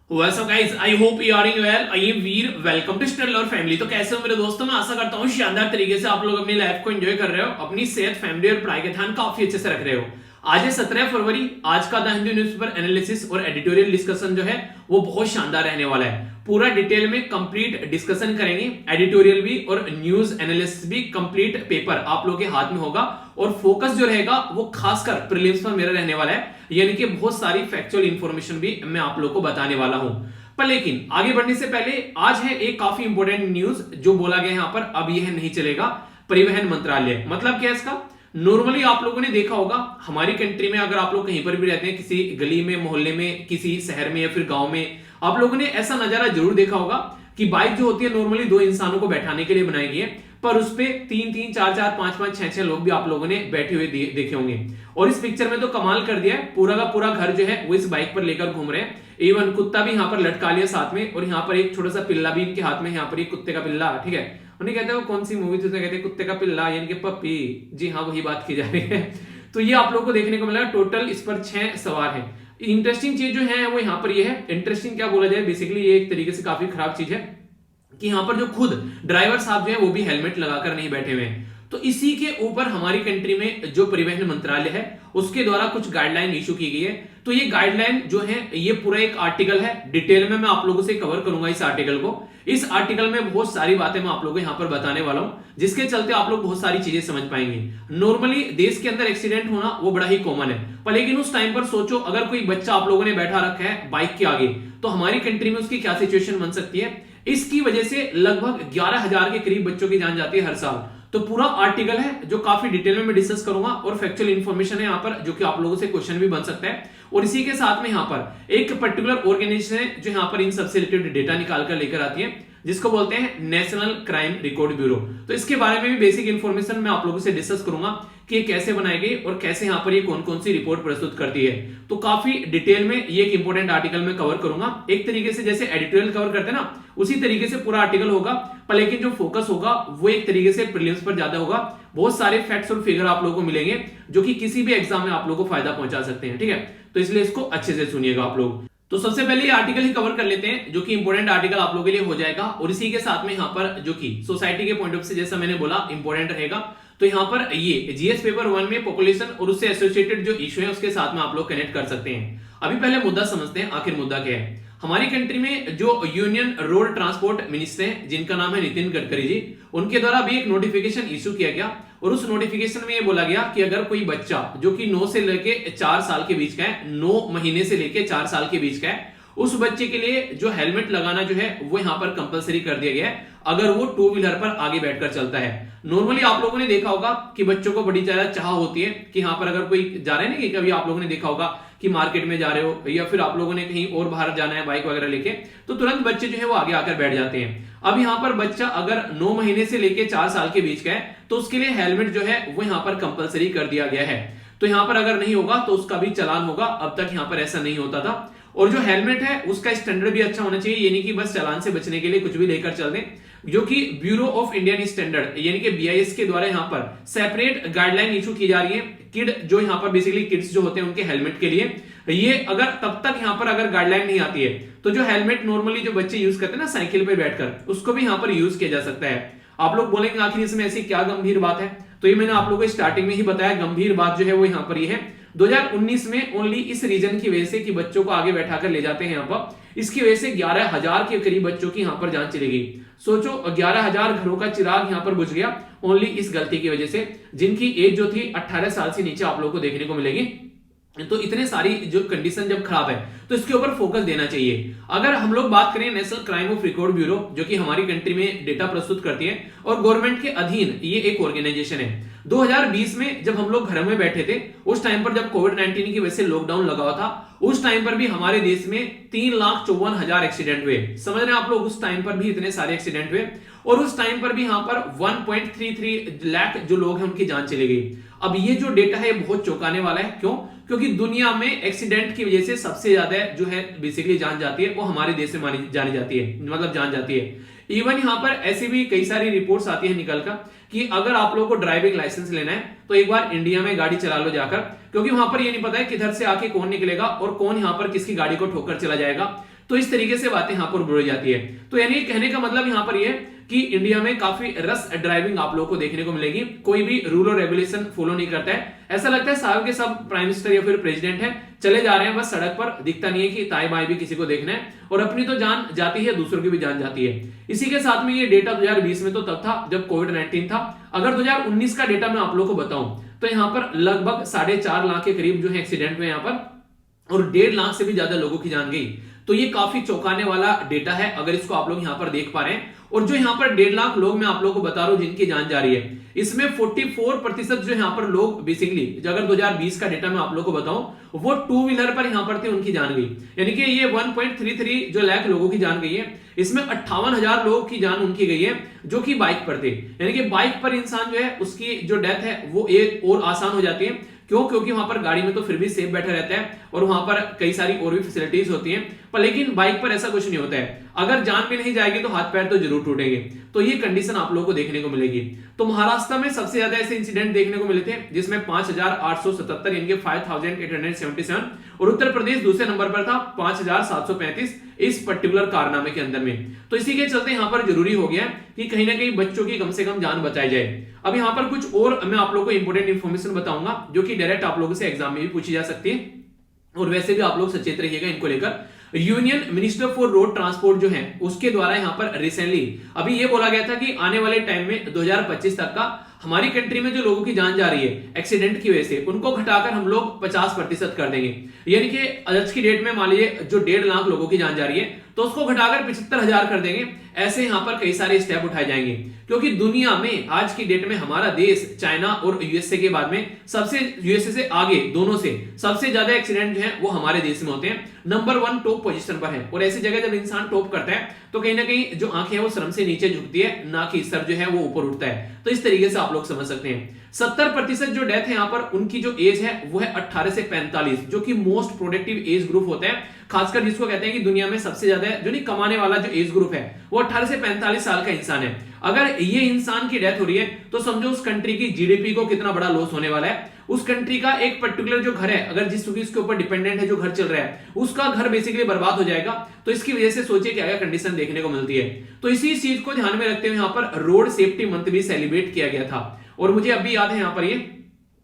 What's up guys? I hope you are doing well. I am Veer. Welcome to study और family. तो कैसे हो मेरे दोस्तों? मैं आशा करता हूँ शानदार तरीके से आप लोग अपनी लाइफ को एंजॉय कर रहे हो, अपनी सेहत, फैमिली और पढ़ाई का ध्यान काफी अच्छे से रख रहे हो। आज है 17 फरवरी। आज का द हिंदू न्यूज़पेपर एनालिसिस और एडिटोरियल डिस्कशन जो है वो बहुत शानदार रहने वाला है। पूरा डिटेल में कंप्लीट डिस्कशन करेंगे, एडिटोरियल भी और न्यूज एनालिसिस भी। कंप्लीट पेपर आप लोगों के हाथ में होगा और फोकस जो रहेगा वो खासकर प्रीलिम्स पर मेरा रहने वाला है, यानी कि बहुत सारी फैक्चुअल इंफॉर्मेशन भी मैं आप लोगों को बताने वाला हूं। पर लेकिन आगे बढ़ने से पहले आज है एक काफी इंपॉर्टेंट न्यूज जो बोला गया यहां पर, अब यह नहीं चलेगा। परिवहन मंत्रालय मतलब क्या है इसका? नॉर्मली आप लोगों ने देखा होगा हमारी कंट्री में, अगर आप लोग कहीं पर भी रहते हैं, किसी गली में, मोहल्ले में, किसी शहर में या फिर गांव में, आप लोगों ने ऐसा नजारा जरूर देखा होगा कि बाइक जो होती है नॉर्मली दो इंसानों को बैठाने के लिए बनाई गई है, पर उस पे 3-3, 4-4, 5-5, 6-6 लोग भी आप लोगों ने बैठे हुए देखे होंगे। और इस पिक्चर में तो कमाल कर दिया है, पूरा का पूरा घर जो है वो इस बाइक पर लेकर घूम रहे हैं। इवन कुत्ता भी यहाँ पर लटका लिया साथ में, और यहाँ पर एक छोटा सा पिल्ला भी इनके हाथ में, यहाँ पर एक कुत्ते का पिल्ला, ठीक है। उन्हें कहते हैं वो कौन सी मूवी थी, उसमें कहते हैं कुत्ते का पिल्ला यानी कि पप्पी। जी हाँ, वही बात की जा रही है। तो ये आप लोगों को देखने को मिला। टोटल इस पर 6 सवार हैं। इंटरेस्टिंग चीज जो है वो यहाँ पर ये है, इंटरेस्टिंग क्या बोला जाए, बेसिकली ये एक तरीके से काफी खराब चीज है कि यहाँ पर जो खुद ड्राइवर साहब जो है वो भी हेलमेट लगाकर नहीं बैठे हुए हैं। तो इसी के ऊपर हमारी कंट्री में जो परिवहन मंत्रालय है उसके द्वारा कुछ गाइडलाइन इशू की गई है। तो ये गाइडलाइन जो है ये पूरा एक आर्टिकल है, डिटेल में मैं आप लोगों से कवर करूंगा इस आर्टिकल को। इस आर्टिकल में बहुत सारी बातें मैं आप लोगों को यहाँ पर बताने वाला हूं, जिसके चलते आप लोग बहुत सारी चीजें समझ पाएंगे। नॉर्मली देश के अंदर एक्सीडेंट होना वो बड़ा ही कॉमन है, पर लेकिन उस टाइम पर सोचो अगर कोई बच्चा आप लोगों ने बैठा रखा है बाइक के आगे, तो हमारी कंट्री में उसकी क्या सिचुएशन बन सकती है। इसकी वजह से लगभग 11,000 के करीब बच्चों की जान जाती है हर साल। तो पूरा आर्टिकल है जो काफी डिटेल में मैं डिस्कस करूंगा, और फैक्चुअल इंफॉर्मेशन है यहाँ पर जो कि आप लोगों से क्वेश्चन भी बन सकता है। और इसी के साथ में यहाँ पर एक पर्टिकुलर ऑर्गेनाइजेशन है जो यहाँ पर इन सबसे रिलेटेड डेटा निकाल कर लेकर आती है, जिसको बोलते हैं नेशनल क्राइम रिकॉर्ड ब्यूरो। तो इसके बारे में भी बेसिक इंफॉर्मेशन मैं आप लोगों से डिस्कस करूंगा कि कैसे बनाई गई और कैसे यहाँ पर ये कौन कौन सी रिपोर्ट प्रस्तुत करती है। तो काफी डिटेल में ये एक इंपॉर्टेंट आर्टिकल में कवर करूंगा। एक तरीके से जैसे एडिटोरियल कवर करते हैं ना, उसी तरीके से पूरा आर्टिकल होगा, पर लेकिन जो फोकस होगा वो एक तरीके से प्रीलिम्स पर ज्यादा होगा। बहुत सारे फैक्ट्स और फिगर आप लोगों को मिलेंगे जो कि किसी भी एग्जाम में आप लोगों को फायदा पहुंचा सकते हैं, ठीक है। तो इसलिए इसको अच्छे से सुनिएगा आप लोग। तो सबसे पहले ये आर्टिकल ही कवर कर लेते हैं जो कि इंपॉर्टेंट आर्टिकल आप लोगों के लिए हो जाएगा, और इसी के साथ में यहाँ पर जो कि सोसाइटी के पॉइंट ऑफ से जैसा मैंने बोला इंपॉर्टेंट रहेगा। तो यहाँ पर ये जीएस पेपर 1 में पॉपुलेशन और उससे एसोसिएटेड जो इशू है उसके साथ में आप लोग कनेक्ट कर सकते हैं। अभी पहले मुद्दा समझते हैं, आखिर मुद्दा क्या है। हमारी कंट्री में जो यूनियन रोड ट्रांसपोर्ट मिनिस्टर हैं जिनका नाम है नितिन गडकरी जी, उनके द्वारा भी एक नोटिफिकेशन इशू किया गया, और उस नोटिफिकेशन में ये बोला गया कि अगर कोई बच्चा जो कि 9 से लेके 4 साल के बीच का है, 9 महीने से लेके 4 साल के बीच का है, उस बच्चे के लिए जो हेलमेट लगाना जो है वो यहां पर कंपलसरी कर दिया गया है अगर वो 2 व्हीलर पर आगे बैठकर चलता है। नॉर्मली आप लोगों ने देखा होगा कि बच्चों को बड़ी ज्यादा चाह होती है कि यहां पर अगर कोई जा रहे हैं ना, कि कभी आप लोगों ने देखा होगा कि मार्केट में जा रहे हो या फिर आप लोगों ने कहीं और बाहर जाना है बाइक वगैरह लेके, तो तुरंत बच्चे जो है वो आगे आकर बैठ जाते हैं। अब यहाँ पर बच्चा अगर 9 महीने से लेके 4 साल के बीच का है तो उसके लिए हेलमेट जो है वो यहाँ पर कंपलसरी कर दिया गया है। तो यहाँ पर अगर नहीं होगा तो उसका भी चालान होगा। अब तक यहाँ पर ऐसा नहीं होता था। और जो हेलमेट है उसका स्टैंडर्ड भी अच्छा होना चाहिए, यानी कि बस चालान से बचने के लिए कुछ भी लेकर चल दें, जो कि ब्यूरो ऑफ इंडियन स्टैंडर्ड यानी कि बीआईएस के द्वारा यहाँ पर सेपरेट गाइडलाइन इशू की जा रही है। किड जो यहाँ पर बेसिकली किड्स जो होते हैं उनके हेलमेट के लिए, ये अगर तब तक यहाँ पर अगर गाइडलाइन नहीं आती है तो जो हेलमेट नॉर्मली जो बच्चे यूज करते हैं ना साइकिल पे बैठकर, उसको भी यहाँ पर यूज किया जा सकता है। आप लोग बोलेंगे आखिर इसमें ऐसी क्या गंभीर बात है, तो ये मैंने आप लोगों को स्टार्टिंग में ही बताया। गंभीर बात जो है वो यहाँ पर ये है 2019 में ओनली इस रीजन की वजह से कि बच्चों को आगे बैठाकर ले जाते हैं यहाँ पर, इसकी वजह से 11,000 के करीब बच्चों की यहाँ पर जान चली गई। सोचो 11,000 घरों का चिराग यहाँ पर बुझ गया ओनली इस गलती की वजह से, जिनकी एज जो थी 18 साल से नीचे आप लोगों को देखने को मिलेगी। तो इतने सारी जो कंडीशन जब खराब है तो इसके ऊपर फोकस देना चाहिए। अगर हम लोग बात करें national crime of record bureau जो कि हमारी कंट्री में डेटा प्रस्तुत करती है और गवर्नमेंट के अधीन ये एक ऑर्गेनाइजेशन है। 2020 में जब हम लोग घर में बैठे थे, उस टाइम पर जब कोविड-19 की वजह से लॉकडाउन लगा हुआ था, उस टाइम पर भी हमारे देश में 3,54,000 एक्सीडेंट हुए। समझ रहे हैं आप लोग, उस टाइम पर भी इतने सारे एक्सीडेंट हुए, और उस टाइम पर भी यहाँ पर 1.33 लाख जो लोग हैं उनकी जान चली गई। अब ये जो डेटा है बहुत चौंकाने वाला है। क्यों? क्योंकि दुनिया में एक्सीडेंट की वजह से सबसे ज्यादा जो है बेसिकली जान जाती है वो हमारे देश में जानी जाती है, मतलब जान जाती है। इवन यहाँ पर ऐसी भी कई सारी रिपोर्ट्स आती है निकल कर कि अगर आप लोगों को ड्राइविंग लाइसेंस लेना है तो एक बार इंडिया में गाड़ी चला लो जाकर, क्योंकि वहां पर ये नहीं पता है किधर से आके कौन निकलेगा और कौन यहाँ पर किसकी गाड़ी को ठोकर चला जाएगा। तो इस तरीके से बातें यहां पर बोली जाती है। तो यानी कहने का मतलब यहां पर यह कि इंडिया में काफी रस ड्राइविंग आप लोगों को देखने को मिलेगी। कोई भी रूल और रेगुलेशन फॉलो नहीं करता है। ऐसा लगता है साहब के सब प्राइम मिनिस्टर या फिर प्रेसिडेंट है, चले जा रहे हैं बस सड़क पर, दिखता नहीं है कि ताई बाई भी किसी को देखना है, और अपनी तो जान जाती है, दूसरों की भी जान जाती है। इसी के साथ में ये डेटा 2020 में तो तब था जब कोविड-19 था। अगर 2019 का डेटा मैं आप लोगों को बताऊं तो यहां पर लगभग 4.5 लाख के करीब जो है एक्सीडेंट में यहां पर, और 1.5 लाख से भी ज्यादा लोगों की जान गई। तो ये काफी चौंकाने वाला डेटा है अगर इसको आप लोग यहां पर देख पा रहे हैं। और जो यहां पर 1.5 लाख लोग मैं आप लोगों को बता रहा हूं जिनकी जान जा रही है, इसमें 44% जो यहां पर लोग बेसिकली, अगर 2020 का डेटा मैं आप लोगों को बताऊं, वो टू व्हीलर पर यहां पर थे, उनकी जान गई। यानी कि ये 1.33 जो लाख लोगों की जान गई है, इसमें 58,000 लोगों की जान उनकी गई है जो कि बाइक पर थे। यानी कि बाइक पर इंसान जो है उसकी जो डेथ है वो एक और आसान हो जाती है। क्यों? क्योंकि वहां पर गाड़ी में तो फिर भी सेफ बैठा रहता है और वहां पर कई सारी और भी फैसिलिटीज होती हैं, पर लेकिन बाइक पर ऐसा कुछ नहीं होता है। अगर जान भी नहीं जाएगी तो हाथ पैर तो जरूर टूटेंगे। तो ये कंडीशन आप लोगों को देखने को मिलेगी। तो महाराष्ट्र में सबसे ज्यादा ऐसे इंसिडेंट देखने को मिले थे जिसमें 5,877 यानी कि 5,877, और उत्तर प्रदेश दूसरे नंबर पर था 5,735 इस पर्टिकुलर कारनामे के अंदर में। तो इसी के चलते यहां पर जरूरी हो गया कि कहीं ना कहीं बच्चों की कम से कम जान बचाई जाए। अब यहां पर कुछ और मैं आप लोगों को इंपोर्टेंट इंफॉर्मेशन बताऊंगा जो कि डायरेक्ट आप लोगों से एग्जाम में भी पूछी जा सकती है, और वैसे भी आप लोग सचेत रहिएगा इनको लेकर। Union minister for road transport जो है उसके द्वारा यहां पर रिसेंटली अभी ये बोला गया था कि आने वाले टाइम में 2025 तक का हमारी कंट्री में जो लोगों की जान जा रही है एक्सीडेंट की वजह से, उनको घटाकर हम लोग 50% कर देंगे। यानी कि आज की डेट में मान लीजिए जो 1.5 लाख लोगों की जान जा रही है तो उसको घटाकर 75,000 कर देंगे। ऐसे यहां पर कई सारे स्टेप उठाए जाएंगे, क्योंकि दुनिया में आज की डेट में हमारा देश चाइना और यूएसए के बाद में सबसे, यूएसए से आगे दोनों से सबसे ज्यादा एक्सीडेंट जो है वो हमारे देश में होते हैं। नंबर 1 टॉप पोजीशन पर है। और ऐसी जगह जब इंसान टॉप करता है तो कहीं ना कहीं जो आंखें है वो शर्म से नीचे झुकती है, ना कि सर जो है वो ऊपर उठता है। तो इस तरीके से आप लोग समझ सकते हैं। 70% जो डेथ है यहां पर उनकी जो एज है वो है 18 से 45, जो कि मोस्ट प्रोडक्टिव एज ग्रुप होता है, खासकर जिसको कहते हैं कि दुनिया में सबसे ज्यादा जो नहीं कमाने वाला जो एज ग्रुप है वो 18 से 45 साल का इंसान है। अगर ये इंसान की डेथ हो रही है तो समझो उस कंट्री की जीडीपी को कितना बड़ा लॉस होने वाला है। उस कंट्री का एक पर्टिकुलर जो घर है, अगर जिसके ऊपर डिपेंडेंट है, जो घर चल रहा है, उसका घर बेसिकली बर्बाद हो जाएगा। तो इसकी वजह से सोचिए क्या क्या कंडीशन देखने को मिलती है। तो इसी चीज को ध्यान में रखते हुए यहाँ पर रोड सेफ्टी मंथ भी सेलिब्रेट किया गया था। और मुझे अभी याद है यहाँ पर ये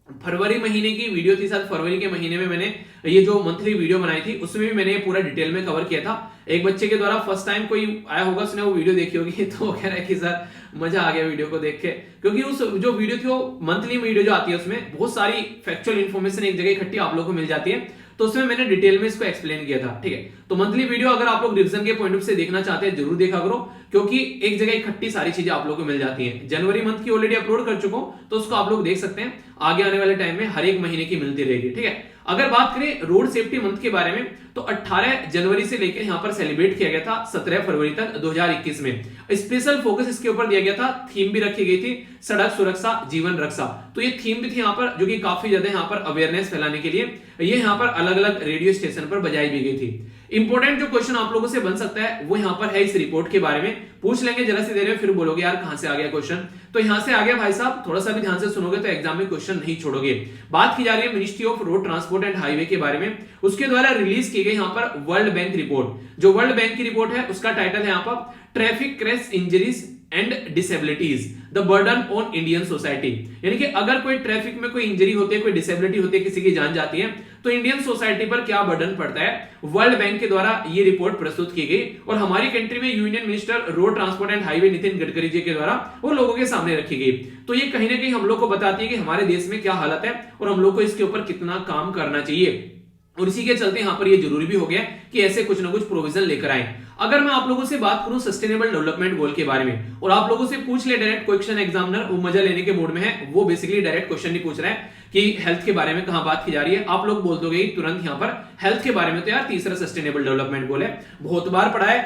फरवरी महीने की वीडियो थी, शायद फरवरी के महीने में मैंने ये जो मंथली वीडियो बनाई थी उसमें भी मैंने पूरा डिटेल में कवर किया था। एक बच्चे के द्वारा फर्स्ट टाइम कोई आया होगा, उसने वो वीडियो देखी होगी, तो वो कह रहा है कि सर मजा आ गया वीडियो को देख के, क्योंकि उस जो वीडियो थी वो मंथली वीडियो जो आती है उसमें बहुत सारी फैक्चुअल इन्फॉर्मेशन एक जगह इकट्ठी आप लोगों को मिल जाती है। तो उसमें मैंने डिटेल में इसको एक्सप्लेन किया था। ठीक है, तो मंथली वीडियो अगर आप लोग रिवीजन के पॉइंट ऑफ से देखना चाहते हैं जरूर देखा करो, क्योंकि एक जगह इकट्ठी सारी चीजें आप लोगों को मिल जाती हैं। जनवरी मंथ की ऑलरेडी अपलोड कर चुका हूं, तो उसको आप लोग देख सकते हैं। आगे आने वाले टाइम में हर एक महीने की मिलती रहेगी। ठीक है, अगर बात करें रोड सेफ्टी मंथ के बारे में तो 18 जनवरी से लेकर यहां पर सेलिब्रेट किया गया था 17 फरवरी तक 2021 में। स्पेशल फोकस इसके ऊपर दिया गया था, थीम भी रखी गई थी सड़क सुरक्षा जीवन रक्षा। तो ये थीम भी थी यहाँ पर, जो कि काफी ज्यादा यहाँ पर अवेयरनेस फैलाने के लिए ये यहाँ पर अलग अलग रेडियो स्टेशन पर बजाई भी गई थी। इंपॉर्टेंट जो क्वेश्चन आप लोगों से बन सकता है वो यहाँ पर है इस रिपोर्ट के बारे में, पूछ लेंगे जरा सी देर में, फिर बोलोगे यार कहां से आ गया क्वेश्चन। तो यहां से आ गया भाई साहब, थोड़ा सा भी ध्यान से सुनोगे तो एग्जाम में क्वेश्चन नहीं छोड़ोगे। बात की जा रही है ministry of road transport and highway के बारे में। उसके द्वारा रिलीज की गई यहाँ पर वर्ल्ड बैंक रिपोर्ट। जो वर्ल्ड बैंक की रिपोर्ट है उसका टाइटल है यहाँ पर traffic crash injuries and disabilities the burden on Indian society. यानी कि अगर कोई ट्रैफिक में कोई इंजरी होती है, कोई डिसेबिलिटी होती है, किसी की जान जाती है, तो इंडियन सोसाइटी पर क्या बर्डन पड़ता है। वर्ल्ड बैंक के द्वारा ये रिपोर्ट प्रस्तुत की गई और हमारी कंट्री में union minister road transport and highway Nitin Gadkari ji के द्वारा वो लोगों के सामने रखी गई। तो ये कहीं ना कहीं हम लोग को बताती है कि हमारे देश में क्या हालत है और हम लोग को इसके ऊपर कितना काम करना चाहिए। और इसी के चलते यहां पर ये जरूरी भी हो गया कि ऐसे कुछ ना कुछ प्रोविजन लेकर आए। अगर मैं आप लोगों से बात करूं सस्टेनेबल डेवलपमेंट गोल के बारे में और आप लोगों से पूछ ले डायरेक्ट क्वेश्चन, एग्जामिनर वो मजा लेने के मूड में है, वो बेसिकली डायरेक्ट क्वेश्चन नहीं पूछ रहा है कि हेल्थ के बारे में कहां बात की जा रही है। आप लोग बोल दोगे तुरंत यहां पर हेल्थ के बारे में, तो यार तीसरा सस्टेनेबल डेवलपमेंट गोल है, बहुत बार पढ़ा है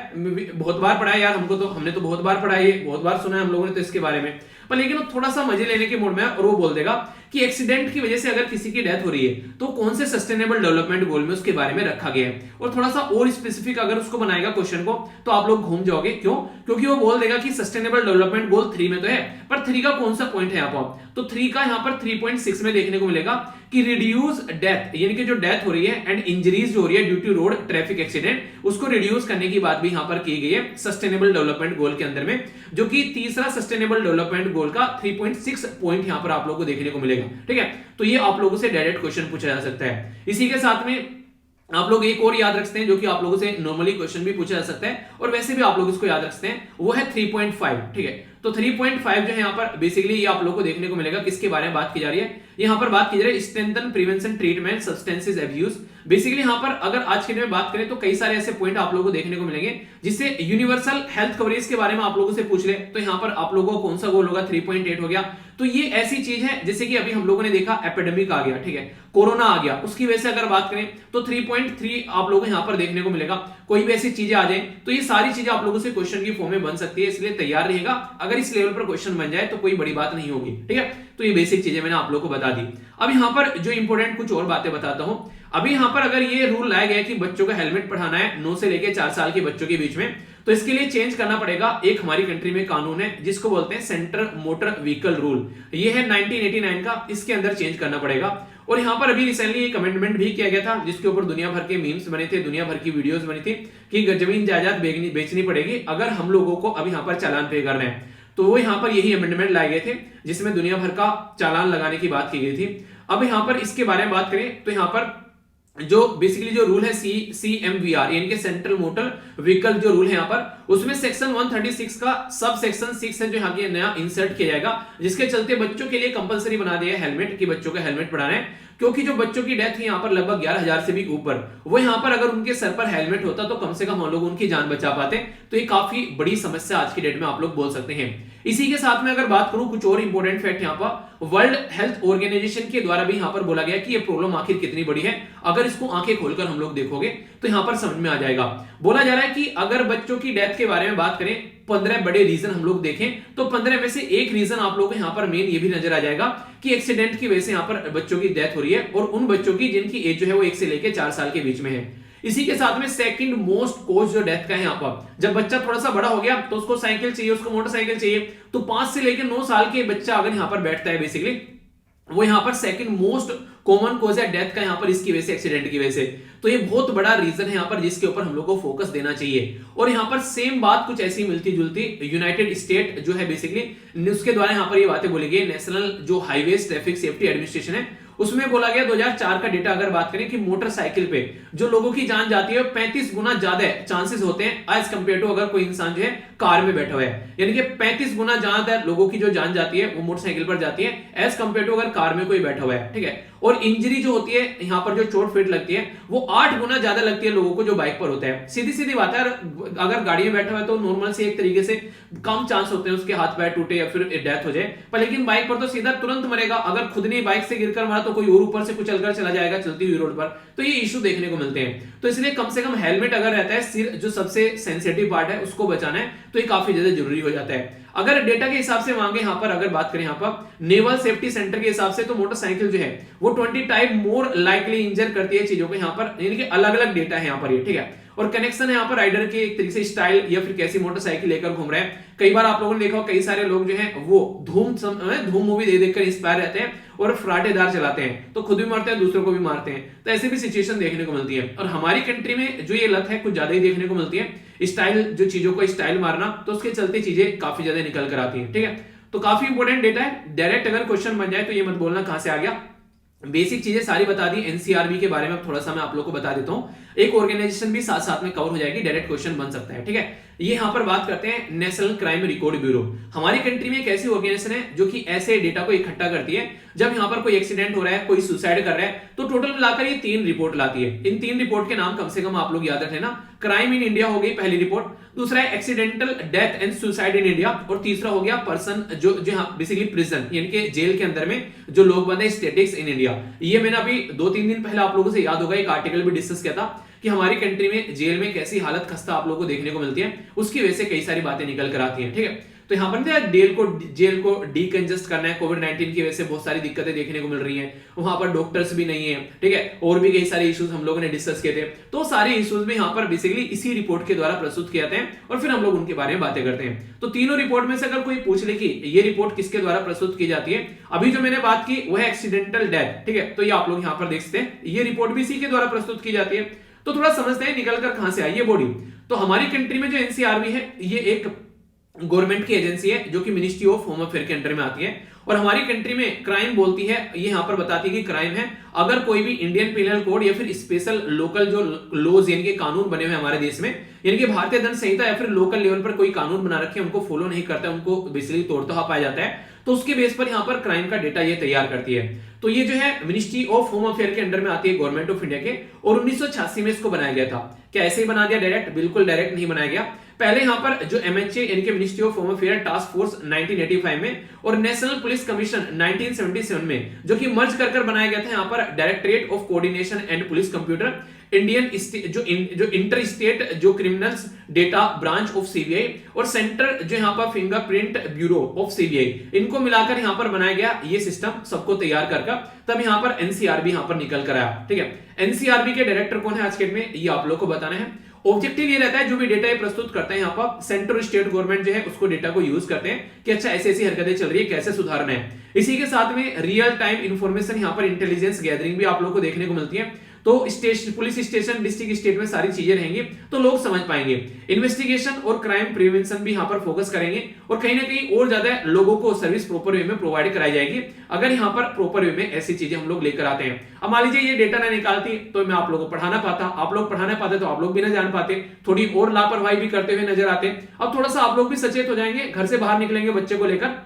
यार, हमने तो बहुत बार पढ़ा है, बहुत बार सुना है हम लोगों ने तो इसके बारे में। पर लेकिन वो थोड़ा सा मजे लेने के मूड में है और वो बोल देगा कि एक्सीडेंट की वजह से अगर किसी की डेथ हो रही है तो कौन से सस्टेनेबल डेवलपमेंट गोल में उसके बारे में रखा गया है। और थोड़ा सा और स्पेसिफिक अगर उसको बनाएगा क्वेश्चन को तो आप लोग घूम जाओगे। क्यों? क्योंकि वो बोल देगा कि सस्टेनेबल डेवलपमेंट गोल 3 में तो है, पर 3 का कौन सा पॉइंट है यहाँ पर, तो 3 का यहाँ पर 3.6 में देखने देखने को मिलेगा कि रिड्यूस डेथ, यानी कि जो डेथ हो रही है एंड इंजरीज जो हो रही है due to road traffic accident, उसको रिड्यूस करने की बात भी यहां पर की गई है सस्टेनेबल डेवलपमेंट गोल के अंदर में, जो कि तीसरा सस्टेनेबल डेवलपमेंट गोल का 3.6 पॉइंट यहां पर आप लोगों को देखने को मिलेगा। ठीक है, तो ये आप लोगों से डायरेक्ट क्वेश्चन पूछा जा सकता है। इसी के साथ में आप लोग एक और याद रखते हैं जो कि आप लोगों से नॉर्मली क्वेश्चन भी पूछा जा सकता है और वैसे भी आप लोग इसको याद रखते हैं, वो है 3.5। ठीक है, तो 3.5 जो है यहाँ पर बेसिकली ये आप लोगों को देखने को मिलेगा किसके बारे में बात की जा रही है, यहाँ पर बात की जा रही है strengthen prevention treatment substances abuse. Basically यहाँ पर अगर आज के दिन में बात करें तो कई सारे ऐसे पॉइंट आप लोगों को देखने को मिलेंगे जिससे यूनिवर्सल हेल्थ कवरेज के बारे में आप लोगों से पूछ ले, तो यहाँ पर आप लोगों को कौन सा गोल होगा, 3.8 हो गया। तो ये ऐसी चीज है जैसे कि अभी हम लोगों ने देखा एपिडेमिक आ गया, ठीक है, कोरोना आ गया, उसकी वजह से अगर बात करें तो 3.3 आप लोगों को यहाँ पर देखने को मिलेगा। कोई भी ऐसी चीजें आ जाए तो ये सारी चीजें आप लोगों से क्वेश्चन की फॉर्म में बन सकती है, इसलिए तैयार रहिएगा। अगर इस लेवल पर क्वेश्चन बन जाए तो कोई बड़ी बात नहीं होगी। ठीक है, तो ये बेसिक चीजें मैंने आप लोगों को बता दी। अब यहाँ पर जो इंपॉर्टेंट कुछ और बातें बताता हूं। अभी यहाँ पर अगर ये रूल लाया गया है कि बच्चों का हेलमेट पढ़ाना है 9 से लेकर 4 साल के बच्चों के बीच में, तो इसके लिए चेंज करना पड़ेगा। एक हमारी कंट्री में कानून है जिसको बोलते हैं सेंटर मोटर व्हीकल रूल, ये है 1989 का, इसके अंदर चेंज करना पड़ेगा। और यहाँ पर अभी रिसेंटली एक अमेंडमेंट भी किया गया था जिसके ऊपर दुनिया भर के मीम्स बने थे, दुनिया भर की वीडियोस बनी थी कि जमीन जायदाद बेचनी पड़ेगी अगर हम लोगों को अभी यहाँ पर चालान पे करना है। तो वो यहाँ पर यही अमेंडमेंट लाए गए थे जिसमें दुनिया भर का चालान लगाने की बात की गई थी। अब यहाँ पर इसके बारे में बात करें तो यहाँ पर जो बेसिकली जो रूल है CMVR यानी कि सेंट्रल मोटर व्हीकल जो रूल है यहाँ पर, उसमें सेक्शन 136 का सब सेक्शन 6 है जो यहाँ के नया इंसर्ट किया जाएगा, जिसके चलते बच्चों के लिए कंपलसरी बना दिया है हेलमेट, कि बच्चों का हेलमेट पढ़ाना है। क्योंकि जो बच्चों की डेथ है यहाँ पर लगभग 11,000 से भी ऊपर, वो यहाँ पर अगर उनके सर पर हेलमेट होता तो कम से कम हम लोग उनकी जान बचा पाते। तो ये काफी बड़ी समस्या आज की डेट में आप लोग बोल सकते हैं। इसी के साथ में अगर बात करूं कुछ और इंपॉर्टेंट फैक्ट, यहाँ पर वर्ल्ड हेल्थ ऑर्गेनाइजेशन के द्वारा भी यहाँ पर बोला गया कि ये प्रॉब्लम आखिर कितनी बड़ी है। अगर इसको आंखें खोलकर हम लोग देखोगे तो यहाँ पर समझ में आ जाएगा। बोला जा रहा है कि अगर बच्चों की डेथ के बारे में बात करें, 15 बड़े रीजन हम लोग देखें तो 15 में से एक रीजन आप लोगों को यहाँ पर मेन ये भी नजर आ जाएगा कि एक्सीडेंट की वजह से यहाँ पर बच्चों की डेथ हो रही है, और उन बच्चों की जिनकी एज जो है वो 1 से लेकर 4 साल के बीच में है। इसी के साथ में सेकंड मोस्ट कॉज जो डेथ का है यहाँ पर, जब बच्चा थोड़ा सा बड़ा हो गया तो उसको साइकिल चाहिए, उसको मोटरसाइकिल चाहिए, तो 5 से लेकर 9 साल के बच्चा अगर यहाँ पर बैठता है बेसिकली, वो यहाँ पर सेकंड मोस्ट कॉमन कॉज है डेथ का यहाँ पर, इसकी वजह से, एक्सीडेंट की वजह से। तो ये बहुत बड़ा रीजन है यहाँ पर जिसके ऊपर हम लोग को फोकस देना चाहिए। और यहाँ पर सेम बात कुछ ऐसी मिलती जुलती यूनाइटेड स्टेट जो है बेसिकली उसके द्वारा यहाँ पर ये बातें बोली गई। नेशनल जो हाईवेज ट्रैफिक सेफ्टी एडमिनिस्ट्रेशन है उसमें बोला गया 2004 का डेटा अगर बात करें कि मोटरसाइकिल पे जो लोगों की जान जाती है 35 गुना ज्यादा चांसेस होते हैं एज कंपेयर टू अगर कोई इंसान जो है कार में बैठा हुआ है, यानी कि 35 गुना ज्यादा लोगों की जो जान जाती है वो मोटरसाइकिल पर जाती है एज कंपेयर टू अगर कार में कोई बैठा हुआ है। ठीक है, और इंजरी जो होती है यहाँ पर जो चोट फेट लगती है वो 8 गुना ज्यादा लगती है लोगों को जो बाइक पर होता है। सीधी सीधी बात है, अगर गाड़ी में बैठा हुआ है तो नॉर्मल से एक तरीके से कम चांस होते हैं उसके हाथ पैर टूटे या फिर डेथ हो जाए, पर लेकिन बाइक पर तो सीधा तुरंत मरेगा। अगर खुद ने बाइक से गिरकर मारा तो कोई और ऊपर से कुचलकर चला जाएगा चलती हुई रोड पर। तो ये इश्यू देखने को मिलते हैं। तो इसलिए कम से कम हेलमेट अगर रहता है, सिर जो सबसे सेंसिटिव पार्ट है उसको बचाना है, तो ये काफी ज्यादा जरूरी हो जाता है। अगर डेटा के हिसाब से मांगे यहाँ पर अगर बात करें यहाँ पर नेवल सेफ्टी सेंटर के हिसाब से, तो मोटरसाइकिल जो है वो 20 टाइम मोर लाइकली इंजर करती है चीजों को यहाँ पर, यानी कि अलग अलग डेटा है यहाँ पर ये। ठीक है, और कनेक्शन है यहाँ पर राइडर के एक तरीके से स्टाइल या फिर कैसी मोटरसाइकिल लेकर घूम रहे हैं। कई बार आप लोगों ने देखा कई सारे लोग जो हैं वो धूम मूवी देखकर इंस्पायर रहते हैं और फराटेदार चलाते हैं, तो खुद भी मारते हैं दूसरों को भी मारते हैं। तो ऐसी भी सिचुएशन देखने को मिलती है। और हमारी कंट्री में जो ये लत है कुछ ज्यादा ही देखने को मिलती है, स्टाइल जो चीजों को स्टाइल मारना, तो उसके चलते चीजें काफी ज्यादा निकल कर आती है। ठीक है, तो काफी इंपॉर्टेंट डेटा है। डायरेक्ट अगर क्वेश्चन बन जाए तो ये मत बोलना कहां से आ गया। बेसिक चीजें सारी बता दी। एनसीआरबी के बारे में थोड़ा सा मैं आप लोगों को बता देता हूं, एक ऑर्गेनाइजेशन भी साथ साथ में कवर हो जाएगी, डायरेक्ट क्वेश्चन बन सकता है। ठीक है, ये यहां पर बात करते हैं नेशनल क्राइम रिकॉर्ड ब्यूरो। हमारी कंट्री में एक ऐसी ऑर्गेनाइजेशन है जो कि ऐसे डेटा को इकट्ठा करती है जब यहां पर कोई एक्सीडेंट हो रहा है, कोई सुसाइड कर रहा है, तो टोटल मिलाकर ये 3 रिपोर्ट लाती है। इन 3 रिपोर्ट के नाम कम से कम आप लोग याद रख लेना। क्राइम इन इंडिया हो गई पहली रिपोर्ट, दूसरा है accidental death and suicide in India, और तीसरा हो गया पर्सन जो बेसिकली प्रिजन यानी कि जेल के अंदर में जो लोग बंद है, स्टैटिस्टिक्स इन इंडिया। ये मैंने अभी 2-3 दिन पहले आप लोगों से याद होगा एक आर्टिकल भी डिस्कस किया था कि हमारी कंट्री में जेल में कैसी हालत खस्ता आप लोगों को देखने को मिलती है, उसकी वजह से कई सारी बातें निकल कर आती हैं। ठीक है, तो यहाँ पर जेल को डीकंजेस्ट करना है। कोविड-19 की वजह से बहुत सारी दिक्कतें देखने को मिल रही हैं, वहां पर डॉक्टर्स भी नहीं है, ठीक है, और भी कई सारे इश्यूज हम लोगों ने डिस्कस किए थे। तो सारे इश्यूज भी यहाँ पर बेसिकली इसी रिपोर्ट के द्वारा प्रस्तुत किए जाते हैं और फिर हम लोग उनके बारे में बातें करते हैं। तो तीनों रिपोर्ट में से अगर कोई पूछ ले कि ये रिपोर्ट किसके द्वारा प्रस्तुत की जाती है, अभी जो मैंने बात की वह एक्सीडेंटल डेथ, ठीक है, तो ये आप लोग यहाँ पर देख सकते हैं, ये रिपोर्ट भी इसी के द्वारा प्रस्तुत की जाती है। तो थोड़ा समझते हैं निकल कर कहां से आई ये बॉडी। तो हमारी कंट्री में जो एनसीआरबी है ये एक गवर्नमेंट की एजेंसी है जो कि मिनिस्ट्री ऑफ होम अफेयर के अंडर में आती है और हमारी कंट्री में क्राइम बोलती है, ये यहां पर बताती है कि क्राइम है अगर कोई भी इंडियन पिनल कोड या फिर स्पेशल लोकल जो लॉज यानी कि कानून बने हुए हमारे देश में, यानी कि भारतीय दंड संहिता या फिर लोकल लेवल पर कोई कानून बना रखे उनको फॉलो नहीं करता, उनको बेसिकली तोड़ता हुआ पाया जाता है, तो उसके बेस पर यहां पर क्राइम का डेटा ये तैयार करती है। तो ये जो है मिनिस्ट्री ऑफ होम अफेयर के अंडर में आती है गवर्नमेंट ऑफ इंडिया के, और 1986 में इसको बनाया गया था। क्या ऐसे ही बना दिया डायरेक्ट? बिल्कुल डायरेक्ट नहीं बनाया गया। पहले यहां पर जो एमएचए यानी कि ministry of home affair task force 1985 में और नेशनल पुलिस कमीशन 1977 में जो कि मर्ज कर बनाया गया था, यहां पर directorate of coordination and police computer Indian जो इंटर स्टेट जो criminals data branch of CBI और सेंटर जो यहां पर फिंगरप्रिंट ब्यूरो ऑफ सीबीआई, इनको मिलाकर यहां पर बनाया गया ये सिस्टम सबको तैयार कर तब यहां पर एनसीआरबी यहां पर निकल कर आया, ठीक है। एनसीआरबी के डायरेक्टर कौन है आज के डेट में, ये आप लोग को बताना है। ऑब्जेक्टिव ये रहता है जो भी डेटा ये प्रस्तुत करते हैं यहाँ पर सेंट्रल स्टेट गवर्नमेंट जो है उसको डेटा को यूज करते हैं कि अच्छा ऐसी ऐसी हरकतें चल रही है, कैसे सुधारना है। इसी के साथ में रियल टाइम इंफॉर्मेशन यहाँ पर इंटेलिजेंस गैदरिंग भी आप लोग को देखने को मिलती है। तो station, police station, district state में सारी चीजें रहेंगी तो लोग समझ पाएंगे। इन्वेस्टिगेशन और क्राइम प्रिवेंशन भी यहाँ पर फोकस करेंगे और कहीं ना कहीं और ज्यादा लोगों को सर्विस प्रॉपर वे में प्रोवाइड कराई जाएगी अगर यहाँ पर प्रॉपर वे में ऐसी चीजें हम लोग लेकर आते हैं। अब मान लीजिए ये डेटा ना निकालती तो मैं आप लोगों को पढ़ाना पाता, आप लोग पढ़ाना पाते तो आप लोग भी ना जान पाते, थोड़ी और लापरवाही भी करते हुए नजर आते। अब थोड़ा सा आप लोग भी सचेत हो जाएंगे, घर से बाहर निकलेंगे बच्चे को लेकर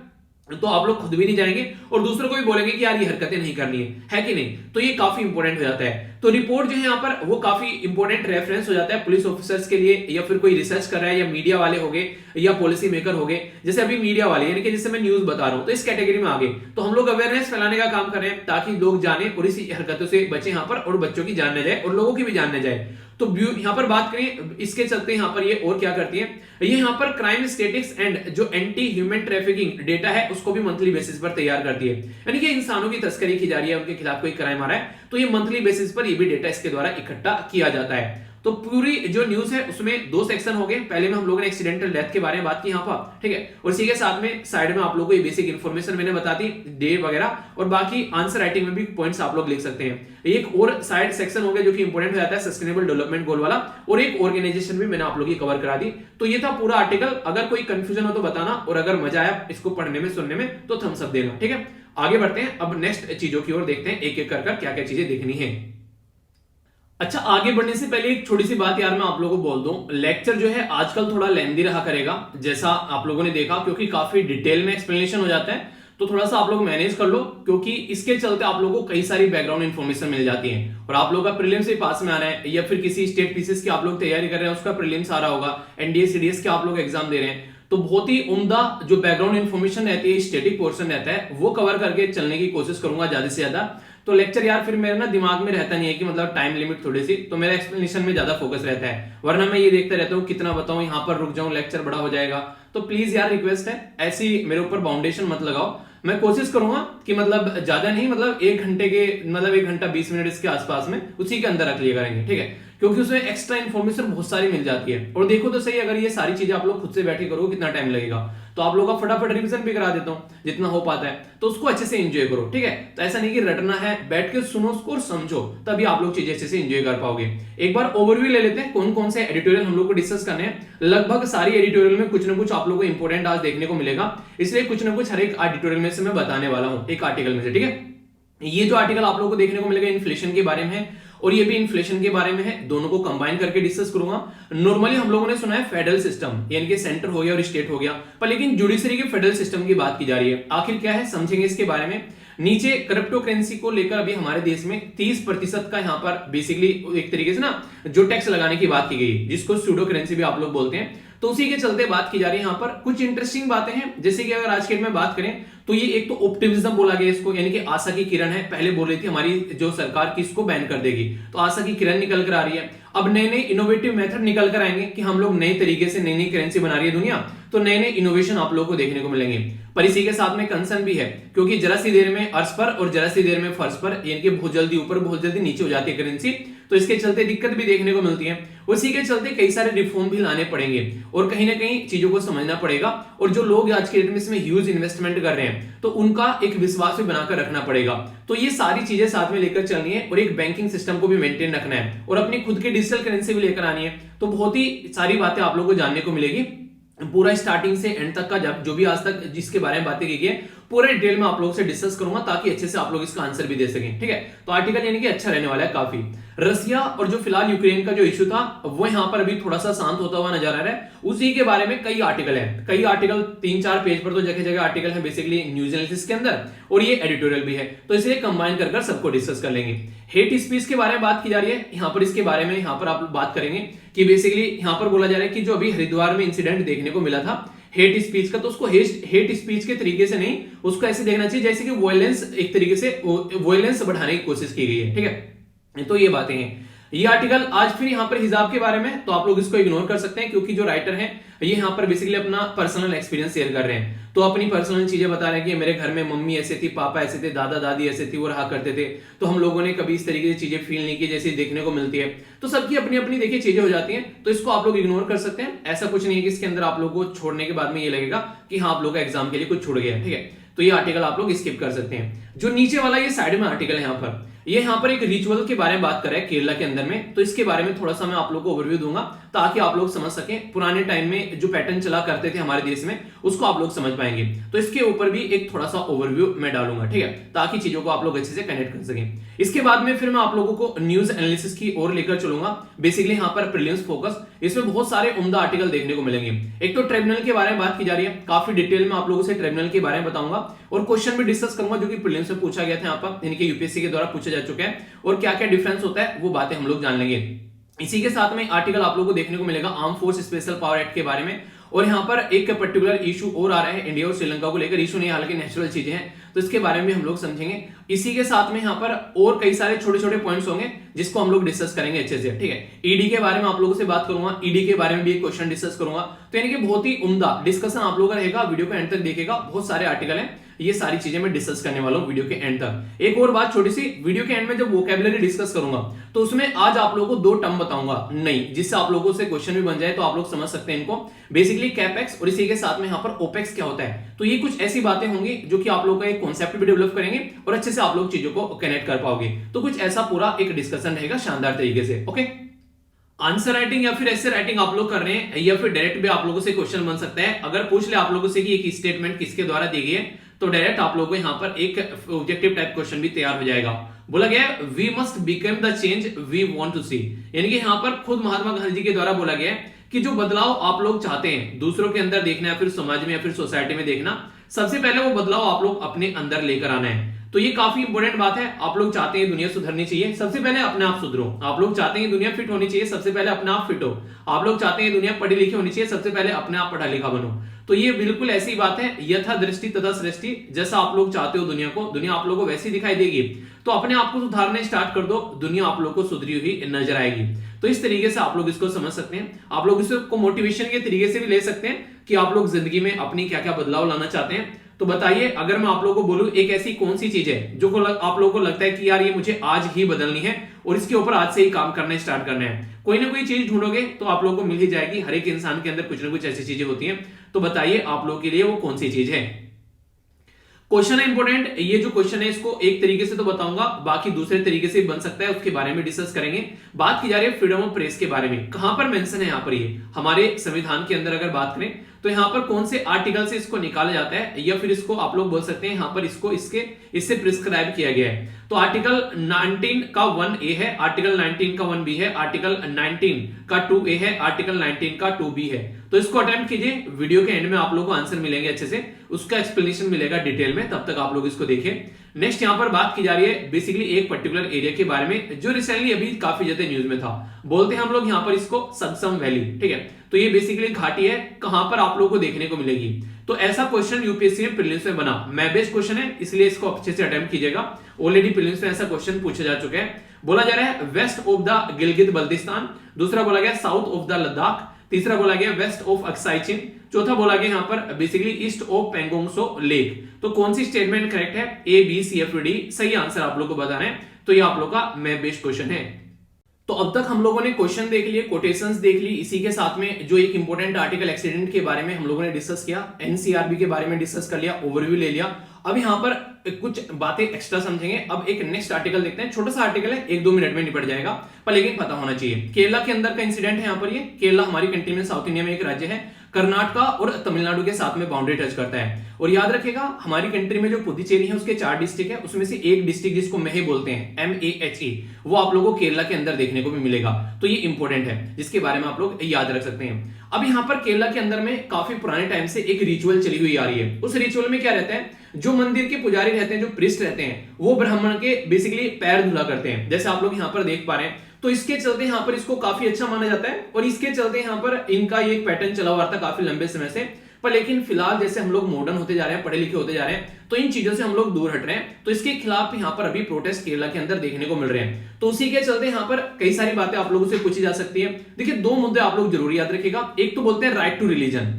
तो आप लोग खुद भी नहीं जाएंगे और दूसरों को भी बोलेंगे कि यार ये हरकतें नहीं करनी है कि नहीं। तो ये काफी इंपॉर्टेंट हो जाता है। तो रिपोर्ट जो है यहाँ पर वो काफी इंपॉर्टेंट रेफरेंस हो जाता है पुलिस ऑफिसर्स के लिए, या फिर कोई रिसर्च कर रहा है, या मीडिया वाले हो गए या पॉलिसी मेकर हो गए। जैसे अभी मीडिया वाले यानी कि जैसे मैं न्यूज बता रहा हूं तो इस कैटेगरी में आ गए, तो हम लोग अवेयरनेस फैलाने का काम कर रहे हैं ताकि लोग जाने और इसी हरकतों से बचे यहाँ पर और बच्चों की जान न जाए और लोगों की भी जान न जाए। तो यहाँ पर बात करें इसके चलते यहाँ पर ये और क्या करती है, ये यहाँ पर क्राइम स्टेटिक्स एंड जो एंटी ह्यूमन ट्रैफिकिंग डेटा है उसको भी मंथली बेसिस पर तैयार करती है। यानी कि इंसानों की तस्करी की जा रही है, उनके खिलाफ कोई क्राइम आ रहा है तो ये मंथली बेसिस पर ये भी डेटा इसके द्वारा इकट्ठा किया जाता है। तो पूरी जो न्यूज है उसमें दो सेक्शन हो गए। पहले में हम लोगों ने एक्सीडेंटल डेथ के बारे में बात की यहाँ पर, ठीक है, और इसी के साथ में साइड में आप लोगों को ये बेसिक इन्फॉर्मेशन मैंने बता दी, डे वगैरह, और बाकी आंसर राइटिंग में भी पॉइंट्स आप लोग लिख सकते हैं। एक और साइड सेक्शन हो गया जो कि इंपॉर्टेंट हो जाता है सस्टेनेबल डेवलपमेंट गोल वाला, और एक ऑर्गेनाइजेशन भी मैंने आप लोगों की कवर करा दी। तो ये था पूरा आर्टिकल। अगर कोई कंफ्यूजन हो तो बताना, और अगर मजा आया इसको पढ़ने में सुनने में तो थम्स अप देना, ठीक है। आगे बढ़ते हैं, अब नेक्स्ट चीजों की ओर देखते हैं एक एक कर क्या क्या चीजें देखनी है। अच्छा, आगे बढ़ने से पहले एक छोटी सी बात यार मैं आप लोगों को बोल दूं, लेक्चर जो है आजकल थोड़ा लेंदी रहा करेगा जैसा आप लोगों ने देखा, क्योंकि काफी डिटेल में एक्सप्लेनेशन हो जाता है। तो थोड़ा सा आप लोग मैनेज कर लो, क्योंकि इसके चलते आप लोगों को कई सारी बैकग्राउंड इन्फॉर्मेशन मिल जाती है। और आप लोगों का प्रीलिम्स से पास में आ रहा है, या फिर किसी स्टेट पीसीएस की आप लोग तैयारी कर रहे हैं उसका प्रीलिम्स आ रहा होगा, एनडीए सीडीएस के आप लोग एग्जाम दे रहे हैं, तो बहुत ही उम्दा जो बैकग्राउंड इन्फॉर्मेशन रहती है, स्टैटिक पोर्शन रहता है, वो कवर करके चलने की कोशिश करूंगा ज्यादा से ज्यादा। तो लेक्चर यार फिर मेरे ना दिमाग में रहता नहीं है कि मतलब टाइम लिमिट थोड़ी सी, तो मेरा एक्सप्लेनेशन में ज्यादा फोकस रहता है, वरना मैं ये देखता रहता हूँ कितना बताऊं, यहाँ पर रुक जाऊं, लेक्चर बड़ा हो जाएगा। तो प्लीज यार रिक्वेस्ट है, ऐसी मेरे ऊपर बाउंडेशन मत लगाओ। मैं कोशिश करूंगा कि मतलब ज्यादा नहीं, मतलब 1 घंटे के, मतलब 1 घंटा 20 मिनट इसके आसपास में उसी के अंदर रख लिया करेंगे, ठीक है, क्योंकि उसमें एक्स्ट्रा इन्फॉर्मेशन बहुत सारी मिल जाती है। और देखो तो सही, अगर ये सारी चीजें आप लोग खुद से बैठे करोगे कितना टाइम लगेगा, तो आप लोगों का फटाफट रिवीजन भी करा देता हूं जितना हो पाता है, तो उसको अच्छे से एंजॉय करो, ठीक है। तो ऐसा नहीं कि रटना है, बैठ के सुनो उसको और समझो, तभी आप लोग चीजें अच्छे से एंजॉय कर पाओगे। एक बार ओवरव्यू ले लेते हैं कौन कौन से एडिटोरियल हम लोग को डिस्कस करने हैं। लगभग सारी एडिटोरियल में कुछ ना कुछ आप लोगों को इंपॉर्टेंट आज देखने को मिलेगा, इसलिए कुछ ना कुछ हर एक एडिटोरियल में से मैं बताने वाला हूं, एक आर्टिकल में से, ठीक है। ये जो आर्टिकल आप लोगों को देखने को मिलेगा इन्फ्लेशन के बारे में है, और ये भी इन्फ्लेशन के बारे में है, दोनों को कंबाइन करके डिस्कस करूंगा। नॉर्मली हम लोगों ने सुना है फेडरल सिस्टम, यानी कि सेंटर हो गया और स्टेट हो गया, पर लेकिन जुडिशरी के फेडरल सिस्टम की बात की जा रही है। आखिर क्या है समझेंगे इसके बारे में। नीचे क्रिप्टो करेंसी को लेकर अभी हमारे देश में 30% का यहाँ पर बेसिकली एक तरीके से ना जो टैक्स लगाने की बात की गई, जिसको सूडो करेंसी भी आप लोग बोलते हैं, तो उसी के चलते बात की जा रही है। यहाँ पर कुछ इंटरेस्टिंग बातें हैं, जैसे कि अगर आज के डेट में बात करें तो ये एक तो ऑप्टिमिज्म बोला गया इसको, यानी कि आशा की किरण है। पहले बोल रही थी हमारी जो सरकार की इसको बैन कर देगी, तो आशा की किरण निकल कर आ रही है। अब नए नए इनोवेटिव मेथड निकल कर आएंगे कि हम लोग नए तरीके से नई नई करेंसी बना रही है दुनिया, तो नए नए इनोवेशन आप लोगों को देखने को मिलेंगे। पर इसी के साथ में कंसर्न भी है, क्योंकि जरा सी देर में अर्श पर और जरा सी देर में फर्श पर, यानी कि बहुत जल्दी ऊपर बहुत जल्दी नीचे हो जाती है करेंसी, तो इसके चलते दिक्कत भी देखने को मिलती है। उसी के चलते कई सारे रिफॉर्म भी लाने पड़ेंगे और कहीं ना कहीं चीजों को समझना पड़ेगा, और जो लोग आज के डेट में इसमें ह्यूज इन्वेस्टमेंट कर रहे हैं तो उनका एक विश्वास भी बनाकर रखना पड़ेगा। तो ये सारी चीजें साथ में लेकर चलनी है और एक बैंकिंग सिस्टम को भी मेंटेन रखना है और अपनी खुद की डिजिटल करेंसी भी लेकर आनी है। तो बहुत ही सारी बातें आप लोगों को जानने को मिलेगी। पूरा स्टार्टिंग से एंड तक का जो भी आज तक जिसके बारे में बातें की है पूरे डिटेल में आप लोगों से डिस्कस करूंगा, ताकि अच्छे से आप लोग इसका आंसर भी दे सकें। ठीक है, तो आर्टिकल यानी कि अच्छा रहने वाला है काफी। रसिया और जो फिलहाल यूक्रेन का जो इश्यू था वो यहां पर अभी थोड़ा सा शांत होता हुआ नजर आ रहा है। उसी के बारे में कई आर्टिकल है, कई आर्टिकल 3-4 पेज पर तो जगह जगह आर्टिकल है बेसिकली न्यूज एनालिसिस के अंदर, और ये एडिटोरियल भी है, तो इसलिए कंबाइन कर सबको डिस्कस कर लेंगे। हेट स्पीच के बारे में बात की जा रही है यहां पर, इसके बारे में यहां पर आप बात करेंगे कि बेसिकली यहां पर बोला जा रहा है कि जो अभी हरिद्वार में इंसिडेंट देखने को मिला था हेट स्पीच का, तो उसको हेट स्पीच के तरीके से नहीं, उसको ऐसे देखना चाहिए जैसे कि वॉयलेंस, एक तरीके से वॉयलेंस बढ़ाने की कोशिश की गई है। ठीक है, तो ये बातें हैं। ये आर्टिकल आज फिर यहाँ पर हिजाब के बारे में, तो आप लोग इसको इग्नोर कर सकते हैं, क्योंकि जो राइटर है ये यहाँ पर बेसिकली अपना पर्सनल एक्सपीरियंस शेयर कर रहे हैं। तो अपनी पर्सनल चीजें बता रहे हैं कि मेरे घर में मम्मी ऐसे थी, पापा ऐसे थे, दादा दादी ऐसे थी, वो रहा करते थे, तो हम लोगों ने कभी इस तरीके से चीजें फील नहीं की जैसे देखने को मिलती है। तो सबकी अपनी अपनी देखिए चीजें हो जाती हैं, तो इसको आप लोग इग्नोर कर सकते हैं। ऐसा कुछ नहीं है कि इसके अंदर आप लोगों को छोड़ने के बाद में ये लगेगा कि हाँ आप लोग का एग्जाम के लिए कुछ छूट गया। ठीक है, तो ये आर्टिकल आप लोग स्किप कर सकते हैं। जो नीचे वाला ये साइड में आर्टिकल है यहाँ पर, ये यहाँ पर एक रिचुअल के बारे में बात कर रहा है केरला के अंदर में, तो इसके बारे में थोड़ा सा मैं आप लोगों को ओवरव्यू दूंगा ताकि आप लोग समझ सकें पुराने टाइम में जो पैटर्न चला करते थे हमारे देश में उसको आप लोग समझ पाएंगे। तो इसके ऊपर भी एक थोड़ा सा ओवरव्यू मैं डालूंगा, ठीक है, ताकि चीजों को आप लोग अच्छे से कनेक्ट कर सकें। इसके बाद में फिर मैं आप लोगों को न्यूज एनालिसिस की ओर लेकर चलूंगा, बेसिकली यहाँ पर प्रीलिम्स फोकस, इसमें बहुत सारे उम्दा आर्टिकल देखने को मिलेंगे। एक तो ट्रिब्यूनल के बारे में बात की जा रही है, काफी डिटेल में आप लोगों से ट्रिब्यूनल के बारे में बताऊंगा और क्वेश्चन भी डिस्कस करूंगा जो कि प्रीलिम्स में पूछा गया था, यहाँ पर इनके यूपीएससी के द्वारा पूछा जा चुका है, और क्या क्या डिफरेंस होता है वो बातें हम लोग जान लेंगे। इसी के साथ में आर्टिकल आप लोगों को देखने को मिलेगा arm force special power act के बारे में, और यहाँ पर एक पर्टिकुलर इशू और आ रहा है इंडिया और श्रीलंका को लेकर। इशू नहीं, हालांकि नेचुरल चीजें हैं, तो इसके बारे में भी हम लोग समझेंगे। इसी के साथ में यहाँ पर और कई सारे छोटे छोटे पॉइंट्स होंगे जिसको हम लोग डिस्कस करेंगे अच्छे से। ठीक है, ईडी के बारे में आप लोगों से बात करूंगा, ईडी के बारे में भी एक क्वेश्चन डिस्कस करूंगा। तो यानी कि बहुत ही उम्दा डिस्कशन आप लोगों का रहेगा, वीडियो को एंड तक देखिएगा, बहुत सारे आर्टिकल हैं, ये सारी चीजें मैं डिस्कस करने वाला हूं वीडियो के एंड तक। एक और बात छोटी सी, वीडियो के एंड में जब वोकैबुलरी डिस्कस करूंगा तो उसमें आज आप लोगों को 2 टर्म बताऊंगा नहीं, जिससे आप लोगों से क्वेश्चन भी बन जाए तो आप लोग समझ सकते हैं इनको। बेसिकली कैपेक्स और इसी के साथ में यहाँ पर ओपेक्स क्या होता है, तो ये कुछ ऐसी बातें होंगी जो कि आप लोग का एक कॉन्सेप्ट भी डेवलप करेंगे और अच्छे से आप लोग चीजों को कनेक्ट कर पाओगे। तो कुछ ऐसा पूरा एक डिस्कशन रहेगा शानदार तरीके से। ओके, आंसर राइटिंग या फिर ऐसे राइटिंग आप लोग कर रहे हैं या फिर डायरेक्ट भी आप लोगों से क्वेश्चन बन सकता है। अगर पूछ ले आप लोगों से कि एक स्टेटमेंट किसके द्वारा दी गई है, तो डायरेक्ट आप लोगों को यहाँ पर एक ऑब्जेक्टिव टाइप क्वेश्चन भी तैयार हो जाएगा। बोला गया है we must become the change we want to see, यानी कि यहाँ पर खुद महात्मा गांधी जी के द्वारा बोला गया है कि जो बदलाव आप लोग चाहते हैं दूसरों के अंदर देखना या फिर समाज में या फिर सोसाइटी में देखना, सबसे पहले वो बदलाव आप लोग अपने अंदर लेकर आना है। तो ये काफी इंपॉर्टेंट बात है। आप लोग चाहते हैं दुनिया सुधरनी चाहिए, सबसे पहले अपने आप सुधरो। आप लोग चाहते हैं दुनिया फिट होनी चाहिए, सबसे पहले अपने आप फिट हो। आप लोग चाहते हैं दुनिया पढ़ी लिखी होनी चाहिए, सबसे पहले अपने आप पढ़ा लिखा बनो। तो ये बिल्कुल ऐसी बात है, यथा दृष्टि तथा सृष्टि, जैसा आप लोग चाहते हो दुनिया को, दुनिया आप लोगों को वैसी दिखाई देगी। तो अपने आप को सुधारने स्टार्ट कर दो, दुनिया आप लोग को सुधरी हुई नजर आएगी। तो इस तरीके से आप लोग इसको समझ सकते हैं। आप लोग इसको मोटिवेशन के तरीके से भी ले सकते हैं कि आप लोग जिंदगी में अपनी क्या क्या बदलाव लाना चाहते हैं। तो बताइए, अगर मैं आप लोगों को बोलूं एक ऐसी कौन सी चीज है जो आप लोगों को लगता है कि यार ये मुझे आज ही बदलनी है और इसके ऊपर आज से ही काम करना स्टार्ट करना है, कोई ना कोई चीज ढूंढोगे तो आप लोगों को मिल ही जाएगी। हर एक इंसान के अंदर कुछ ना कुछ ऐसी चीजें होती हैं। तो बताइए आप लोगों के लिए वो कौन सी चीज है। क्वेश्चन है इंपॉर्टेंट, ये जो क्वेश्चन है इसको एक तरीके से तो बताऊंगा, बाकी दूसरे तरीके से बन सकता है, उसके बारे में डिस्कस करेंगे। बात की जा रही है फ्रीडम ऑफ प्रेस के बारे में। कहां पर मेंशन है यहाँ पर, ये हमारे संविधान के अंदर अगर बात करें तो यहाँ पर कौन से आर्टिकल से इसको निकाला जाता है, या फिर इसको आप लोग बोल सकते हैं यहाँ पर इसको इससे प्रिस्क्राइब किया गया है। तो आर्टिकल 19 का 1A है, आर्टिकल 19 का 1B है, आर्टिकल 19 का 2A है, आर्टिकल 19 का 2B है। तो इसको अटेम्प्ट कीजिए, वीडियो के एंड में आप लोगों को आंसर मिलेंगे अच्छे से, उसका एक्सप्लेनेशन मिलेगा डिटेल में, तब तक आप लोग इसको देखें। नेक्स्ट यहाँ पर बात की जा रही है बेसिकली एक पर्टिकुलर एरिया के बारे में जो रिसेंटली अभी काफी ज्यादा न्यूज में था। बोलते हैं हम लोग यहाँ पर इसको सक्सम वैली, ठीक है। तो ये बेसिकली घाटी है, कहां पर आप लोगों को देखने को मिलेगी। तो ऐसा क्वेश्चन यूपीएससी में प्रीलिम्स में बना, मैं बेस्ट क्वेश्चन है इसलिए इसको अच्छे से अटेम्प्ट कीजिएगा। ऑलरेडी प्रीलिम्स में ऐसा क्वेश्चन पूछा जा चुका है। बोला जा रहा है west of the Gilgit Baltistan, दूसरा बोला गया साउथ ऑफ द लद्दाख, तीसरा बोला गया वेस्ट ऑफ अक्साई चीन, चौथा बोला गया यहां पर basically east of Pangong Tso lake. तो कौन सी स्टेटमेंट करेक्ट है? A B C F D सही आंसर आप लोग को बताना है। तो ये आप लोग का मैप बेस्ड क्वेश्चन है। तो अब तक हम लोगों ने क्वेश्चन देख लिए, कोटेशंस देख ली, इसी के साथ में जो एक इंपॉर्टेंट आर्टिकल एक्सीडेंट के बारे में हम लोगों ने डिस्कस किया, एनसीआरबी के बारे में डिस्कस कर लिया, ओवरव्यू ले लिया। अब यहाँ पर कुछ बातें एक्स्ट्रा समझेंगे। अब एक नेक्स्ट आर्टिकल देखते हैं, छोटा सा आर्टिकल है, 1-2 मिनट में निपट जाएगा, पर लेकिन पता होना चाहिए। केरला के अंदर का इंसिडेंट है यहाँ पर। ये केरला हमारी कंट्री में साउथ इंडिया में एक राज्य है, कर्नाटका और तमिलनाडु के साथ में बाउंड्री टच करता है। और याद रखिएगा हमारी कंट्री में जो पुदुचेरी है उसके 4 डिस्ट्रिक्ट है, उसमें से एक डिस्ट्रिक्ट जिसको मेहे बोलते हैं, MAHE, वो आप लोगों को केरला के अंदर देखने को भी मिलेगा। तो ये इंपॉर्टेंट है, जिसके बारे में आप लोग याद रख सकते हैं। अब यहाँ पर केरला के अंदर में काफी पुराने टाइम से एक रिचुअल चली हुई आ रही है। उस रिचुअल में क्या रहता है, जो मंदिर के पुजारी रहते हैं, जो प्रीस्ट रहते हैं, वो ब्राह्मण के बेसिकली पैर धुला करते हैं, जैसे आप लोग यहाँ पर देख पा रहे हैं। तो इसके चलते यहाँ पर इसको काफी अच्छा माना जाता है, और इसके चलते यहाँ पर इनका ये एक पैटर्न चला हुआ था काफी लंबे समय से। पर लेकिन फिलहाल जैसे हम लोग मॉडर्न होते जा रहे हैं, पढ़े लिखे होते जा रहे हैं, तो इन चीजों से हम लोग दूर हट रहे हैं। तो इसके खिलाफ यहाँ पर अभी प्रोटेस्ट केरला के अंदर देखने को मिल रहे हैं। तो उसी के चलते यहाँ पर कई सारी बातें आप लोगों से पूछी जा सकती है। देखिए 2 मुद्दे आप लोग जरूर याद रखिएगा। एक तो बोलते हैं राइट टू रिलीजन,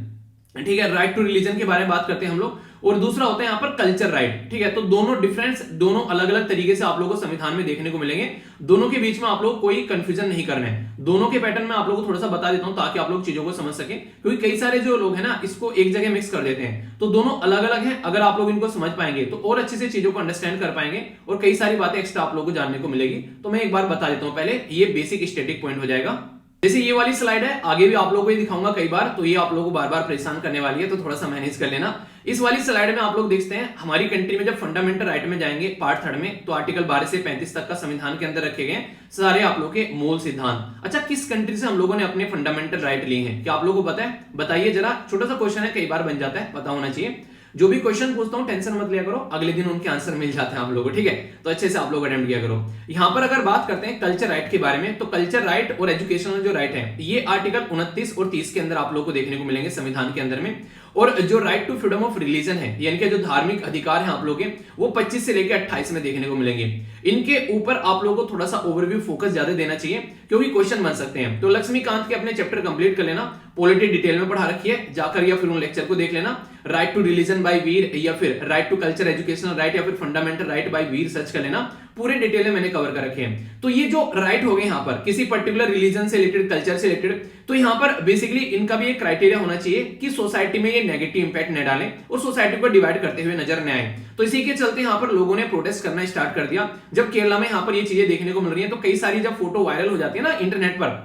ठीक है, राइट टू रिलीजन के बारे में बात करते हैं हम लोग, और दूसरा होता है यहाँ पर कल्चर राइट, ठीक है। तो दोनों डिफरेंस, दोनों अलग अलग तरीके से आप लोगों को संविधान में देखने को मिलेंगे। दोनों के बीच में आप लोग कोई कंफ्यूजन नहीं करना है। दोनों के पैटर्न में आप लोगों को थोड़ा सा बता देता हूं ताकि आप लोग चीजों को समझ सकें, क्योंकि कई सारे जो लोग हैं ना इसको एक जगह मिक्स कर देते हैं। तो दोनों अलग अलग हैं, अगर आप लोग इनको समझ पाएंगे तो और अच्छे से चीजों को अंडरस्टैंड कर पाएंगे, और कई सारी बातें एक्स्ट्रा आप लोगों को जानने को मिलेगी। तो मैं एक बार बता देता हूं, पहले ये बेसिक स्टैटिक पॉइंट हो जाएगा। जैसे ये वाली स्लाइड है, आगे भी आप लोगों को ये दिखाऊंगा कई बार, तो ये आप लोगों को बार बार परेशान करने वाली है, तो थोड़ा सा मैनेज कर लेना। इस वाली स्लाइड में आप लोग देखते हैं हमारी कंट्री में जब फंडामेंटल राइट में जाएंगे पार्ट 3 में, तो आर्टिकल 12 से 35 तक का संविधान के अंदर रखे गए सारे आप लोग के मूल सिद्धांत। अच्छा, किस कंट्री से हम लोगों ने अपने फंडामेंटल राइट लिए हैं, क्या आप लोगों को पता है? बताइए जरा, छोटा सा क्वेश्चन है, कई बार बन जाता है, पता होना चाहिए। जो भी क्वेश्चन पूछता हूं टेंशन मत लिया करो, अगले दिन उनके आंसर मिल जाते हैं आप लोगों को, ठीक है। तो अच्छे से आप लोग अटेम्प्ट किया करो। यहां पर अगर बात करते हैं कल्चर राइट के बारे में, तो कल्चर राइट और एजुकेशनल जो राइट है, ये आर्टिकल 29 और 30 के अंदर आप लोग को देखने को मिलेंगे संविधान के अंदर में। और जो right to freedom of religion है, यानी कि जो धार्मिक अधिकार है आप लोग के, वो 25 से लेकर 28 में देखने को मिलेंगे। इनके ऊपर आप लोगों को थोड़ा सा ओवरव्यू फोकस ज्यादा देना चाहिए, क्योंकि क्वेश्चन बन सकते हैं। तो लक्ष्मीकांत के अपने चैप्टर कंप्लीट कर लेना, पॉलिटी डिटेल में पढ़ा रखी है, जाकर या फिर उन लेक्चर को देख लेना। Right to religion by Veer, या फिर right to culture educational right, या फिर fundamental right by Veer, search कर लेना, पूरे डिटेल में मैंने कवर कर रखे हैं। तो ये जो राइट हो गए यहाँ पर किसी पर्टिकुलर रिलीजन से रिलेटेड, कल्चर से रिलेटेड, तो यहाँ पर बेसिकली इनका भी एक क्राइटेरिया होना चाहिए कि सोसाइटी में ये नेगेटिव इंपैक्ट न डालें और सोसाइटी को डिवाइड करते हुए नजर न आए। तो इसी के चलते यहाँ पर लोगों ने प्रोटेस्ट करना स्टार्ट कर दिया। जब केरला में यहाँ पर ये चीजें देखने को मिल रही है, तो कई सारी जब फोटो वायरल हो जाती है ना इंटरनेट पर,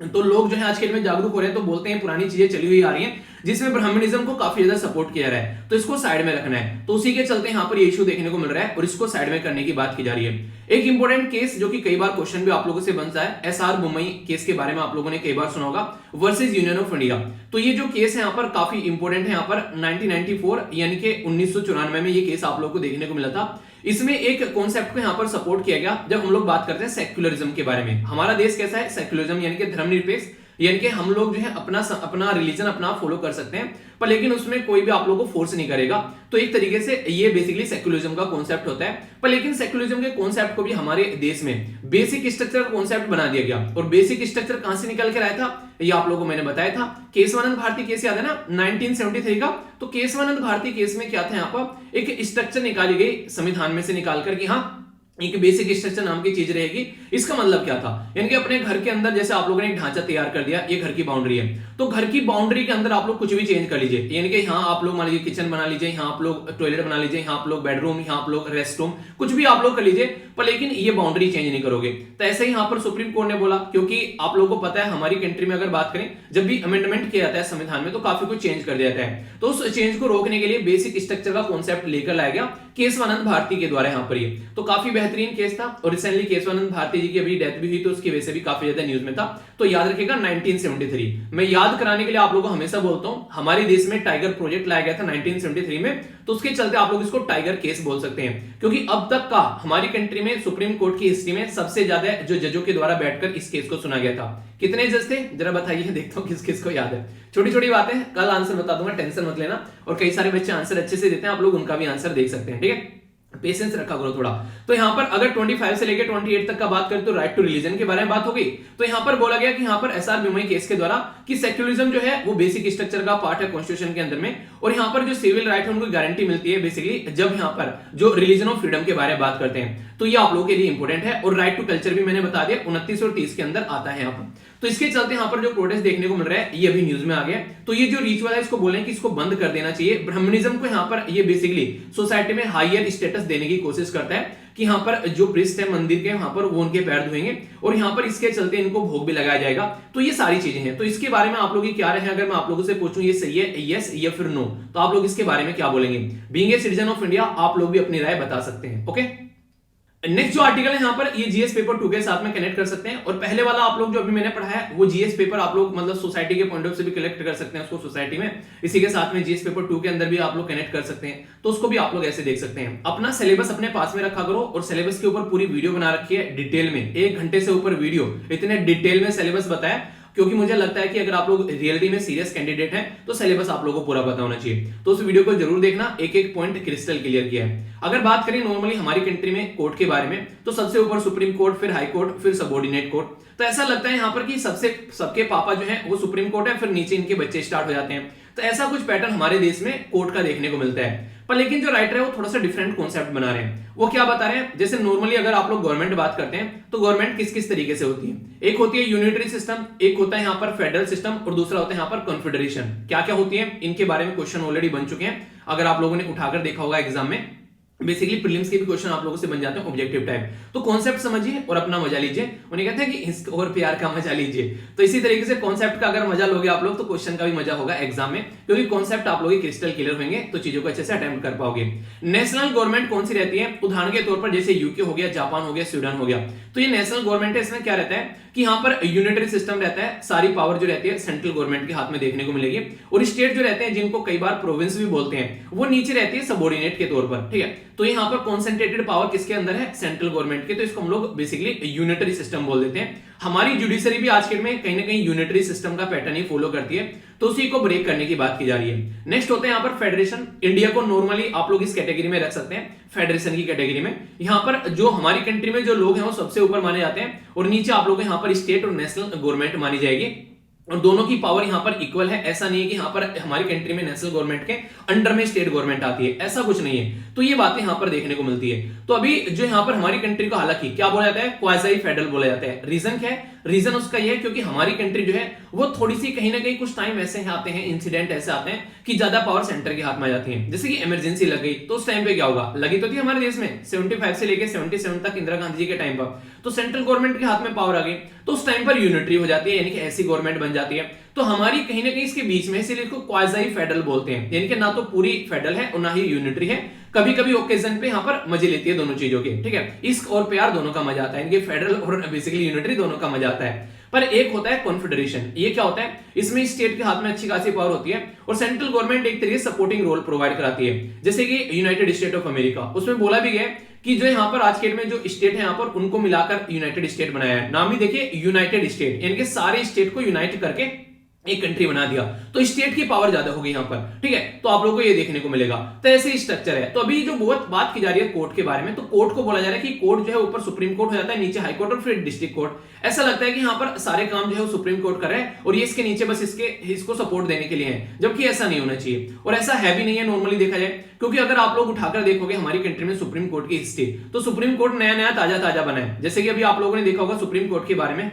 तो लोग जो है आज के दिन में जागरूक हो रहे हैं, तो बोलते हैं पुरानी चीजें चली हुई आ रही हैं जिसमें ब्राह्मणिज्म को काफी ज्यादा सपोर्ट किया रहा है, तो इसको साइड में रखना है। तो उसी के चलते यहाँ पर ये इशू देखने को मिल रहा है और इसको साइड में करने की बात की जा रही है। एक इंपॉर्टेंट केस जो कि कई बार क्वेश्चन भी आप लोगों से बनता है, SR बोम्मई केस के बारे में आप लोगों ने कई बार सुना होगा, वर्सेस यूनियन ऑफ इंडिया। तो ये जो केस है यहाँ पर काफी इंपॉर्टेंट है। यहाँ पर 1994 यानी कि 1994 में ये केस आप लोगों को देखने को मिला था। इसमें एक कॉन्सेप्ट को यहाँ पर सपोर्ट किया गया। जब हम लोग बात करते हैं सेक्युलरिज्म के बारे में, हमारा देश कैसा है, सेक्युलरिज्म यानी कि धर्मनिरपेक्ष, यानी कि हम लोग जो है अपना रिलीजन अपना फॉलो कर सकते हैं, पर लेकिन उसमें कोई भी आप लोगों को फोर्स नहीं करेगा। तो एक तरीके से ये बेसिकली सेक्युलरिज्म का कॉन्सेप्ट होता है। पर लेकिन सेक्युलरिज्म के कॉन्सेप्ट को भी हमारे देश में बेसिक स्ट्रक्चर कॉन्सेप्ट बना दिया गया। और बेसिक स्ट्रक्चर कहां से निकल कर आया था, ये आप लोगों को मैंने बताया था। केशवानंद भारती केस याद है ना, 1973 का। तो केशवानंद भारती केस में क्या था, यहाँ पर एक स्ट्रक्चर निकाली गई संविधान में से निकालकर कि हाँ एक बेसिक स्ट्रक्चर नाम की चीज रहेगी। इसका मतलब क्या था, यानी कि अपने घर के अंदर जैसे आप लोगों ने एक ढांचा तैयार कर दिया, ये घर की बाउंड्री है, तो घर की बाउंड्री के अंदर आप लोग कुछ भी चेंज कर लीजिए, यानी कि यहाँ आप लोग मान लीजिए किचन बना लीजिए, यहाँ आप लोग टॉयलेट बना लीजिए, यहाँ आप लोग बेडरूम, यहाँ आप लोग रेस्ट रूम, कुछ भी आप लोग कर लीजिए, पर लेकिन ये बाउंड्री चेंज नहीं करोगे। तो ऐसे ही यहाँ पर सुप्रीम कोर्ट ने बोला, क्योंकि आप लोगों को पता है हमारी कंट्री में अगर बात करें, जब भी अमेंडमेंट किया जाता है संविधान में, तो काफी कुछ चेंज कर दिया जाता है। तो उस चेंज को रोकने के लिए बेसिक स्ट्रक्चर का कॉन्सेप्ट लेकर लाया गया केशवानंद भारती के द्वारा यहाँ पर। ये तो काफी बेहतरीन केस था और रिसेंटली केशवानंद भारती जी की अभी डेथ भी हुई, तो उसकी वजह से भी काफी ज्यादा न्यूज में था। तो याद रखिएगा 1973। मैं याद कराने के लिए आप लोगों को हमेशा बोलता हूं, हमारे देश में टाइगर प्रोजेक्ट लाया गया था 1973 में, तो उसके चलते आप लोग इसको टाइगर केस बोल सकते हैं, क्योंकि अब तक का हमारी कंट्री में सुप्रीम कोर्ट की हिस्ट्री में सबसे ज्यादा जो जजों के द्वारा बैठकर इस केस को सुना गया था। कितने जज थे जरा बताइए, देखता हूं किस किस को याद है। छोटी छोटी बातें कल आंसर बता दूंगा, टेंशन मत लेना। और कई सारे बच्चे आंसर अच्छे से देते हैं, आप लोग उनका भी आंसर देख सकते हैं, ठीक है। पेशेंस रखा करो थोड़ा। तो यहाँ पर अगर 25 से लेकर 28 तक का बात करें तो राइट टू रिलीजन के बारे में बात हो गई। तो यहाँ पर बोला गया कि यहाँ पर एसआर बिमोई केस के द्वारा कि सेक्युलरिज्म जो है वो बेसिक स्ट्रक्चर का पार्ट है कॉन्स्टिट्यूशन के अंदर में, और यहाँ पर जो सिविल राइट है उनको गारंटी मिलती है बेसिकली जब यहाँ पर जो रिलीजन ऑफ फ्रीडम के बारे में बात करते हैं। तो ये आप लोगों के लिए इंपॉर्टेंट है। और राइट टू कल्चर भी मैंने बता दिया 29 और 30 के अंदर आता है यहाँ पर। तो इसके चलते यहाँ पर जो प्रोटेस्ट देखने को मिल रहा है ये अभी न्यूज में आ गया। तो ये जो रिचुअल है इसको बोले हैं कि इसको बंद कर देना चाहिए। ब्राह्मणिज्म को यहाँ पर ये बेसिकली सोसाइटी में हायर स्टेटस देने की कोशिश करता है कि यहाँ पर जो प्रीस्ट है मंदिर के वहां पर वो उनके पैर धोएंगे और यहाँ पर इसके चलते इनको भोग भी लगाया जाएगा। तो ये सारी चीजें हैं। तो इसके बारे में आप लोगों की क्या राय है? अगर मैं आप लोगों से पूछूं ये सही है यस या फिर नो, तो आप लोग इसके बारे में क्या बोलेंगे? Being a citizen of India आप लोग भी अपनी राय बता सकते हैं। ओके, नेक्स्ट जो आर्टिकल है यहाँ पर ये जीएस पेपर 2 के साथ में कनेक्ट कर सकते हैं। और पहले वाला आप लोग जो अभी मैंने पढ़ा है वो जीएस पेपर आप लोग मतलब सोसाइटी के पॉइंट ऑफ से भी कलेक्ट कर सकते हैं उसको सोसाइटी में, इसी के साथ में जीएस पेपर 2 के अंदर भी आप लोग कनेक्ट कर सकते हैं। तो उसको भी आप लोग ऐसे देख सकते हैं। अपना सिलेबस अपने पास में रखा करो और सिलेबस के ऊपर पूरी वीडियो बना रखी है डिटेल में, 1 घंटे से ऊपर वीडियो, इतने डिटेल में सिलेबस बताया क्योंकि मुझे लगता है कि अगर आप लोग रियलिटी में सीरियस कैंडिडेट हैं तो सिलेबस आप लोगों को पूरा पता होना चाहिए। तो उस वीडियो को जरूर देखना, एक एक पॉइंट क्रिस्टल क्लियर किया है। अगर बात करें नॉर्मली हमारी कंट्री में कोर्ट के बारे में तो सबसे ऊपर सुप्रीम कोर्ट, फिर हाई कोर्ट, फिर सबऑर्डिनेट कोर्ट। तो ऐसा लगता है यहाँ पर कि सबके पापा जो है वो सुप्रीम कोर्ट है, फिर नीचे इनके बच्चे स्टार्ट हो जाते हैं। तो ऐसा कुछ पैटर्न हमारे देश में कोर्ट का देखने को मिलता है। पर लेकिन जो राइटर है वो थोड़ा सा डिफरेंट कॉन्सेप्ट बना रहे हैं। वो क्या बता रहे हैं? जैसे नॉर्मली अगर आप लोग गवर्नमेंट बात करते हैं तो गवर्नमेंट किस किस तरीके से होती है? एक होती है यूनिटरी सिस्टम, एक होता है यहाँ पर फेडरल सिस्टम और दूसरा होता है यहाँ पर कॉन्फेडरेशन। क्या क्या होती है इनके बारे में क्वेश्चन ऑलरेडी बन चुके हैं, अगर आप लोगों ने उठाकर देखा होगा एग्जाम में। बेसिकली प्रीलिम्स के भी क्वेश्चन आप लोगों से बन जाते हैं ऑब्जेक्टिव टाइप। तो कॉन्सेप्ट समझिए और अपना मजा लीजिए। उन्हें कहते हैं कि इश्क और प्यार का मजा लीजिए। तो इसी तरीके से कॉन्सेप्ट का अगर मजा लोगे आप लोग तो क्वेश्चन का भी मजा होगा एग्जाम में, क्योंकि कॉन्सेप्ट आप लोग क्रिस्टल क्लियर होंगे तो चीजों को अच्छे से अटेम्प्ट कर पाओगे। नेशनल गवर्नमेंट कौन सी रहती है? उदाहरण के तौर पर जैसे यूके हो गया, जापान हो गया, स्वीडन हो गया। तो ये नेशनल गवर्नमेंट है, इसमें क्या रहता है कि यहाँ पर यूनिटरी सिस्टम रहता है, सारी पावर जो रहती है सेंट्रल गवर्नमेंट के हाथ में देखने को मिलेगी। और स्टेट जो रहते हैं जिनको कई बार प्रोविंस भी बोलते हैं वो नीचे रहती है सबऑर्डिनेट के तौर पर। ठीक है, तो यहाँ पर कॉन्सेंट्रेटेड पावर किसके अंदर है? सेंट्रल गवर्नमेंट के। तो इसको हम लोग बेसिकली यूनिटरी सिस्टम बोल देते हैं। हमारी जुडिशरी भी आज के में कहीं ना कहीं यूनिटरी सिस्टम का पैटर्न ही फॉलो करती है, तो उसी को ब्रेक करने की बात की जा रही है। नेक्स्ट होता है यहाँ पर फेडरेशन। इंडिया को नॉर्मली आप लोग इस कैटेगरी में रख सकते हैं, फेडरेशन की कैटेगरी में। यहाँ पर जो हमारी कंट्री में जो लोग हैं वो सबसे ऊपर माने जाते हैं और नीचे आप लोग यहाँ पर स्टेट और नेशनल गवर्नमेंट मानी जाएगी। और दोनों की पावर यहाँ पर इक्वल है। ऐसा नहीं है कि यहाँ पर हमारी कंट्री में नेशनल गवर्नमेंट के अंडर में स्टेट गवर्नमेंट आती है, ऐसा कुछ नहीं है। तो ये बातें यहाँ पर देखने को मिलती है। तो अभी जो यहाँ पर हमारी कंट्री को हालांकि क्या बोला जाता है? क्वाज़ी फेडरल बोला जाता है। रीजन क्या है? रीजन उसका ये है क्योंकि हमारी कंट्री जो है वो थोड़ी सी कहीं ना कहीं कुछ टाइम ऐसे आते हैं, इंसिडेंट ऐसे आते हैं कि ज्यादा पावर सेंटर के हाथ में आ जाती है। जैसे कि इमरजेंसी लग गई तो उस टाइम पे क्या होगा? लगी तो थी हमारे देश में 75 से लेकर 77 तक इंदिरा गांधी जी के टाइम पर, तो सेंट्रल गवर्नमेंट के हाथ में पावर आ गई तो उस टाइम पर यूनिटरी हो जाती है, यानी कि ऐसी गवर्नमेंट बन जाती है। तो हमारी कहीं ना कहीं इसके बीच में, इसीलिए इसको क्वाज़ी फेडरल बोलते हैं, यानी कि ना तो पूरी फेडरल है और ना ही यूनिटरी है। कभी कभी ओकेजन पे यहाँ पर मजे लेती है दोनों चीजों के। ठीक है, इश्क और प्यार दोनों का मजा आता है, इनके फेडरल और बेसिकली यूनिटरी दोनों का मजा आता है। पर एक होता है कॉन्फेडरेशन। ये क्या होता है? इसमें स्टेट के हाथ में अच्छी खासी पावर होती है और सेंट्रल गवर्नमेंट एक तरीके से सपोर्टिंग रोल प्रोवाइड कराती है। जैसे कि यूनाइटेड स्टेट ऑफ अमेरिका, उसमें बोला भी गया कि जो यहाँ पर आज के डेट में जो स्टेट है यहाँ पर उनको मिलाकर यूनाइटेड स्टेट बनाया है। नाम ही देखिए यूनाइटेड स्टेट, यानी कि सारे स्टेट को यूनाइट करके एक कंट्री बना दिया। तो स्टेट की पावर ज्यादा होगी यहाँ पर। ठीक है, तो आप लोगों को ये देखने को मिलेगा। तो ऐसे ही स्ट्रक्चर है। तो अभी जो बहुत बात की जा रही है कोर्ट के बारे में, तो कोर्ट को बोला जा रहा है कि कोर्ट जो है ऊपर सुप्रीम कोर्ट हो जाता है, नीचे हाई कोर्ट और फिर डिस्ट्रिक्ट कोर्ट। ऐसा लगता है कि यहाँ पर सारे काम जो है वो सुप्रीम कोर्ट कर रहे हैं और ये इसके नीचे बस इसको सपोर्ट देने के लिए है, जबकि ऐसा नहीं होना चाहिए और ऐसा है भी नहीं है नॉर्मली देखा जाए। क्योंकि अगर आप लोग उठाकर देखोगे हमारी कंट्री में सुप्रीम कोर्ट की हिस्ट्री, तो सुप्रीम कोर्ट नया नया ताजा ताजा बना है। जैसे कि अभी आप लोगों ने देखा होगा सुप्रीम कोर्ट के बारे में,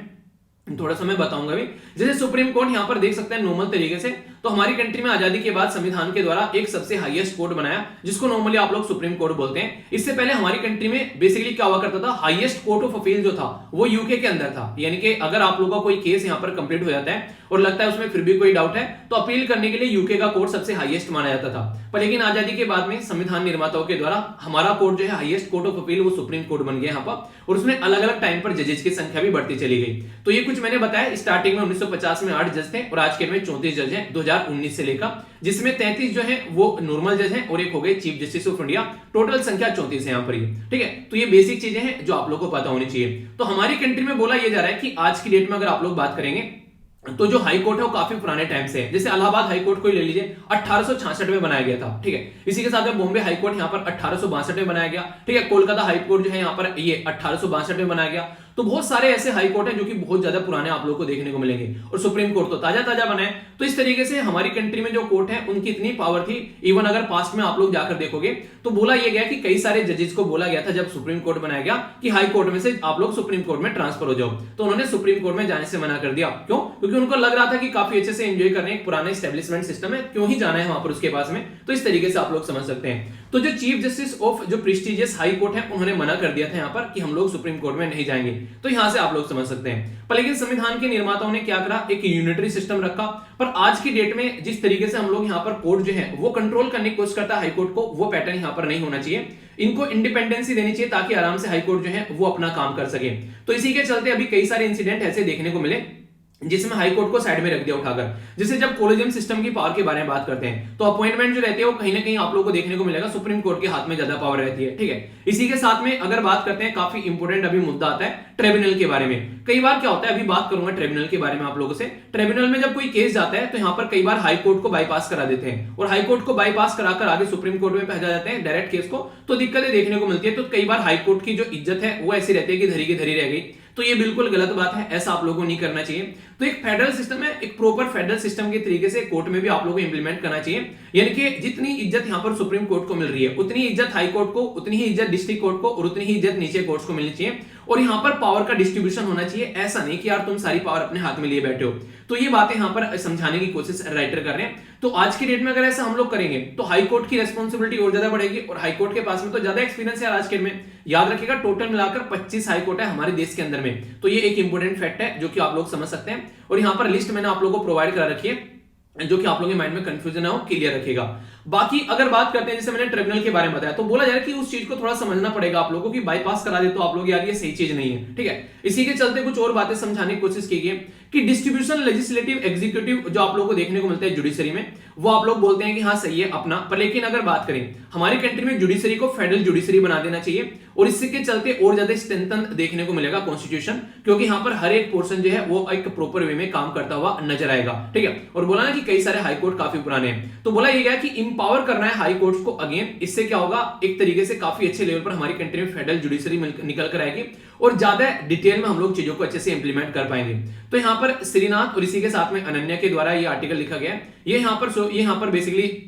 थोड़ा सा मैं बताऊंगा भी। जैसे सुप्रीम कोर्ट यहां पर देख सकते हैं नॉर्मल तरीके से, तो हमारी कंट्री में आजादी के बाद संविधान के द्वारा एक सबसे हाईएस्ट कोर्ट बनाया जिसको नॉर्मली आप लोग सुप्रीम कोर्ट बोलते हैं। इससे पहले हमारी कंट्री में बेसिकली क्या हुआ करता था? हाईएस्ट कोर्ट ऑफ अपील जो था वो यूके के अंदर था। यानी कि अगर आप लोगों का कोई केस यहां पर कंप्लीट हो जाता है और लगता है उसमें फिर भी कोई डाउट है तो अपील करने के लिए यूके का कोर्ट सबसे हाईएस्ट माना जाता था। पर लेकिन आजादी के बाद में संविधान निर्माताओं के द्वारा हमारा कोर्ट जो है हाईएस्ट कोर्ट ऑफ अपील वो सुप्रीम कोर्ट बन गया यहाँ पर, और उसमें अलग अलग टाइम पर जजेस की संख्या भी बढ़ती चली गई। तो ये कुछ मैंने बताया, स्टार्टिंग में 1950 में 8 जज थे और आज के में 34 जज हैं 2019 से लेकर, जिसमें 33 जो है वो नॉर्मल जज हैं और एक हो गए chief justice of India. Total संख्या 34 है यहाँ पर। ठीक है, तो ये बेसिक चीजें हैं जो आप लोगों को पता होनी चाहिए। तो हमारी कंट्री में बोला यह जा रहा है कि आज की डेट में अगर आप लोग बात करेंगे तो जो हाई कोर्ट है वो काफी पुराने टाइम से है। जैसे इलाहाबाद हाई कोर्ट को ही ले लीजिए, 1866 में बनाया गया था, ठीक है। इसी के साथ में बॉम्बे हाई कोर्ट यहाँ पर 1862 में बनाया गया, ठीक है। कोलकाता हाई कोर्ट जो है यहाँ पर ये 1862 में बनाया गया। तो बहुत सारे ऐसे हाई कोर्ट हैं जो कि बहुत ज्यादा पुराने आप लोगों को देखने को मिलेंगे, और सुप्रीम कोर्ट तो ताजा ताजा बना है। तो इस तरीके से हमारी कंट्री में जो कोर्ट है उनकी इतनी पावर थी, इवन अगर पास्ट में आप लोग जाकर देखोगे तो बोला यह गया कि कई सारे जजेस को बोला गया था जब सुप्रीम कोर्ट बनाया गया कि हाई कोर्ट में से आप लोग सुप्रीम कोर्ट में ट्रांसफर हो जाओ, तो उन्होंने सुप्रीम कोर्ट में जाने से मना कर दिया। क्यों? क्योंकि उनको लग रहा था कि काफी अच्छे से एंजॉय करने, एक पुराना एस्टेब्लिशमेंट सिस्टम है, क्यों ही जाना है वहां पर उसके पास में। तो इस तरीके से आप लोग समझ सकते हैं। तो जो चीफ जस्टिस ऑफ जो प्रेस्टिजियस हाई कोर्ट है उन्होंने मना कर दिया था यहाँ पर कि हम लोग सुप्रीम कोर्ट में नहीं जाएंगे। तो यहां से आप लोग समझ सकते हैं। पर लेकिन संविधान के निर्माताओं ने क्या करा, एक यूनिटरी सिस्टम रखा। पर आज की डेट में जिस तरीके से हम लोग यहाँ पर कोर्ट जो है वो कंट्रोल करने की कोशिश करता है हाई कोर्ट को, वो पैटर्न यहाँ पर नहीं होना चाहिए। इनको इंडिपेंडेंसी देनी चाहिए ताकि आराम से हाई कोर्ट जो है वो अपना काम कर सके। तो इसी के चलते अभी कई सारे इंसिडेंट ऐसे देखने को मिले जिसमें हाई कोर्ट को साइड में रख दिया उठाकर। जैसे जब कोलेजियम सिस्टम की पावर के बारे में बात करते हैं तो अपॉइंटमेंट जो रहती है वो कहीं ना कहीं आप लोगों को देखने को मिलेगा सुप्रीम कोर्ट के हाथ में ज्यादा पावर रहती है, ठीक है। इसी के साथ में अगर बात करते हैं, काफी इंपोर्टेंट अभी मुद्दा आता है ट्रिब्यूनल के बारे में। कई बार क्या होता है, अभी बात करूंगा ट्रिब्यूनल के बारे में आप लोगों से। ट्रिब्यूनल में जब कोई केस जाता है तो यहाँ पर कई बार हाई कोर्ट को बाईपास करा देते हैं, और हाई कोर्ट को बाईपास कराकर आगे सुप्रीम कोर्ट में भेजा जाते हैं डायरेक्ट केस को, तो दिक्कतें देखने को मिलती है। तो कई बार हाई कोर्ट की जो इज्जत है वो ऐसी रहती है कि धरी की धरी रह गई। तो ये बिल्कुल गलत बात है, ऐसा आप लोगों को नहीं करना चाहिए। तो एक फेडरल सिस्टम है, एक प्रॉपर फेडरल सिस्टम के तरीके से कोर्ट में भी आप लोगों को इंप्लीमेंट करना चाहिए। यानी कि जितनी इज्जत यहाँ पर सुप्रीम कोर्ट को मिल रही है उतनी इज्जत हाई कोर्ट को, उतनी ही इज्जत डिस्ट्रिक्ट कोर्ट को, और उतनी ही इज्जत नीचे कोर्ट्स को मिलनी चाहिए। और यहाँ पर पावर का डिस्ट्रीब्यूशन होना चाहिए, ऐसा नहीं कि यार तुम सारी पावर अपने हाथ में लिए बैठे हो। तो ये बातें यहाँ पर समझाने की कोशिश राइटर कर रहे हैं। तो आज की डेट में अगर ऐसा हम लोग करेंगे तो हाई कोर्ट की रेस्पॉन्सिबिलिटी और ज्यादा बढ़ेगी, और हाई कोर्ट के पास में तो ज्यादा एक्सपीरियंस है आज के डेट में। याद रखिएगा टोटल मिलाकर 25 हाई कोर्ट है हमारे देश के अंदर में। तो ये एक इंपॉर्टेंट फैक्ट है जो कि आप लोग समझ सकते हैं। और यहाँ पर लिस्ट मैंने आप लोगों को प्रोवाइड करा रखी है जो कि आप लोगों के माइंड में कंफ्यूजन है वो क्लियर रखेगा। बाकी अगर बात करते हैं, जैसे मैंने ट्रिब्यूनल के बारे में बताया, तो बोला जा रहा है कि उस चीज को थोड़ा समझना पड़ेगा आप लोगों को कि बाईपास करा दे तो आप लोग यार ये सही चीज नहीं है, ठीक है। इसी के चलते कुछ और बातें समझाने की कोशिश की गई कि डिस्ट्रीब्यूशन लेजिस्लेटिव एग्जीक्यूटिव जो आप लोगों को देखने को मिलता है जुडिशरी में, वो आप लोग बोलते हैं कि हाँ सही है अपना। पर लेकिन अगर बात करें हमारी कंट्री में जुडिशरी को फेडरल जुडिशरी बना देना चाहिए, और इससे के चलते और ज्यादा स्ट्रेंथन देखने को मिलेगा कॉन्स्टिट्यूशन, क्योंकि यहाँ पर हर एक पोर्शन जो है वो एक प्रॉपर वे में काम करता हुआ नजर आएगा, ठीक है। और बोला ना कि कई सारे हाई कोर्ट काफी पुराने हैं, तो बोला ये गया कि इंपावर करना है हाई कोर्ट्स को अगेन। इससे क्या होगा, एक तरीके से काफी अच्छे लेवल पर हमारी कंट्री में फेडरल जुडिशरी निकल कर आएगी, और ज्यादा डिटेल में हम लोग चीजों को अच्छे से इंप्लीमेंट कर पाएंगे। तो यहाँ पर श्रीनाथ और इसी के साथ में अनन्या के द्वारा ये आर्टिकल लिखा गया है। ये यहाँ पर बेसिकली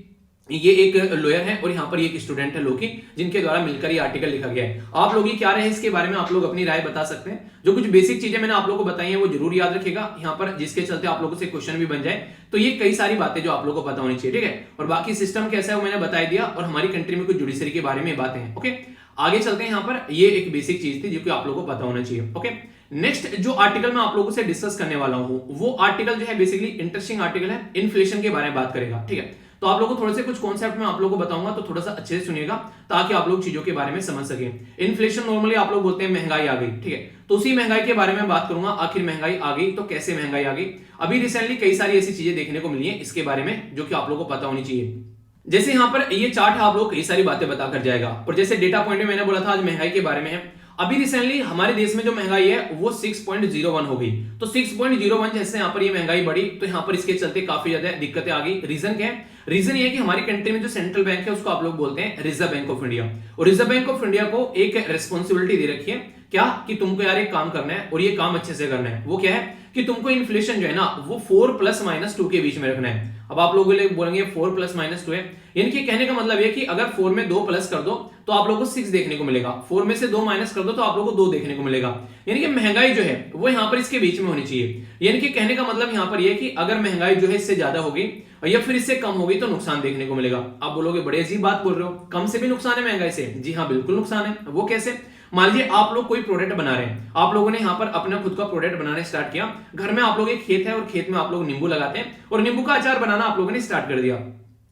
ये एक लॉयर है और यहाँ पर एक स्टूडेंट है लोकी, जिनके द्वारा मिलकर ये आर्टिकल लिखा गया है। आप लोग ये क्या रहे इसके बारे में आप लोग अपनी राय बता सकते हैं। जो कुछ बेसिक चीजें मैंने आप लोगों को बताई हैं वो जरूर याद रखेगा यहाँ पर, जिसके चलते आप लोगों से क्वेश्चन भी बन जाए। तो ये कई सारी बातें जो आप लोगों को पता होनी चाहिए, ठीक है। और बाकी सिस्टम कैसा है वो मैंने बता दिया, और हमारी कंट्री में कुछ जुडिशरी के बारे में बातें हैं, ओके। आगे चलते हैं। यहाँ पर ये एक बेसिक चीज थी जो कि आप लोगों को पता होना चाहिए, ओके। नेक्स्ट जो आर्टिकल मैं आप लोगों से डिस्कस करने वाला हूं वो आर्टिकल जो है बेसिकली इंटरेस्टिंग आर्टिकल है, इन्फ्लेशन के बारे में बात करेगा, ठीक है। तो आप लोगों को थोड़े से कुछ कॉन्सेप्ट में आप लोगों को बताऊंगा, तो थोड़ा सा अच्छे से सुनिएगा ताकि आप लोग चीजों के बारे में समझ सकें। इन्फ्लेशन नॉर्मली आप लोग बोलते हैं महंगाई आ गई, ठीक है। तो उसी महंगाई के बारे में बात करूंगा, आखिर महंगाई आ गई तो कैसे महंगाई आ गई। अभी रिसेंटली कई सारी ऐसी चीजें देखने को मिली है इसके बारे में जो कि आप लोगों को पता होनी चाहिए। जैसे यहाँ पर ये चार्ट आप लोग कई सारी बातें बता कर जाएगा, और जैसे डेटा पॉइंट में मैंने बोला था आज महंगाई के बारे में है। अभी रिसेंटली हमारे देश में जो महंगाई है वो 6.01 हो गई। तो 6.01 जैसे यहाँ पर ये महंगाई बढ़ी तो यहाँ पर इसके चलते काफी ज्यादा दिक्कतें आ गई। रीजन क्या है? रीजन ये है कि हमारी कंट्री में जो सेंट्रल बैंक है उसको आप लोग बोलते हैं रिजर्व बैंक ऑफ इंडिया, और रिजर्व बैंक ऑफ इंडिया को एक रेस्पॉन्सिबिलिटी दे रखी है क्या, कि तुमको यार एक काम करना है और ये काम अच्छे से करना है। वो क्या है कि तुमको इन्फ्लेशन जो है ना वो 4 + -2 के बीच में रखना है। अब आप लोगों के लिए बोलेंगे 4 + -2 है, यानी कि कहने का मतलब ये कि अगर 4 में 2 प्लस कर दो तो आप लोगों को 6 देखने को मिलेगा, 4 में से 2 माइनस कर दो तो आप लोगों को 2 देखने को मिलेगा। यानी कि महंगाई जो है वो यहाँ पर इसके बीच में होनी चाहिए। यानी कि कहने का मतलब यहाँ पर यह कि अगर महंगाई जो है इससे ज्यादा होगी या फिर इससे कम होगी तो नुकसान देखने को मिलेगा। आप बोलोगे बड़े अजीब बात बोल रहे हो, कम से भी नुकसान है महंगाई से? जी हाँ बिल्कुल नुकसान है। वो कैसे? मान लीजिए आप लोग कोई प्रोडक्ट बना रहे हैं, आप लोगों ने यहाँ पर अपना खुद का प्रोडक्ट बनाना स्टार्ट किया। घर में आप लोग एक खेत है और खेत में आप लोग नींबू लगाते हैं और नींबू का अचार बनाना आप लोगों ने स्टार्ट कर दिया।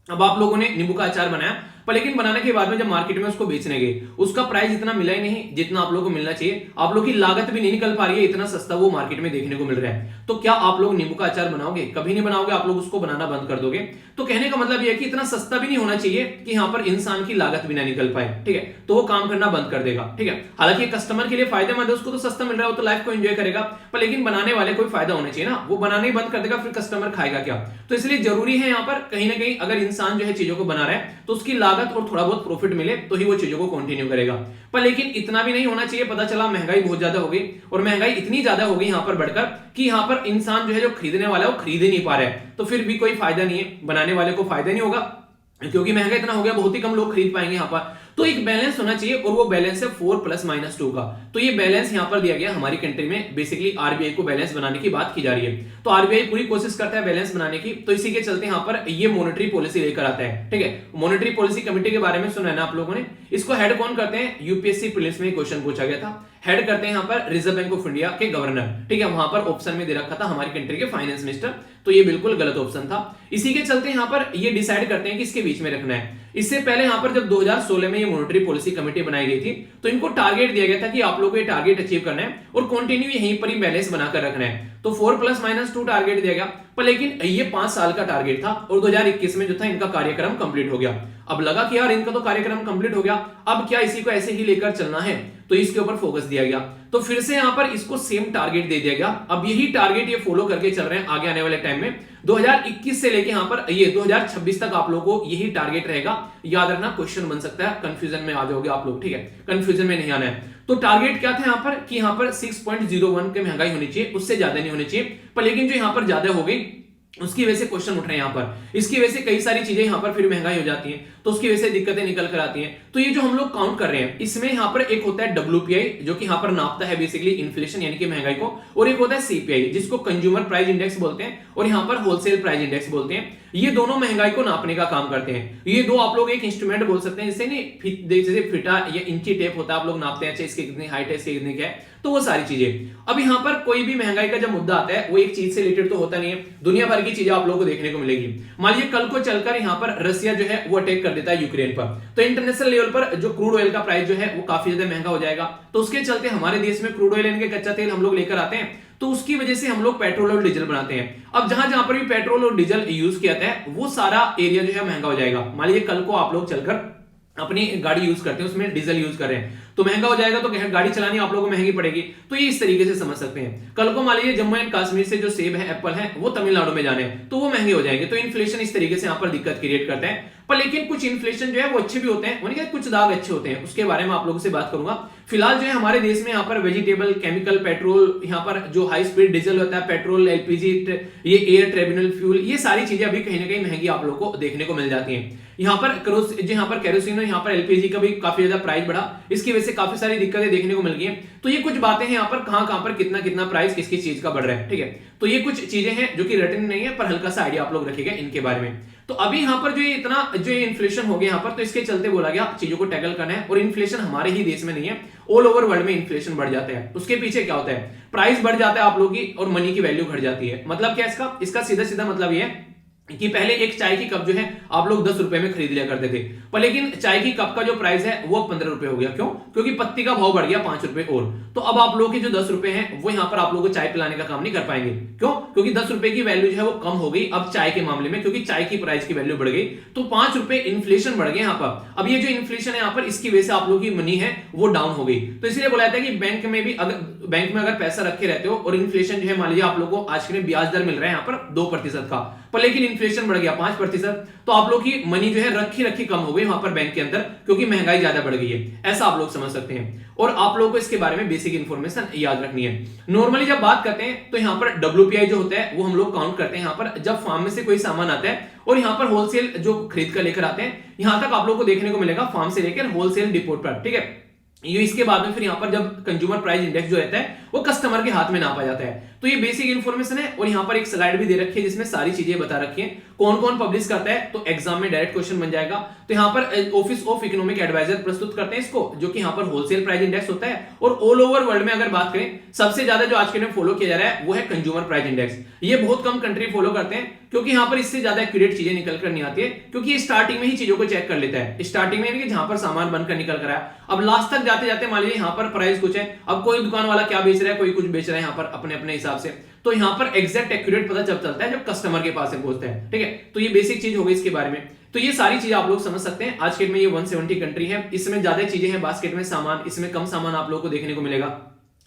अब आप लोगों ने नींबू का अचार बनाया, पर लेकिन बनाने के बाद में जब मार्केट में उसको बेचने गए, उसका प्राइस इतना मिला ही नहीं जितना आप लोगों को मिलना चाहिए, आप लोग की लागत भी नहीं निकल पा रही है, इतना सस्ता वो मार्केट में देखने को मिल रहा है। तो क्या आप लोग नींबू का अचार बनाओगे? कभी नहीं बनाओगे, आप लोग उसको बनाना बंद कर दोगे। तो कहने का मतलब यह है कि इतना सस्ता भी नहीं होना चाहिए कि यहां पर इंसान की लागत भी ना निकल पाए, ठीक है, तो वो काम करना बंद कर देगा, ठीक है। हालांकि कस्टमर के लिए फायदेमंद है, उसको तो सस्ता मिल रहा है, वो तो लाइफ को एंजॉय करेगा, पर लेकिन बनाने वाले को फायदा होना चाहिए ना, वो बनाना ही बंद कर देगा, फिर कस्टमर खाएगा क्या? तो इसलिए जरूरी है यहाँ पर कहीं ना कहीं अगर इंसान जो है चीजों को बना रहा है तो उसकी लागत और थोड़ा बहुत प्रॉफिट मिले तो ही वो चीजों को कंटिन्यू करेगा। पर लेकिन इतना भी नहीं होना चाहिए, पता चला महंगाई बहुत ज्यादा हो गई और महंगाई इतनी ज्यादा हो गई यहाँ पर बढ़कर कि यहाँ पर इंसान जो है जो खरीदने वाला है वो खरीद ही नहीं पा रहा है, तो फिर भी कोई फायदा नहीं है, बनाने वाले को फायदा नहीं होगा क्योंकि महंगा इतना हो गया, बहुत ही कम लोग खरीद पाएंगे यहाँ पर। तो एक बैलेंस होना चाहिए और वो बैलेंस है 4 + -2 का। तो ये बैलेंस यहाँ पर दिया गया हमारी कंट्री में, बेसिकली आरबीआई को बैलेंस बनाने की बात की जा रही है। तो आरबीआई पूरी कोशिश करता है बैलेंस बनाने की, तो इसी के चलते यहाँ पर ये मॉनेटरी पॉलिसी लेकर आता है, ठीक है। मॉनेटरी पॉलिसी कमेटी के बारे में सुना है ना आप लोगों ने, इसको हेड कौन करते हैं? यूपीएससी प्रीलिम्स में क्वेश्चन पूछा गया था, हेड करते हैं यहाँ पर रिजर्व बैंक ऑफ इंडिया के गवर्नर, ठीक है। वहां पर ऑप्शन में दे रखा था हमारी कंट्री के फाइनेंस मिनिस्टर, तो ये बिल्कुल गलत ऑप्शन था। इसी के चलते यहाँ पर ये डिसाइड करते हैं कि इसके बीच में रखना है। इससे पहले यहाँ पर जब 2016 में ये मॉनेटरी पॉलिसी कमेटी बनाई गई थी तो इनको टारगेट दिया गया था कि आप लोगों को ये टारगेट अचीव करना है और कंटिन्यू यहीं पर ही बैलेंस बनाकर रखना है। तो 4 + -2 टारगेट दिया गया, पर लेकिन ये 5 साल का टारगेट था और 2021 में जो था इनका कार्यक्रम कंप्लीट हो गया। अब लगा कि यार इनका तो कार्यक्रम कंप्लीट हो गया, अब क्या इसी को ऐसे ही लेकर चलना है, तो इसके ऊपर फोकस दिया गया। तो फिर से यहां पर इसको सेम टारगेट दे दिया गया। अब यही टारगेट ये फॉलो करके चल रहे हैं आगे आने वाले टाइम में, 2021 से लेके यहां पर ये 2026 तक आप लोगों को यही टारगेट रहेगा। याद रखना, क्वेश्चन बन सकता है, कंफ्यूजन में आ जाओगे आप लोग, ठीक है, कंफ्यूजन में नहीं आना है। तो टारगेट क्या था यहां पर कि यहां पर 6.01 के महंगाई होनी चाहिए, उससे ज्यादा नहीं होनी चाहिए। पर लेकिन जो यहां पर ज्यादा हो गई उसकी वजह से क्वेश्चन उठ रहे हैं यहाँ पर, इसकी वजह से कई सारी चीजें यहाँ पर फिर महंगाई हो जाती हैं, तो उसकी वजह से दिक्कतें निकल कर आती हैं। तो ये जो हम लोग काउंट कर रहे हैं इसमें यहाँ पर एक होता है WPI जो कि यहाँ पर नापता है बेसिकली इन्फ्लेशन यानी कि महंगाई को, और एक होता है CPI जिसको कंज्यूमर प्राइस इंडेक्स बोलते हैं और यहाँ पर होलसेल प्राइस इंडेक्स बोलते हैं। ये दोनों महंगाई को नापने का काम करते हैं। ये दो आप लोग एक इंस्ट्रूमेंट बोल सकते हैं, जैसे नहीं जैसे फिटा या इंची टेप होता है, आप लोग नापते हैं, अच्छा इसकी कितनी हाइट है, इसकी कितनी क्या है, तो वो सारी चीजें। अब यहाँ पर कोई भी महंगाई का जब मुद्दा आता है वो एक चीज से रिलेटेड तो होता नहीं है, दुनिया भर की चीजें आप लोगों को देखने को मिलेगी। मान लीजिए कल को चलकर यहाँ पर रसिया जो है वो अटैक कर देता है यूक्रेन पर, तो इंटरनेशनल लेवल पर जो क्रूड ऑयल का प्राइस जो है वो काफी ज्यादा महंगा हो जाएगा। तो उसके चलते हमारे देश में क्रूड ऑयल यानी कि कच्चा तेल हम लोग लेकर आते हैं, तो उसकी वजह से हम लोग पेट्रोल और डीजल बनाते हैं। अब जहां जहां पर भी पेट्रोल और डीजल यूज किया जाता है वो सारा एरिया जो है महंगा हो जाएगा। मान लीजिए कल को आप लोग चलकर अपनी गाड़ी यूज करते हैं, उसमें डीजल यूज कर रहे हैं, तो महंगा हो जाएगा, तो गाड़ी चलानी आप लोगों को महंगी पड़ेगी। तो ये इस तरीके से समझ सकते हैं। कल को मान लीजिए जम्मू एंड कश्मीर से जो सेब है, एप्पल है, वो तमिलनाडु में जाने हैं, तो वो महंगे हो जाएंगे। तो इन्फ्लेशन इस तरीके से यहाँ पर दिक्कत क्रिएट करता है। पर लेकिन कुछ इन्फ्लेशन जो है वो अच्छे भी होते हैं, कुछ दाग अच्छे होते हैं, उसके बारे में आप लोगों से बात करूंगा। फिलहाल जो है हमारे देश में यहाँ पर वेजिटेबल, केमिकल, पेट्रोल, यहाँ पर जो हाई स्पीड डीजल होता है, पेट्रोल, LPG, ये एयर ट्रिब्यूनल फ्यूल, ये सारी चीजें अभी कहीं ना कहीं महंगी आप लोगों को देखने को मिल जाती हैं। यहाँ पर केरोसिन और यहाँ पर LPG का भी काफी ज्यादा प्राइस बढ़ा, इसकी वजह से काफी सारी दिक्कतें देखने को मिल गई हैं। तो ये कुछ बातें हैं यहाँ पर कहां पर कितना कितना प्राइस किसकी चीज का बढ़ रहा है, ठीक है। तो ये कुछ चीजें हैं जो कि रिटर्न नहीं है, पर हल्का सा आइडिया आप लोग रखिएगा इनके बारे में। तो अभी यहाँ पर जो ये इतना जो इन्फ्लेशन हो गया यहाँ पर, तो इसके चलते बोला गया चीजों को टैकल करना है। और इन्फ्लेशन हमारे ही देश में नहीं है, ऑल ओवर वर्ल्ड में इन्फ्लेशन बढ़ जाता है। उसके पीछे क्या होता है, प्राइस बढ़ जाता है आप लोगों की और मनी की वैल्यू घट जाती है। मतलब क्या इसका सीधा सीधा मतलब ये है कि पहले एक चाय की कप जो है आप लोग 10 रुपए में खरीद लिया करते थे, पर लेकिन चाय की कप का जो प्राइस है वो 15 रुपए हो गया। क्यों? क्योंकि पत्ती का भाव बढ़ गया 5 रुपए और। तो अब आप लोगों के जो 10 रुपए हैं वो यहाँ पर आप लोगों को चाय पिलाने का काम नहीं कर पाएंगे। क्यों? क्योंकि 10 रुपए की वैल्यू जो है वो कम हो गई अब चाय के मामले में, क्योंकि चाय की प्राइस की वैल्यू बढ़ गई, तो 5 रुपए इन्फ्लेशन बढ़ गए यहाँ पर। अब ये जो इन्फ्लेशन है यहाँ पर, इसकी वजह से आप लोगों की मनी है वो डाउन हो गई। तो इसलिए बोला जाता है कि बैंक में अगर पैसा रखे रहते हो और इन्फ्लेशन जो है मान लीजिए आप लोगों को आज के ब्याज दर मिल रहा है यहाँ पर 2% का, पर लेकिन इन्फ्लेशन बढ़ गया 5%, तो आप लोग की मनी जो है रखी कम हो गई वहां पर बैंक के अंदर, क्योंकि महंगाई ज्यादा बढ़ गई है। ऐसा आप लोग समझ सकते हैं। और आप लोगों को इसके बारे में बेसिक इंफॉर्मेशन याद रखनी है। नॉर्मली जब बात करते हैं तो यहाँ पर WPI जो होता है वो हम लोग काउंट करते हैं यहाँ पर जब फार्म में से कोई सामान आता है और यहाँ पर होलसेल जो खरीद कर लेकर आते हैं, यहां तक आप लोग को देखने को मिलेगा फार्म से लेकर होलसेल डिपोट पर, ठीक है। ये इसके बाद में फिर यहाँ पर जब कंज्यूमर प्राइस इंडेक्स जो रहता है वो कस्टमर के हाथ में नापा जाता है। तो ये बेसिक इन्फॉर्मेशन है और यहाँ पर एक स्लाइड भी दे रखी है जिसमें सारी चीजें बता रखी है कौन कौन पब्लिश करता है, तो एग्जाम में डायरेक्ट क्वेश्चन बन जाएगा। तो यहाँ पर ऑफिस ऑफ इकोनॉमिक एडवाइजर प्रस्तुत करते हैं इसको, जो कि यहाँ पर होलसेल प्राइस इंडेक्स होता है। और ऑल ओवर वर्ल्ड में अगर बात करें सबसे ज्यादा जो आज के टाइम फॉलो किया जा रहा है वो है कंज्यूमर प्राइस इंडेक्स। ये बहुत कम कंट्री फॉलो करते हैं क्योंकि यहाँ पर इससे ज्यादा एक्यूरेट चीजें निकल कर नहीं आती है, क्योंकि ये स्टार्टिंग में ही चीजों को चेक कर लेता है। स्टार्टिंग में जहां पर सामान बनकर निकल कर आया, अब लास्ट तक जाते जाते मान लीजिए यहाँ पर प्राइस कुछ है, अब कोई दुकान वाला क्या बेच रहा है, कोई कुछ बेच रहा है यहाँ पर अपने अपने हिसाब से, तो यहाँ पर एग्जैक्ट एक्यूरेट पता जब चलता है जब कस्टमर के पास पहुंचता है। ठीक है, तो ये बेसिक चीज हो गई इसके बारे में। तो ये सारी चीजें आप लोग समझ सकते हैं। आज के डेट में ये 170 कंट्री है, इसमें ज्यादा चीजें हैं बास्केट में सामान, इसमें कम सामान आप लोगों को देखने को मिलेगा।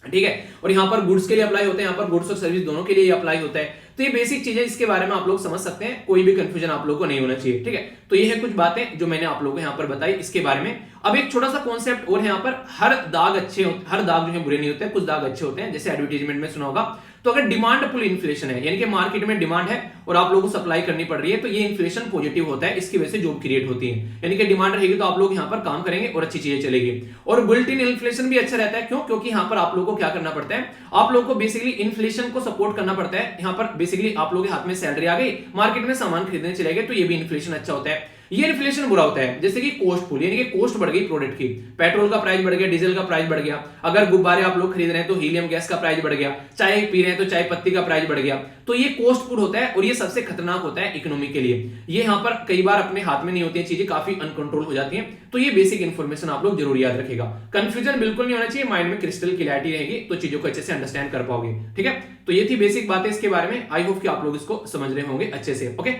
ठीक है, और यहाँ पर गुड्स के लिए अप्लाई होते हैं, यहाँ पर गुड्स और सर्विस दोनों के लिए अप्लाई होता है। तो ये बेसिक चीजें इसके बारे में आप लोग समझ सकते हैं, कोई भी कंफ्यूजन आप लोगों को नहीं होना चाहिए। ठीक है, तो ये है कुछ बातें जो मैंने आप लोगों को यहाँ पर बताई इसके बारे में। अब एक छोटा सा कॉन्सेप्ट और है यहाँ पर, हर दाग जो है बुरे नहीं होते, कुछ दाग अच्छे होते हैं, जैसे एडवर्टाइजमेंट में सुना होगा। तो अगर डिमांड पुल इन्फ्लेशन है, यानी कि मार्केट में डिमांड है और आप लोगों को सप्लाई करनी पड़ रही है, तो ये इन्फ्लेशन पॉजिटिव होता है, इसकी वजह से जॉब क्रिएट होती है। यानी कि डिमांड रहेगी तो आप लोग यहाँ पर काम करेंगे और अच्छी चीजें चलेगी। और बुल्ट इन इन्फ्लेशन भी अच्छा रहता है, क्यों? क्योंकि यहाँ पर आप लोगों को क्या करना पड़ता है, आप लोगों को बेसिकली इन्फ्लेशन को सपोर्ट करना पड़ता है। यहाँ पर बेसिकली आप लोगों के हाथ में सैलरी आ गई, मार्केट में सामान खरीदने चले गए, तो ये भी इन्फ्लेशन अच्छा होता है। ये इन्फ्लेशन बुरा होता है जैसे कि कॉस्ट पुल, यानी कि कॉस्ट बढ़ गई प्रोडक्ट की, पेट्रोल का प्राइस बढ़ गया, डीजल का प्राइस बढ़ गया, अगर गुब्बारे आप लोग खरीद रहे हैं तो हीलियम गैस का प्राइस बढ़ गया, चाय पी रहे हैं तो चाय पत्ती का प्राइस बढ़ गया। तो ये कॉस्ट पुल होता है और ये सबसे खतरनाक होता है इकोनॉमी के लिए। ये यहाँ पर कई बार अपने हाथ में नहीं होती है, चीजें काफी अनकंट्रोल हो जाती हैं। तो ये बेसिक इन्फॉर्मेशन आप लोग जरूर याद रखिएगा, कंफ्यूजन बिल्कुल नहीं होना चाहिए, माइंड में क्रिस्टल क्लैरिटी रहेगी तो चीजों को अच्छे से अंडरस्टैंड कर पाओगे। ठीक है, तो ये थी बेसिक बातें इसके बारे में। आई होप कि आप लोग इसको समझ रहे होंगे अच्छे से। ओके,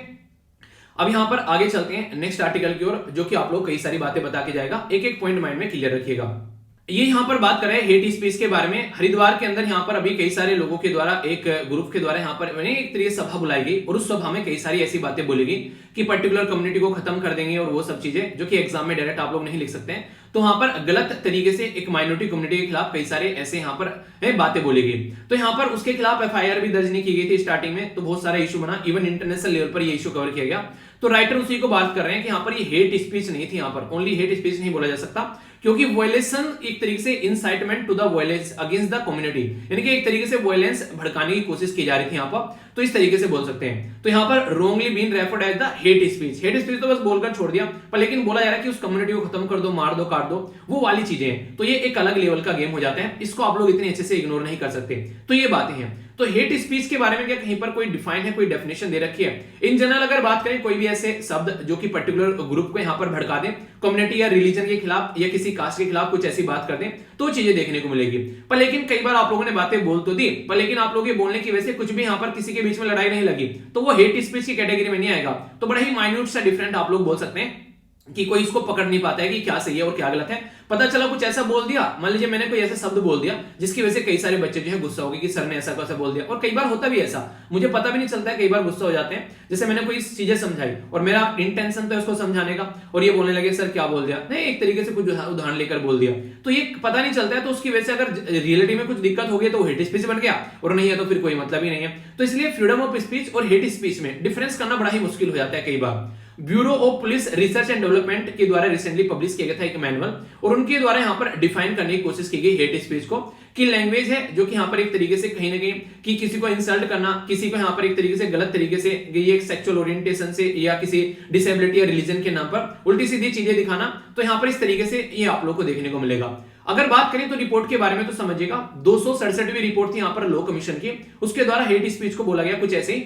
अब यहां पर आगे चलते हैं नेक्स्ट आर्टिकल की ओर, जो कि आप लोग कई सारी बातें बता के जाएगा। एक एक पॉइंट माइंड में क्लियर रखिएगा। ये यहां पर बात कर रहे हैं हेट स्पीच के बारे में। हरिद्वार के अंदर यहां पर अभी कई सारे लोगों के द्वारा, एक ग्रुप के द्वारा यहां पर एक तरीके सभा बुलाई गई और उस सभा में कई सारी ऐसी बातें बोली गई कि पर्टिकुलर कम्युनिटी को खत्म कर देंगे और वो सब चीजें जो कि एग्जाम में डायरेक्ट आप लोग नहीं लिख सकते हैं। तो वहां पर गलत तरीके से एक माइनॉरिटी कम्युनिटी के खिलाफ कई सारे ऐसे यहां पर बातें बोली गई। तो यहां पर उसके खिलाफ एफआईआर भी दर्ज नहीं की गई थी स्टार्टिंग में, तो बहुत सारा इशू बना, इवन इंटरनेशनल लेवल पर ये इशू कवर किया गया। तो राइटर उसी को बात कर रहे हैं कि यहाँ पर ये हेट स्पीच नहीं थी, यहाँ पर ओनली हेट स्पीच नहीं बोला जा सकता, क्योंकि वॉयलेशन एक तरीके से incitement to the violence against the community, यानी कि एक तरीके से वॉयलेंस भड़काने की कोशिश की जा रही थी यहाँ पर, तो इस तरीके से बोल सकते हैं। तो यहाँ पर wrongly been referred as the hate speech. Hate speech तो बस बोलकर छोड़ दिया, पर लेकिन बोला जा रहा है कि उस कम्युनिटी को खत्म कर दो, मार दो, काट दो, वो वाली चीजें हैं। तो ये एक अलग लेवल का गेम हो जाता है, इसको आप लोग इतने अच्छे से इग्नोर नहीं कर सकते। तो ये बातें हैं। तो हेट स्पीच के बारे में क्या कहीं पर कोई डिफाइन है, कोई डेफिनेशन दे रखी है? इन जनरल अगर बात करें, कोई भी ऐसे शब्द जो कि पर्टिकुलर ग्रुप को यहां पर भड़का दें, कम्युनिटी या रिलीजन के खिलाफ या किसी कास्ट के खिलाफ कुछ ऐसी बात कर दें, तो चीजें देखने को मिलेगी। पर लेकिन कई बार आप लोगों ने बातें बोल तो दी, पर लेकिन आप लोगों के बोलने की वजह से कुछ भी यहां पर किसी के बीच में लड़ाई नहीं लगी, तो वो हेट स्पीच की कैटेगरी में नहीं आएगा। तो बड़ा ही माइन्यूट सा डिफरेंट आप लोग बोल सकते हैं कि कोई इसको पकड़ नहीं पाता है कि क्या सही है और क्या गलत है। पता चला कुछ ऐसा बोल दिया, मान लीजिए मैंने कोई ऐसा शब्द बोल दिया जिसकी वजह से कई सारे बच्चे जो है गुस्सा हो गए कि सर ने ऐसा कैसा बोल दिया, और कई बार होता भी ऐसा, मुझे पता भी नहीं चलता है, कई बार गुस्सा हो जाते हैं। जैसे मैंने कोई चीजें समझाई और मेरा इंटेंशन था उसको समझाने का, और ये बोलने लगे सर क्या बोल दिया, नहीं एक तरीके से कुछ उदाहरण लेकर बोल दिया, तो ये पता नहीं चलता है। तो उसकी वजह से अगर रियलिटी में कुछ दिक्कत हो गई तो वो हेट स्पीच बन गया, और नहीं है तो फिर कोई मतलब ही नहीं है। तो इसलिए फ्रीडम ऑफ स्पीच और हेट स्पीच में डिफरेंस करना बड़ा ही मुश्किल हो जाता है कई बार। Bureau of police research and development के द्वारा रिसेंटली पब्लिश किया गया था एक मैनुअल, और उनके द्वारा यहाँ पर डिफाइन करने की कोशिश की गई हेट स्पीच को, कि लैंग्वेज है जो कि यहाँ पर एक तरीके से कहीं ना कहीं कि किसी को इंसल्ट करना, किसी को यहाँ पर एक तरीके से गलत तरीके से ये सेक्सुअल ओरिएंटेशन से या किसी डिसेबिलिटी या रिलीजन के नाम पर उल्टी सीधी चीजें दिखाना, तो यहाँ पर इस तरीके से ये आप लोग को देखने को मिलेगा। अगर बात करें तो रिपोर्ट के बारे में तो समझिएगा, 267वीं रिपोर्ट थी यहाँ पर लॉ कमीशन की, उसके द्वारा हेट स्पीच को बोला गया कुछ ऐसे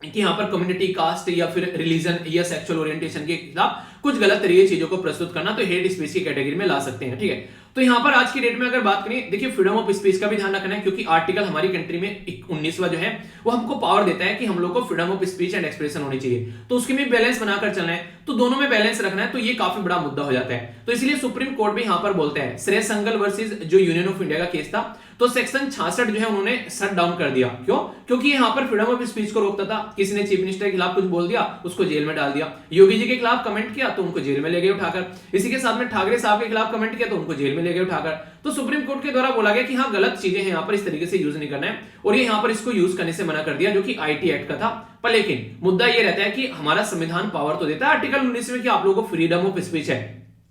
कि यहाँ पर कम्युनिटी, कास्ट या फिर रिलीजन या सेक्सुअल ओरिएंटेशन के खिलाफ कुछ गलत तरीके चीजों को प्रस्तुत करना, तो हेट स्पीच की कैटेगरी में ला सकते हैं। ठीक है, तो यहाँ पर आज की डेट में अगर बात करें, देखिए फ्रीडम ऑफ स्पीच का भी ध्यान रखना है, क्योंकि आर्टिकल हमारी कंट्री में 19वां जो है वो हमको पावर देता है कि हम लोग को freedom of speech and expression होनी चाहिए, तो उसके में बैलेंस बनाकर चलना है, तो दोनों में बैलेंस रखना है। तो ये काफी बड़ा मुद्दा हो जाता है। तो इसलिए सुप्रीम कोर्ट भी यहाँ पर बोलता है, श्रेयस संगल वर्सेस जो यूनियन ऑफ इंडिया का केस था, तो सेक्शन 66 जो है उन्होंने शट डाउन कर दिया। क्यों? क्योंकि यहाँ पर फ्रीडम ऑफ स्पीच को रोकता था। किसी ने चीफ मिनिस्टर के खिलाफ कुछ बोल दिया, उसको जेल में डाल दिया। योगी जी के खिलाफ कमेंट किया तो उनको जेल में ले गए उठाकर। इसी के साथ में ठाकरे साहब के खिलाफ कमेंट किया तो उनको जेल में ले गए उठाकर। तो सुप्रीम कोर्ट के द्वारा बोला गया कि हाँ गलत चीजें हैं, यहाँ पर इस तरीके से यूज नहीं करना है, और ये यहाँ पर इसको यूज करने से मना कर दिया, जो कि आईटी एक्ट का था। पर लेकिन मुद्दा ये रहता है कि हमारा संविधान पावर तो देता है आर्टिकल 19 में कि आप लोगों को फ्रीडम ऑफ स्पीच है,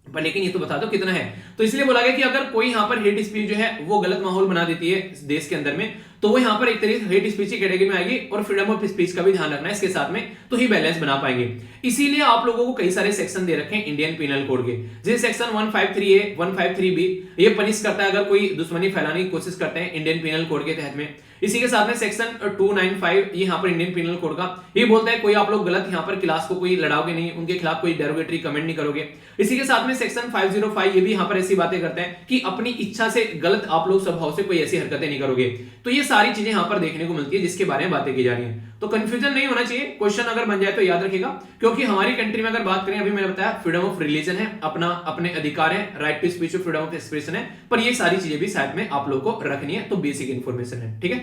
पर लेकिन ये तो बता दो कितना है। तो इसलिए बोला गया कि अगर कोई यहाँ पर हेट स्पीच जो है वो गलत माहौल बना देती है देश के अंदर में, तो वो यहाँ पर एक तरीके से हेट स्पीच की कैटेगरी में आएगी और फ्रीडम ऑफ स्पीच का भी ध्यान रखना है इसके साथ में, तो ही बैलेंस बना पाएंगे। इसीलिए आप लोगों को कई सारे सेक्शन दे रखे हैं इंडियन पिनल कोड के, जैसे सेक्शन 153A 153B ये पनिश करता है अगर कोई दुश्मनी फैलाने की कोशिश करते हैं इंडियन पिनल कोड के तहत में। इसी के साथ में सेक्शन 295 ये यहाँ पर इंडियन पिनल कोड का ये बोलता है कोई आप लोग गलत यहाँ पर क्लास को कोई लड़ाओगे नहीं, उनके खिलाफ कोई डेरोगेटरी कमेंट नहीं करोगे। इसी के साथ में सेक्शन 505 ये भी यहाँ पर ऐसी बातें करते हैं कि अपनी इच्छा से गलत आप लोग स्वभाव से कोई ऐसी हरकतें नहीं करोगे। तो ये सारी चीजें यहाँ पर देखने को मिलती है जिसके बारे में बातें की जा रही है। तो कंफ्यूजन नहीं होना चाहिए, क्वेश्चन अगर बन जाए तो याद रखिएगा, क्योंकि हमारी कंट्री में अगर बात करें, अभी मैंने बताया फ्रीडम ऑफ रिलीजन है, अपना अपने अधिकार है, राइट टू स्पीच और फ्रीडम ऑफ एक्सप्रेशन है, पर ये सारी चीजें भी साथ में आप लोग को रखनी है, तो बेसिक इंफॉर्मेशन है। ठीक है,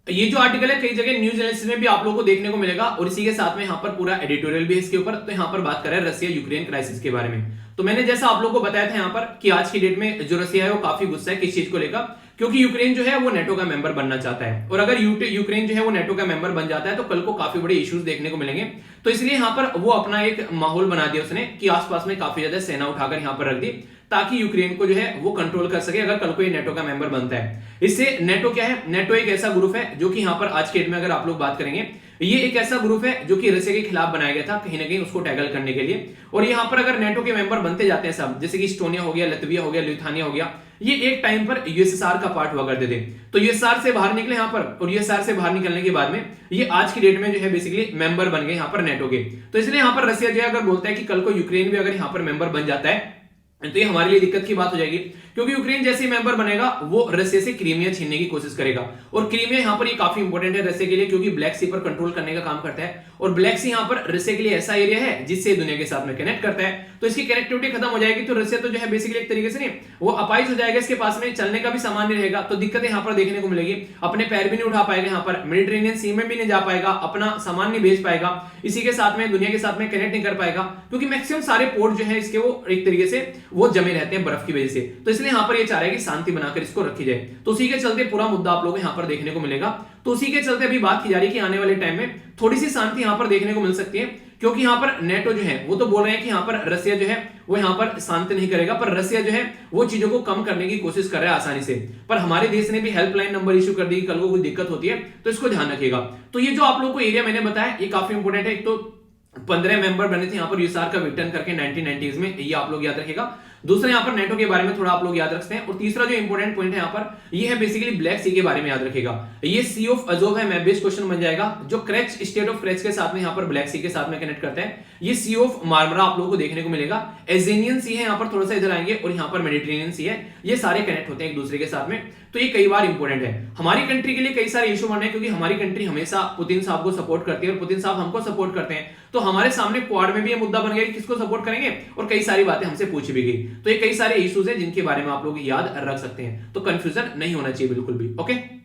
ये जो आर्टिकल है कई जगह न्यूज एनालिसिस में भी आप लोगों को देखने को मिलेगा और इसी के साथ में यहाँ पर पूरा एडिटोरियल भी है इसके ऊपर। तो यहाँ पर बात करें रसिया यूक्रेन क्राइसिस के बारे में, तो मैंने जैसा आप लोगों को बताया था यहाँ पर कि आज की डेट में जो रसिया है वो काफी गुस्सा है किस चीज को लेकर, क्योंकि यूक्रेन जो है वो नेटो का मेंबर बनना चाहता है, और अगर यूक्रेन जो है वो नेटो का मेंबर बन जाता है तो कल को काफी बड़े इश्यूज देखने को मिलेंगे। तो इसलिए यहाँ पर वो अपना एक माहौल बना दिया उसने कि आसपास में काफी ज्यादा सेना उठाकर यहाँ पर रख दी ताकि यूक्रेन को जो है वो कंट्रोल कर सके अगर कल को ये नेटो का मेंबर बनता है। इससे नेटो क्या है, नेटो एक ऐसा ग्रुप है जो कि यहाँ पर आज के डेट में अगर आप लोग बात करेंगे, ये एक ऐसा ग्रुप है जो कि रसिया के खिलाफ बनाया गया था कहीं ना कहीं उसको टैकल करने के लिए। और यहाँ पर अगर नेटो के मेंबर बनते जाते हैं सब, जैसे कि इस्टोनिया हो गया, लतविया हो गया, लिथुआनिया हो गया, ये एक टाइम पर यूएसएसआर का पार्ट हुआ करते थे, तो यूएसएसआर से बाहर निकले यहाँ पर, और यूएसएसआर से बाहर निकलने के बाद में ये आज की डेट में जो है बेसिकली मेंबर बन गए यहाँ पर नेटो के। तो इसलिए यहाँ पर रसिया जो है अगर बोलता है कि कल को यूक्रेन भी अगर यहाँ पर मेंबर बन जाता है तो ये हमारे लिए दिक्कत की बात हो जाएगी, क्योंकि यूक्रेन जैसे ही मेंबर बनेगा वो रसिया से क्रीमिया छीनने की कोशिश करेगा। और क्रीमिया यहाँ पर ये काफी इंपॉर्टेंट है रसिया के लिए, क्योंकि ब्लैक सी पर कंट्रोल करने का काम करता है, और ब्लैक सी यहाँ पर रसिया के लिए ऐसा एरिया है जिससे दुनिया के साथ में कनेक्ट करता है। तो इसकी कनेक्टिविटी खत्म हो जाएगी तो रसिया तो जो है बेसिकली एक तरीके से नहीं वो अपाइज हो जाएगा, इसके पास में चलने का भी सामान नहीं रहेगा, तो दिक्कतें यहाँ पर देखने को मिलेगी। अपने पैर भी नहीं उठा पाएगा, यहाँ पर मेडिटेरेनियन सी में भी नहीं जा पाएगा, अपना सामान नहीं भेज पाएगा, इसी के साथ में दुनिया के साथ में कनेक्ट नहीं कर पाएगा, क्योंकि मैक्सिमम सारे पोर्ट जो है इसके वो एक तरीके से वो जमे रहते हैं बर्फ की वजह से। तो इसलिए यहाँ पर ये चाह रहा है कि शांति बनाकर इसको रखी जाए, तो उसी के चलते पूरा मुद्दा आप लोगों को यहाँ पर देखने को मिलेगा। तो उसी के चलते अभी बात की जा रही है कि आने वाले टाइम में थोड़ी सी शांति यहाँ पर देखने को मिल सकती है, क्योंकि यहाँ पर नेटो जो है वो तो बोल रहे हैं कि यहाँ पर रसिया जो है वो यहाँ पर शांति नहीं करेगा, पर रसिया जो है वो चीजों को कम करने की कोशिश कर रहा है आसानी से। पर हमारे देश ने भी हेल्पलाइन नंबर इश्यू कर दी कि कल को कोई दिक्कत होती है तो इसको ध्यान रखिएगा। तो ये जो आप लोगों को एरिया मैंने बताया ये काफी इंपोर्टेंट है। एक तो 15 मेंबर बने थे यहाँ पर यूएसआर का विघटन करके 1990s में, ये आप लोग याद रखिएगा। दूसरा यहाँ पर नेटो के बारे में थोड़ा आप लोग याद रखते हैं, और तीसरा जो इंपॉर्टेंट पॉइंट है यहाँ पर ये है बेसिकली ब्लैक सी के बारे में याद रखिएगा। ये सी ऑफ अजोव है, मैं बेस्ट क्वेश्चन बन जाएगा, जो क्रेच स्टेट ऑफ क्रेच के साथ में यहाँ पर ब्लैक सी के साथ में कनेक्ट करता है। ये सी ऑफ मार्मरा आप लोगों को देखने को मिलेगा, एजेनियन सी है यहाँ पर थोड़ा सा इधर आएंगे, और यहाँ पर मेडिटेरेनियन सी है, ये सारे कनेक्ट होते हैं एक दूसरे के साथ में। तो ये कई बार इंपॉर्टेंट है हमारी कंट्री के लिए, कई सारे इशू बन रहे हैं, क्योंकि हमारी कंट्री हमेशा पुतिन साहब को सपोर्ट करती है और पुतिन साहब हमको सपोर्ट करते हैं। तो हमारे सामने क्वाड में भी ये मुद्दा बन गया कि किसको सपोर्ट करेंगे, और कई सारी बातें हमसे पूछी भी गई। तो ये कई सारे इश्यूज हैं जिनके बारे में आप लोग याद रख सकते हैं, तो कंफ्यूजन नहीं होना चाहिए बिल्कुल भी। ओके,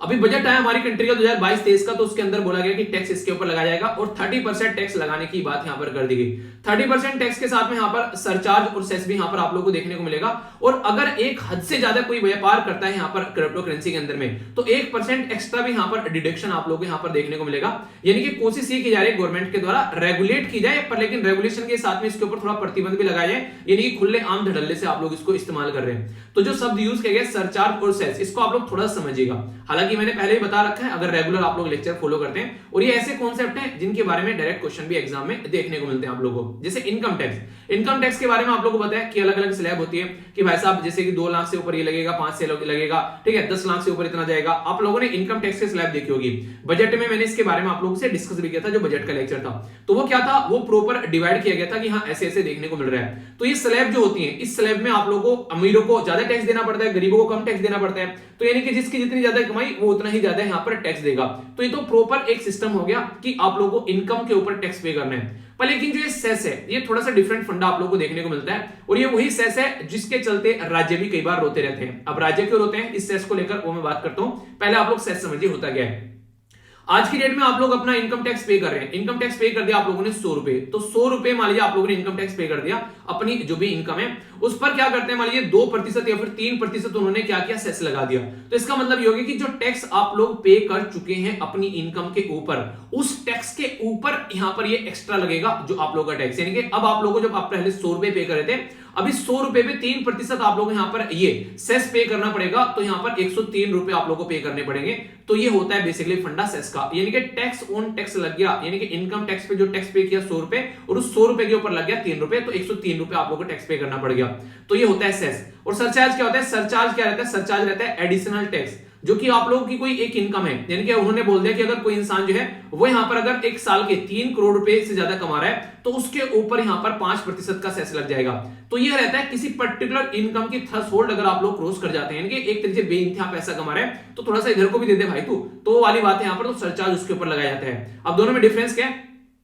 अभी बजट आया हमारी कंट्री का 2022-23 का, तो उसके अंदर बोला गया कि टैक्स इसके ऊपर लगाया जाएगा, और 30% टैक्स लगाने की बात यहां पर कर दी गई। 30% टैक्स के साथ में यहां पर सरचार्ज और सेस भी यहां पर आप लोगों को देखने को मिलेगा। और अगर एक हद से ज्यादा कोई व्यापार करता है यहां पर क्रिप्टो करेंसी के अंदर में, तो 1% एक्स्ट्रा भी यहां पर डिडक्शन आप लोगों को यहां पर देखने को मिलेगा। यानी कि कोशिश ये की जा रही है गवर्नमेंट के द्वारा रेगुलेट की जाए, पर लेकिन रेगुलेशन के साथ में इसके ऊपर थोड़ा प्रतिबंध भी लगाया जाए, यानी कि खुले आम धड़ल्ले से आप लोग इसको इस्तेमाल कर रहे हैं। तो जो शब्द यूज किया गया सरचार्ज और सेस, इसको आप लोग थोड़ा समझिएगा। हालांकि मैंने पहले ही बता रखा है, अगर रेगुलर आप लोग लेक्चर फॉलो करते हैं, और ये ऐसे कॉन्सेप्ट हैं जिनके बारे में डायरेक्ट क्वेश्चन भी एग्जाम में देखने को मिलते हैं आप लोगों को। जैसे इनकम टैक्स, इनकम टैक्स के बारे में आप लोगों को बताया कि अलग अलग स्लैब होती है, कि भाई साहब जैसे कि 2 लाख से ऊपर ये लगेगा, 5 से लगेगा, ठीक है, 10 लाख से ऊपर इतना जाएगा। आप लोगों ने इनकम टैक्स के स्लैब देखी होगी, बजट में मैंने इसके बारे में आप लोगों से डिस्कस भी किया था, जो बजट का लेक्चर था। तो वो क्या था, वो प्रॉपर डिवाइड किया गया था कि हाँ ऐसे ऐसे देखने को मिल रहा है। तो ये स्लैब जो होती है, इस स्लैब में आप लोगों को अमीरों को ज्यादा टैक्स देना पड़ता है, गरीबों को कम टैक्स देना पड़ता है। तो यानी कि जिसकी जितनी ज्यादा कमाई वो उतना ही ज्यादा यहाँ पर टैक्स देगा। तो ये तो प्रॉपर एक सिस्टम हो गया कि आप लोगों को इनकम के ऊपर टैक्स पे करना है। पर लेकिन जो ये सेस है, ये थोड़ा सा डिफरेंट फंडा आप लोगों को देखने को मिलता है, और ये वही सेस है जिसके चलते राज्य भी कई बार रोते रहते हैं। अब राज्य क्यों रोते हैं इस सेस को लेकर, वो मैं बात करता हूं। पहले आप लोग सेस समझिए होता क्या है। आज की डेट में आप लोग अपना इनकम टैक्स पे कर रहे हैं, इनकम टैक्स पे कर दिया आप लोगों ने 100 रुपए, तो 100 रुपए मान लीजिए आप लोगों ने इनकम टैक्स पे कर दिया, अपनी जो भी इनकम है उस पर क्या करते हैं, मान लीजिए 2% या फिर 3% उन्होंने क्या किया, सेस लगा दिया। तो इसका मतलब ये होगा कि जो टैक्स आप लोग पे कर चुके हैं अपनी इनकम के ऊपर, उस टैक्स के ऊपर यहां पर ये एक्स्ट्रा लगेगा जो आप लोगों का टैक्स। यानी कि अब आप लोगों को जब आप पहले 100 रुपए पे कर रहे थे, अभी 100 रुपए पे 3% आप लोग यहाँ पर ये सेस पे करना पड़ेगा, तो यहाँ पर 103 रुपए आप लोगों को पे करने पड़ेंगे। तो ये होता है बेसिकली फंडा सेस का, यानी कि टैक्स ऑन टैक्स लग गया, यानी कि इनकम टैक्स पे जो टैक्स पे किया 100 रुपए और उस 100 रुपए के ऊपर लग गया 3 रुपए, तो 103 रुपए आप लोगों को टैक्स पे करना पड़ गया। तो ये होता है सेस। और सरचार्ज क्या होता है? सरचार्ज क्या रहता है? सरचार्ज रहता है एडिशनल टैक्स, जो कि आप लोगों की कोई एक इनकम है, यानी कि उन्होंने बोल दिया कि अगर कोई इंसान जो है वो यहाँ पर अगर एक साल के 3 करोड़ रुपए से ज्यादा कमा रहा है तो उसके ऊपर यहाँ पर 5% का सेस लग जाएगा। तो ये रहता है किसी पर्टिकुलर इनकम की थ्रेशोल्ड अगर आप लोग क्रॉस कर जाते हैं, यानी कि एक तरीके से बेइंतहा पैसा कमा रहे हैं तो थोड़ा सा इधर को भी दे दे भाई तू, तो वाली बात है यहाँ पर, तो सरचार्ज उसके ऊपर लगाया जाता है। अब दोनों में डिफरेंस क्या है?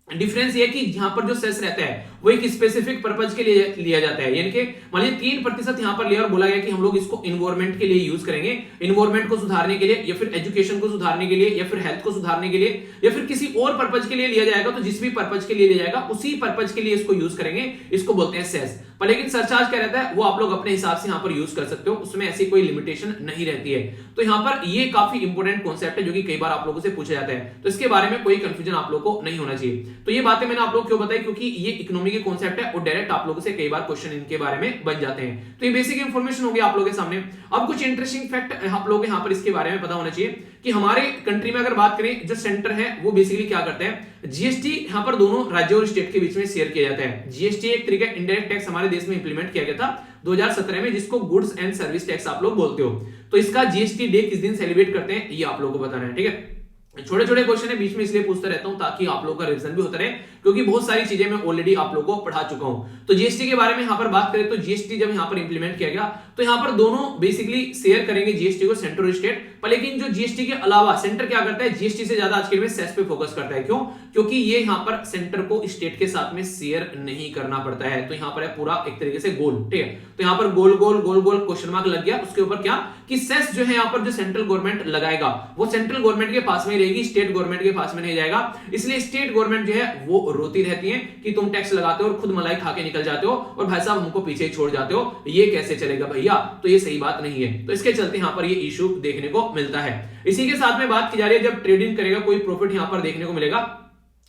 डिफरेंस ये कि यहां पर जो सेस रहता है वो एक स्पेसिफिक पर्पज के लिए लिया जाता है, यानी कि मान लीजिए 3% यहां पर लिया और बोला गया कि हम लोग इसको इन्वायरमेंट के लिए यूज करेंगे, इन्वायरमेंट को सुधारने के लिए या फिर एजुकेशन को सुधारने के लिए या फिर हेल्थ को सुधारने के लिए या फिर किसी और पर्पज के लिए लिया जाएगा, तो जिस भी पर्पज के लिए लिया जाएगा उसी पर्पज के लिए इसको यूज करेंगे, इसको बोलते हैं सेस। पर लेकिन सरचार्ज क्या रहता है? वो आप लोग अपने हिसाब से यहां पर यूज कर सकते हो, उसमें ऐसी कोई लिमिटेशन नहीं रहती है। तो यहां पर ये काफी इंपॉर्टेंट कॉन्सेप्ट है जो कि कई बार आप लोगों से पूछा जाता है, तो इसके बारे में कोई कंफ्यूजन आप लोग को नहीं होना चाहिए। तो ये बातें मैंने आप लोग क्यों बताई? क्योंकि ये इकोनॉमी के कॉन्सेप्ट है और डायरेक्ट आप लोगों से कई बार क्वेश्चन इनके बारे में बन जाते हैं। तो ये बेसिक इंफॉर्मेशन होगी आप लोगों के सामने। अब कुछ इंटरेस्टिंग फैक्ट आप लोगों को यहाँ पर इसके बारे में पता होना चाहिए कि हमारे कंट्री में अगर बात करें, जो सेंटर है वो बेसिकली क्या करते हैं, जीएसटी यहाँ पर दोनों राज्यों और स्टेट के बीच में शेयर किया जाता है। जीएसटी एक तरीके का इनडायरेक्ट टैक्स हमारे देश में इंप्लीमेंट किया गया था 2017 में, जिसको गुड्स एंड सर्विस टैक्स आप लोग बोलते हो। तो इसका जीएसटी डे किस दिन सेलिब्रेट करते हैं ये आप लोगों को बताना है, ठीक है। छोटे छोटे क्वेश्चन है बीच में इसलिए पूछता रहता हूं ताकि आप लोगों का रिवीजन भी होता रहे, क्योंकि बहुत सारी चीजें मैं ऑलरेडी आप लोगों को पढ़ा चुका हूं। तो जीएसटी के बारे में यहां पर बात करें तो जीएसटी जब यहां पर इंप्लीमेंट किया गया तो यहां पर दोनों बेसिकली शेयर करेंगे जीएसटी को, सेंटर और स्टेट। पर लेकिन जो जीएसटी के अलावा सेंटर क्या करता है, जीएसटी से ज्यादा आज के में सेस पे फोकस करता है। क्यों? क्योंकि ये यहां पर सेंटर को स्टेट के साथ में शेयर नहीं करना पड़ता है। तो यहां पर है पूरा एक तरीके से गोल, ठीक है। तो यहां पर गोल गोल गोल गोल क्वेश्चन मार्क लग गया, उसके ऊपर क्या कि सेस जो है यहां पर जो सेंट्रल गवर्नमेंट लगाएगा वो सेंट्रल गवर्नमेंट के पास में रहेगी, स्टेट गवर्नमेंट के पास में नहीं जाएगा। इसलिए स्टेट गवर्नमेंट जो है वो रोती रहती है कि तुम टैक्स लगाते हो और खुद मलाई खा के निकल जाते हो और भाई साहब हमको पीछे छोड़ जाते हो, ये कैसे चलेगा भैया? तो ये सही बात नहीं है। तो इसके चलते यहां पर ये इशू देखने को मिलता है। इसी के साथ में बात की जा रही है, जब ट्रेडिंग करेगा कोई प्रॉफिट यहां पर देखने को मिलेगा,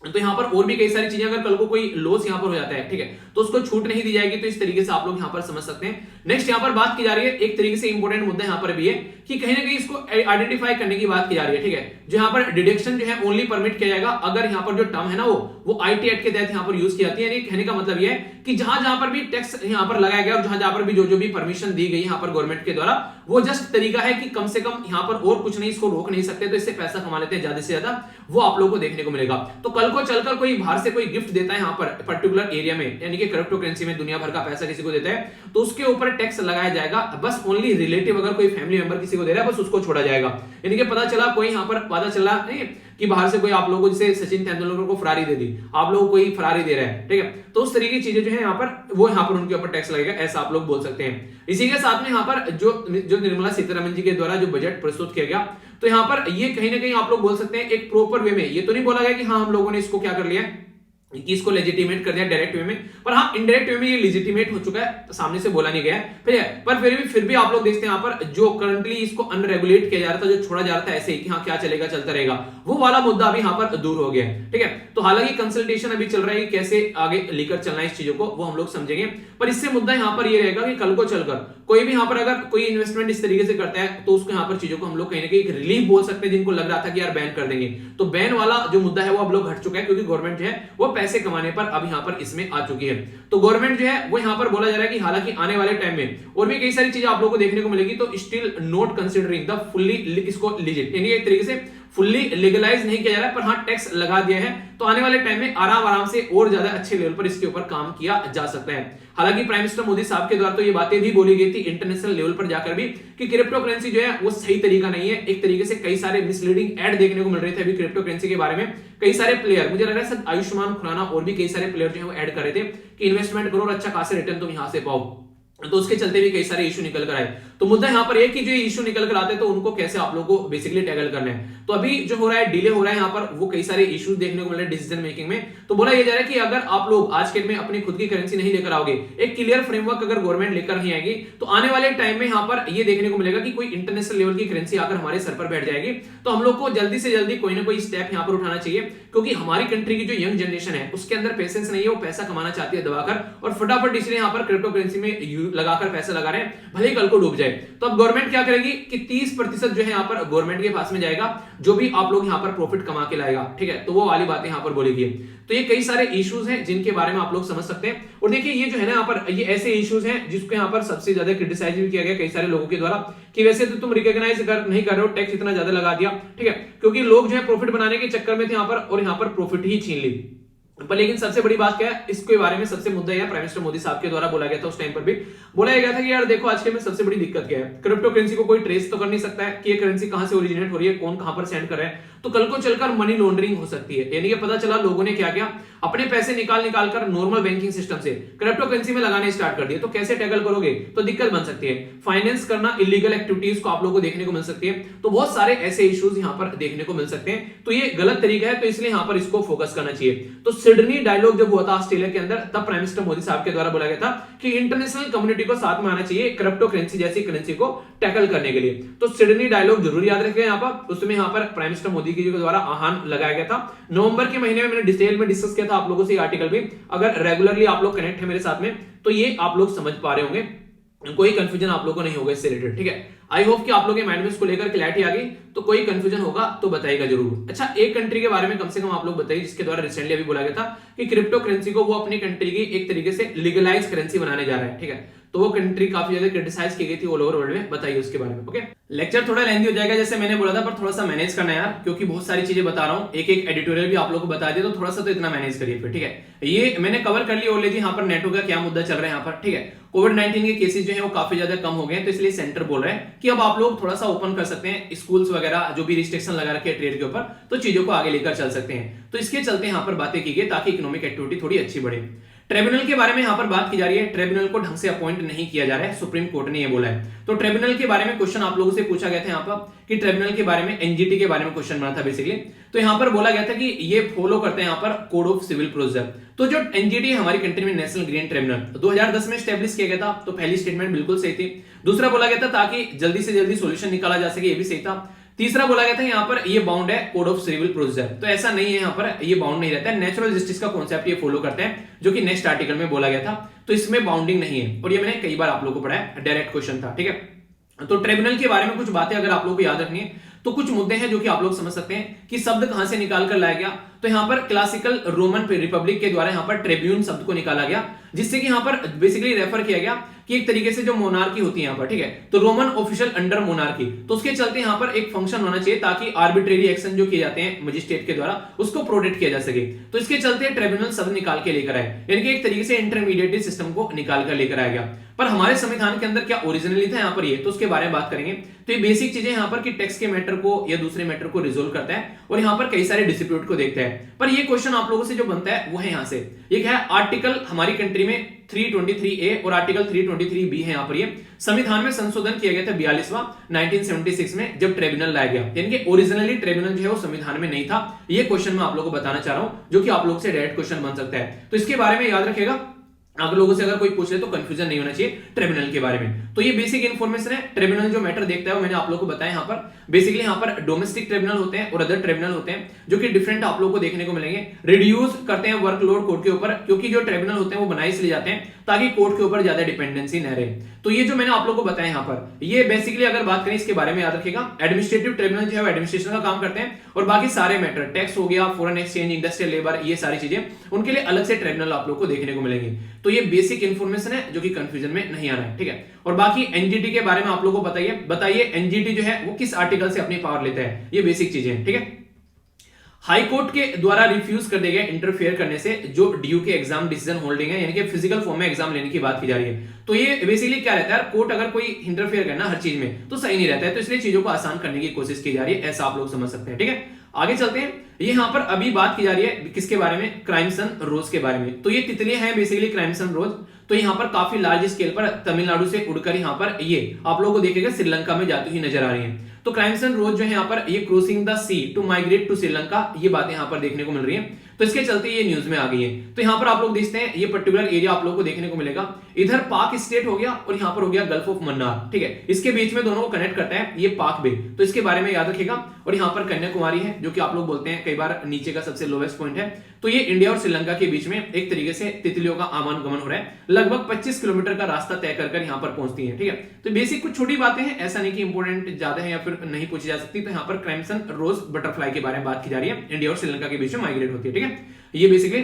तो यहां पर और भी कई सारी चीजें, अगर कल को कोई लॉस यहां पर हो जाता है, ठीक है, तो उसको छूट नहीं दी जाएगी। तो इस तरीके से आप लोग यहां पर समझ सकते हैं। नेक्स्ट यहां पर बात की जा रही है, एक तरीके से इंपॉर्टेंट मुद्दा यहां पर भी है कि कहीं ना कहीं इसको आइडेंटिफाई करने की बात की जा रही है, ठीक है। जो यहां पर डिडक्शन जो है ओनली परमिट किया जाएगा अगर यहां पर जो टर्म है ना वो आईटी एक्ट के तहत यहां पर यूज की जाती है। यानी कहने का मतलब यह है कि जहां जहां पर भी टैक्स यहां पर लगाया गया और जहां जहां पर भी जो भी परमिशन दी गई यहां पर गवर्नमेंट के द्वारा, वो जस्ट तरीका है कि कम से कम यहां पर और कुछ नहीं, इसको रोक नहीं सकते, तो इससे पैसा कमा लेते हैं ज्यादा से ज्यादा, वो आप लोगों को देखने को मिलेगा। तो कल को चलकर कोई बाहर से कोई गिफ्ट देता है यहां पर पर्टिकुलर एरिया में, यानी कि क्रिप्टो करेंसी में दुनिया भर का पैसा किसी को देता है, तो उसके ऊपर टैक्स लगाया जाएगा। बस ओनली रिलेटिव अगर कोई फैमिली मेंबर किसी को दे रहा है बस उसको छोड़ा जाएगा। यानी कि पता चला कोई यहां पर पता चला नहीं कि बाहर से कोई आप लोगों को, जैसे सचिन तेंदुलकर को फरारी दे दी, आप लोगों को कोई फरारी दे रहा है, ठीक है, तो उस तरीके की चीजें जो है यहां पर वो यहां पर उनके ऊपर टैक्स लगेगा, ऐसा आप लोग बोल सकते हैं। इसी के साथ में यहां पर जो निर्मला सीतारमण जी के द्वारा जो बजट प्रस्तुत किया गया, तो यहां पर ये कहीं ना कहीं आप लोग बोल सकते हैं एक प्रॉपर वे में, ये तो नहीं बोला गया कि हाँ हम लोगों ने इसको क्या कर लिया कि इसको लेजिटिमेट कर दिया डायरेक्ट वे में, पर हाँ इनडायरेक्ट वे में ये लेजिटिमेट हो चुका है, तो सामने से बोला नहीं गया है, पर फिर भी आप लोग देखते हैं यहाँ पर जो करंटली इसको अनरेगुलेट किया जा रहा था, जो छोड़ा जा रहा था ऐसे ही कि हाँ क्या चलेगा चलता रहेगा, वो वाला मुद्दा अभी यहाँ पर दूर हो गया है, ठीक है। तो हालांकि कंसल्टेशन अभी चल रहा है कि कैसे आगे लेकर चलना है इस चीजों को, वो हम लोग समझेंगे। पर इससे मुद्दा यहाँ पर ये रहेगा कि कल को चलकर कोई भी यहाँ पर अगर कोई इन्वेस्टमेंट इस तरीके से करता है तो उसको यहाँ पर चीजों को हम लोग कहीं ना कहीं एक रिलीफ बोल सकते हैं, जिनको लग रहा था कि यार बैन कर देंगे, तो बैन वाला जो मुद्दा है वो अब लोग हट चुका है, क्योंकि गवर्नमेंट जो है वो पैसे कमाने पर अब यहाँ पर इसमें आ चुकी है। तो गवर्नमेंट जो है वो यहाँ पर बोला जा रहा है कि हालांकि आने वाले टाइम में और भी कई सारी चीजें आप लोगों को देखने को मिलेगी, तो still not considering the fully इसको लीजिट, यानी एक तरीके से फुल्ली लीगलाइज नहीं किया जा रहा है, पर हाँ टैक्स लगा दिया है। तो आने वाले टाइम में आराम से और ज्यादा अच्छे लेवल पर इसके ऊपर काम किया जा सकता है। हालांकि प्राइम मिनिस्टर मोदी साहब के द्वारा तो ये बातें भी बोली गई थी इंटरनेशनल लेवल पर जाकर भी कि क्रिप्टो करेंसी जो है वो सही तरीका नहीं है। एक तरीके से कई सारे मिसलीडिंग एड देखने को मिल रहे थे अभी क्रिप्टो करेंसी के बारे में। कई सारे प्लेयर, मुझे लग रहा है सर आयुष्मान खुराना और भी कई सारे प्लेयर जो है वो एड कर रहे थे कि इन्वेस्टमेंट करो और अच्छा खासा रिटर्न तुम यहां से पाओ, तो उसके चलते भी कई सारे इशू निकल कर आए। तो मुद्दा यहाँ पर एक कि जो इशू निकल कर आते हैं तो उनको कैसे आप लोगों को बेसिकली टैकल करना है। तो अभी जो हो रहा है डिले हो रहा है यहाँ पर, वो कई सारे इश्यूज देखने को मिल रहे हैं डिसीजन मेकिंग में। तो बोला यह जा रहा है कि अगर आप लोग आज के डेट में अपनी खुद की करेंसी नहीं लेकर आओगे, एक क्लियर फ्रेमवर्क अगर गवर्नमेंट लेकर नहीं आएगी, तो आने वाले टाइम में यहाँ पर ये देखने को मिलेगा कि कोई इंटरनेशनल लेवल की करेंसी आकर हमारे सर पर बैठ जाएगी। तो हम लोग को जल्दी से जल्दी कोई ना कोई स्टेप यहाँ पर उठाना चाहिए, क्योंकि हमारी कंट्री की जो यंग जनरेशन है उसके अंदर पेशेंस नहीं है, वो पैसा कमाना चाहती है दबाकर, और फटाफट इसलिए यहाँ पर क्रिप्टो करेंसी में लगाकर पैसा लगा रहे हैं, भले ही कल को डूब जाए। तो अब गवर्नमेंट क्या करेगी कि 30% जो है यहाँ पर गवर्नमेंट के पास में जाएगा, जो भी आप लोग यहाँ पर प्रॉफिट कमा के लाएगा, ठीक है, तो वो वाली बातें यहाँ पर बोलेगी। तो ये कई सारे इश्यूज हैं जिनके बारे में आप लोग समझ सकते हैं। और देखिए ये जो है ना यहाँ पर, ये ऐसे इश्यूज हैं जिसको यहाँ पर सबसे ज्यादा क्रिटिसाइज भी किया गया कई सारे लोगों के द्वारा कि वैसे तो तुम रिकॉग्नाइज नहीं कर रहे हो, टैक्स इतना ज्यादा लगा दिया, ठीक है, क्योंकि लोग जो है प्रॉफिट बनाने के चक्कर में थे यहाँ पर, और यहाँ पर प्रॉफिट ही छीन ली। पर लेकिन सबसे बड़ी बात क्या है, इसके बारे में सबसे मुद्दा यह प्राइम मिनिस्टर मोदी साहब के द्वारा बोला गया था, उस टाइम पर भी बोला गया था कि यार देखो आज के में सबसे बड़ी दिक्कत क्या है, क्रिप्टो करेंसी को कोई ट्रेस तो कर नहीं सकता है कि ये करेंसी कहां से ओरिजिनेट हो रही है, कौन कहां पर सेंड कर रहा है। तो कल को चलकर मनी लॉन्ड्रिंग हो सकती है। यानी कि पता चला लोगों ने क्या किया, अपने पैसे निकाल कर नॉर्मल बैंकिंग सिस्टम से क्रिप्टो करेंसी में लगाने स्टार्ट कर दिए। तो कैसे टैकल करोगे, तो दिक्कत बन सकती है। फाइनेंस करना इलीगल एक्टिविटीज को आप लोगों को देखने को मिल सकती है। तो बहुत सारे ऐसे इश्यूज यहाँ पर देखने को मिल सकते हैं। तो ये गलत तरीका है, तो इसलिए यहाँ पर इसको फोकस करना चाहिए। तो सिडनी डायलॉग जब हुआ था ऑस्ट्रेलिया के अंदर, तब प्राइम मिनिस्टर मोदी साहब के द्वारा बोला गया था कि इंटरनेशनल कम्युनिटी को साथ में आना चाहिए क्रिप्टो करेंसी जैसी करेंसी को टैकल करने के लिए। तो सिडनी डायलॉग जरूर याद रखें यहाँ पर, उसमें यहाँ पर प्राइम मिनिस्टर मोदी जी के द्वारा आह्वान लगाया गया था। नवंबर के महीने में मैंने डिटेल में डिस्कस किया था आप लोगों से आर्टिकल भी, अगर रेगुलरली आप लोग कनेक्ट है मेरे साथ में तो ये आप लोग समझ पा रहे होंगे, कोई कंफ्यूजन आप लोगों को नहीं होगा इससे रिलेटेड, ठीक है। आई होप कि आप लोगों के माइंड में इसको लेकर क्लैरिटी आ गई। तो कोई कंफ्यूजन होगा तो बताइएगा जरूर। अच्छा, एक कंट्री के बारे में कम से कम आप लोग बताइए जिसके द्वारा रिसेंटली अभी बोला गया था कि क्रिप्टो करेंसी को वो अपनी कंट्री की एक तरीके से लीगलाइज करेंसी बनाने जा रहा है, ठीक है। तो वो कंट्री काफी ज्यादा क्रिटिसाइज की गई थी ऑल ओवर वर्ल्ड में, बताइए उसके बारे में। ओके, लेक्चर थोड़ा लेंथी हो जाएगा जैसे मैंने बोला था, पर थोड़ा सा मैनेज करना है यार, क्योंकि बहुत सारी चीजें बता रहा हूँ, एक एक एडिटोरियल भी आप लोगों को बता दिया, तो थोड़ा सा तो इतना मैनेज करिए फिर, ठीक है। ये मैंने कवर कर लिया ऑलरेडी, यहाँ पर नेटो का क्या मुद्दा चल रहा है यहाँ पर, ठीक है। कोविड-19 के केसेस जो है वो काफी ज्यादा कम हो गए हैं, तो इसलिए सेंटर बोल रहे हैं कि अब आप लोग थोड़ा सा ओपन कर सकते हैं स्कूल्स वगैरह, जो भी रिस्ट्रिक्शन लगा रखे हैं ट्रेड के ऊपर, तो चीजों को आगे लेकर चल सकते हैं। तो इसके चलते यहाँ पर बातें की गई ताकि इकोनॉमिक एक्टिविटी थोड़ी अच्छी बढ़े। ट्रिब्यूनल के बारे में यहाँ पर बात की जा रही है। ट्रिब्यूनल को ढंग से अपॉइंट नहीं किया जा रहा है, सुप्रीम कोर्ट ने ये बोला है। तो ट्रिब्यूनल के बारे में क्वेश्चन आप लोगों से पूछा गया था यहाँ पर कि ट्रिब्यूनल के बारे में, एनजीटी के बारे में क्वेश्चन बना था बेसिकली। तो यहाँ पर बोला गया था कि ये फॉलो करते हैं यहाँ पर कोड ऑफ सिविल प्रोसीजर। तो जो एनजीटी हमारी कंट्री में, नेशनल ग्रीन ट्रिब्यूनल 2010 में स्टैब्लिश किया गया था। तो पहली स्टेटमेंट बिल्कुल सही थी। दूसरा बोला गया था ताकि जल्दी से जल्दी सोल्यूशन निकाला जा सके, ये भी सही था। तीसरा बोला गया था यहाँ पर ये बाउंड है कोड ऑफ सिविल प्रोसीजर, तो ऐसा नहीं है, यहाँ पर ये बाउंड नहीं रहता है। नेचुरल जस्टिस का कॉन्सेप्ट ये फॉलो करते हैं, जो कि नेक्स्ट आर्टिकल में बोला गया था। तो इसमें बाउंडिंग नहीं है, और ये मैंने कई बार आप लोगों को पढ़ाया, डायरेक्ट क्वेश्चन था, ठीक है। तो ट्रिब्यूनल के बारे में कुछ बातें अगर आप लोगों को याद रखनी है, तो कुछ मुद्दे हैं जो कि आप लोग समझ सकते हैं कि शब्द कहां से निकाल कर लाया गया। तो यहाँ पर क्लासिकल रोमन रिपब्लिक के द्वारा यहाँ पर ट्रिब्यून शब्द को निकाला गया, जिससे कि यहाँ पर बेसिकली रेफर किया गया कि एक तरीके से जो मोनार्की होती है यहाँ पर, ठीक है, तो रोमन ऑफिशियल अंडर मोनार्की, तो उसके चलते यहाँ पर एक फंक्शन होना चाहिए ताकि आर्बिट्रेरी एक्शन जो किए जाते हैं मजिस्ट्रेट के द्वारा उसको प्रोटेक्ट किया जा सके। तो इसके चलते ट्रिब्यूनल शब्द निकाल के लेकर आए, यानी कि एक तरीके से इंटरमीडिएट सिस्टम को निकाल कर लेकर आया गया। पर हमारे संविधान के अंदर क्या ओरिजिनली था यहाँ पर ये, तो उसके बारे में बात करेंगे। तो ये बेसिक चीजें यहाँ पर कि टैक्स के मैटर को या दूसरे मैटर को रिजोल्व करता है, और यहाँ पर कई सारे डिस्प्यूट को देखता है। पर ये क्वेश्चन आप लोगों से जो बनता है वो है यहाँ से, ये क्या है, आर्टिकल हमारी कंट्री में 323A और आर्टिकल 323B है। यहाँ पर ये संविधान में संशोधन किया गया था 42वां 1976 में, जब ट्रिब्यूनल लाया गया, यानी कि ओरिजिनली ट्रिब्यूनल जो है वो संविधान में नहीं था। ये क्वेश्चन मैं आप लोगों को बताना चाह रहा हूं, जो कि आप लोगों से डायरेक्ट क्वेश्चन बन सकता है। तो इसके बारे में याद रखिएगा, आप लोगों से अगर कोई पूछ ले तो कंफ्यूजन नहीं होना चाहिए ट्रिब्यूनल के बारे में। तो ये बेसिक इन्फॉर्मेशन है। ट्रिब्यूनल जो मैटर देखता है वो मैंने आप लोगों को बताया। यहाँ पर बेसिकली यहाँ पर डोमेस्टिक ट्रिब्यूनल होते हैं और अदर ट्रिब्यूनल होते हैं, जो कि डिफरेंट आप लोगों को देखने को मिलेंगे। रिड्यूस करते हैं वर्कलोड कोर्ट के ऊपर, क्योंकि जो ट्रिब्यूनल होते हैं वो बनाए इसलिए जाते हैं ताकि कोर्ट के ऊपर ज्यादा डिपेंडेंसी न रहे। तो ये जो मैंने आप लोगों को बताया यहाँ पर, ये बेसिकली अगर बात करें इसके बारे में याद रखिएगा, एडमिनिस्ट्रेटिव ट्रिब्यूनल जो है वो एडमिनिस्ट्रेशन का काम करते हैं, और बाकी सारे मैटर, टैक्स हो गया, फॉरेन एक्सचेंज, इंडस्ट्रियल लेबर, ये सारी चीजें उनके लिए अलग से ट्रिब्यूनल आप लोग को देखने को मिलेंगे। तो ये बेसिक इन्फॉर्मेशन है जो कि कंफ्यूजन में नहीं आना है, ठीक है। और बाकी एनजीटी के बारे में आप लोगों को बताइए एनजीटी जो है वो किस आर्टिकल से अपनी पावर लेता है, ये बेसिक चीजें हैं, ठीक है। हाई कोर्ट के द्वारा रिफ्यूज कर दिया गया इंटरफेयर करने से जो ड्यू के एग्जाम डिसीजन होल्डिंग है, यानी कि फिजिकल फॉर्म में एग्जाम लेने की बात की जा रही है। तो ये बेसिकली क्या रहता है, कोर्ट अगर कोई इंटरफेयर करना हर चीज में तो सही नहीं रहता है, तो इसलिए चीजों को आसान करने की कोशिश की जा रही है, ऐसा आप लोग समझ सकते हैं, ठीक है। आगे चलते हैं। ये यहाँ पर अभी बात की जा रही है किसके बारे में, क्राइमसन रोज के बारे में। तो ये तितलियां हैं बेसिकली क्राइमसन रोज। तो यहाँ पर काफी लार्ज स्केल पर तमिलनाडु से उड़कर यहाँ पर ये आप लोगों को देखेगा श्रीलंका में जाती हुई नजर आ रही है। तो क्राइमसन रोज जो है यहाँ पर ये crossing the sea to migrate to Sri, ये बातें यहाँ पर देखने को मिल रही है। तो इसके चलते ये न्यूज में आ गई है। तो यहाँ पर आप लोग देखते हैं ये पर्टिकुलर एरिया आप लोगों को देखने को मिलेगा, इधर पाक स्टेट हो गया और यहाँ पर हो गया गल्फ ऑफ मन्नार, ठीक है। इसके बीच में दोनों को कनेक्ट करता है ये पाक बे, तो इसके बारे में याद रखिएगा। और यहाँ पर कन्याकुमारी है जो कि आप लोग बोलते हैं कई बार नीचे का सबसे लोवेस्ट पॉइंट है। तो ये इंडिया और श्रीलंका के बीच में एक तरीके से तितलियों का आवागमन हो रहा है, लगभग 25 किलोमीटर का रास्ता तय कर यहाँ पर पहुंचती है, ठीक है। तो बेसिक कुछ छोटी बातें हैं, ऐसा नहीं कि इंपॉर्टेंट ज्यादा है या फिर नहीं पूछी जा सकती। तो यहाँ पर क्राइमसन रोज बटरफ्लाई के बारे में बात की जा रही है, इंडिया और श्रीलंका के बीच में माइग्रेट होती है, ठीक है। ये बेसिकली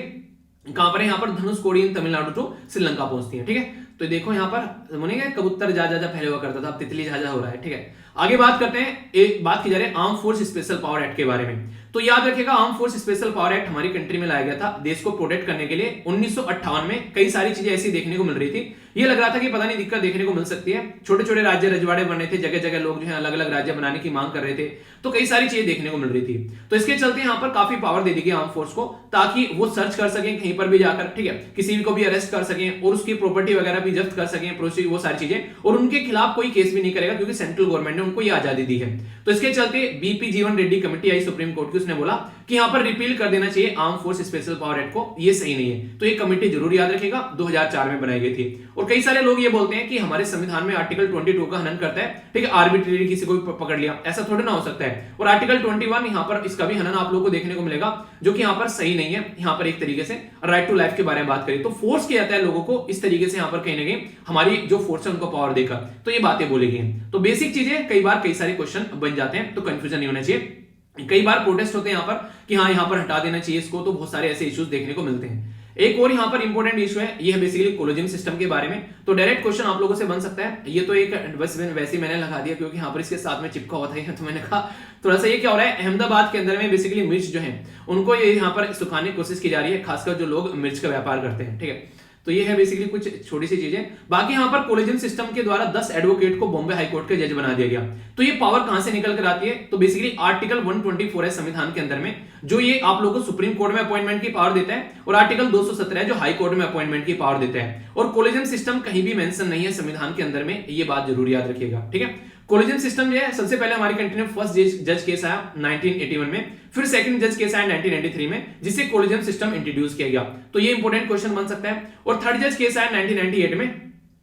कहां पर है, यहाँ पर धनुषकोडी इन तमिलनाडु टू श्रीलंका पहुंचती है, ठीक है। तो देखो यहाँ पर मुझे कबूतर जा पहले हुआ करता था, अब तितली जा हो रहा है, ठीक है। आगे बात करते हैं, एक बात की जा रही है arm force special power act के बारे में। तो याद रखिएगा arm force special power act हमारी कंट्री में लाया गया था देश को प्रोटेक्ट करने के लिए 1958 में। कई सारी चीजें ऐसी देखने को मिल रही थी, ये लग रहा था कि पता नहीं दिक्कत देखने को मिल सकती है, छोटे छोटे राज्य रजवाड़े बन रहे थे, जगह जगह लोग जो है अलग अलग राज्य बनाने की मांग कर रहे थे, तो कई सारी चीजें देखने को मिल रही थी। तो इसके चलते यहाँ पर काफी पावर दे दी गई आर्म फोर्स को, ताकि वो सर्च कर सकें कहीं पर भी जाकर, ठीक है, किसी को भी अरेस्ट कर सकें और उसकी प्रॉपर्टी वगैरह भी जब्त कर सकें, वो सारी चीजें, और उनके खिलाफ कोई केस भी नहीं करेगा क्योंकि सेंट्रल गवर्नमेंट ने उनको ये आजादी दी है। तो इसके चलते बीपी जीवन रेड्डी कमेटी आई सुप्रीम कोर्ट की, उसने बोला कि यहाँ पर रिपील कर देना चाहिए arm force special power act को, ये सही नहीं है। तो ये कमेटी जरूर याद रखेगा 2004 में बनाई गई थी। और कई सारे लोग ये बोलते हैं कि हमारे संविधान में आर्टिकल 22 का हनन करता है, ठीक है, आर्बिट्रेरी किसी को भी पकड़ लिया, ऐसा थोड़ा ना हो सकता है। और आर्टिकल 21 यहाँ पर इसका भी हनन आप लोगों को देखने को मिलेगा, जो कि यहाँ पर सही नहीं है। यहाँ पर एक तरीके से राइट टू लाइफ के बारे में बात करें तो फोर्स किया जाता है लोगों को इस तरीके से यहाँ पर कहीं ना कहीं हमारी जो फोर्स है उनको पावर देकर, तो ये बातें बोली गई हैं। तो बेसिक चीजें कई बार कई सारे क्वेश्चन बन जाते हैं, तो कंफ्यूजन नहीं होना चाहिए। कई बार प्रोटेस्ट होते हैं यहाँ पर कि हाँ यहाँ पर हटा देना चाहिए इसको, तो बहुत सारे ऐसे इश्यूज देखने को मिलते हैं। एक और यहाँ पर इंपॉर्टेंट इशू है, ये है बेसिकली कोलोजियम सिस्टम के बारे में। तो डायरेक्ट क्वेश्चन आप लोगों से बन सकता है, ये तो एक बस वैसे मैंने लगा दिया क्योंकि यहाँ पर इसके साथ में चिपका हुआ था, तो मैंने कहा थोड़ा सा ये क्या हो रहा है, अहमदाबाद के अंदर में बेसिकली मिर्च जो है उनको ये यहाँ पर सुखाने की कोशिश की जा रही है, खासकर जो लोग मिर्च का व्यापार करते हैं, ठीक है। तो ये है बेसिकली कुछ छोटी सी चीजें। बाकी यहाँ पर कोलेजियम सिस्टम के द्वारा 10 एडवोकेट को बॉम्बे हाई कोर्ट के जज बना दिया गया। तो ये पावर कहां से निकल कर आती है, तो बेसिकली आर्टिकल 124 है संविधान के अंदर में, जो ये आप लोगों को सुप्रीम कोर्ट में अपॉइंटमेंट की पावर देता है, और आर्टिकल 217 है जो हाई कोर्ट में अपॉइंटमेंट की पावर देता है। और कोलेजियम सिस्टम कहीं भी मेंशन नहीं है संविधान के अंदर में, ये बात जरूर याद रखिएगा, ठीक है। कोलेजियम सिस्टम जो है सबसे पहले हमारी कंट्री में फर्स्ट जज केस आया 1981 में, फिर सेकंड जज केस आया 1993 में, जिससे कोलेजियम सिस्टम इंट्रोड्यूस किया गया। तो ये इंपॉर्टेंट क्वेश्चन बन सकता है। और थर्ड जज केस आया 1998 में,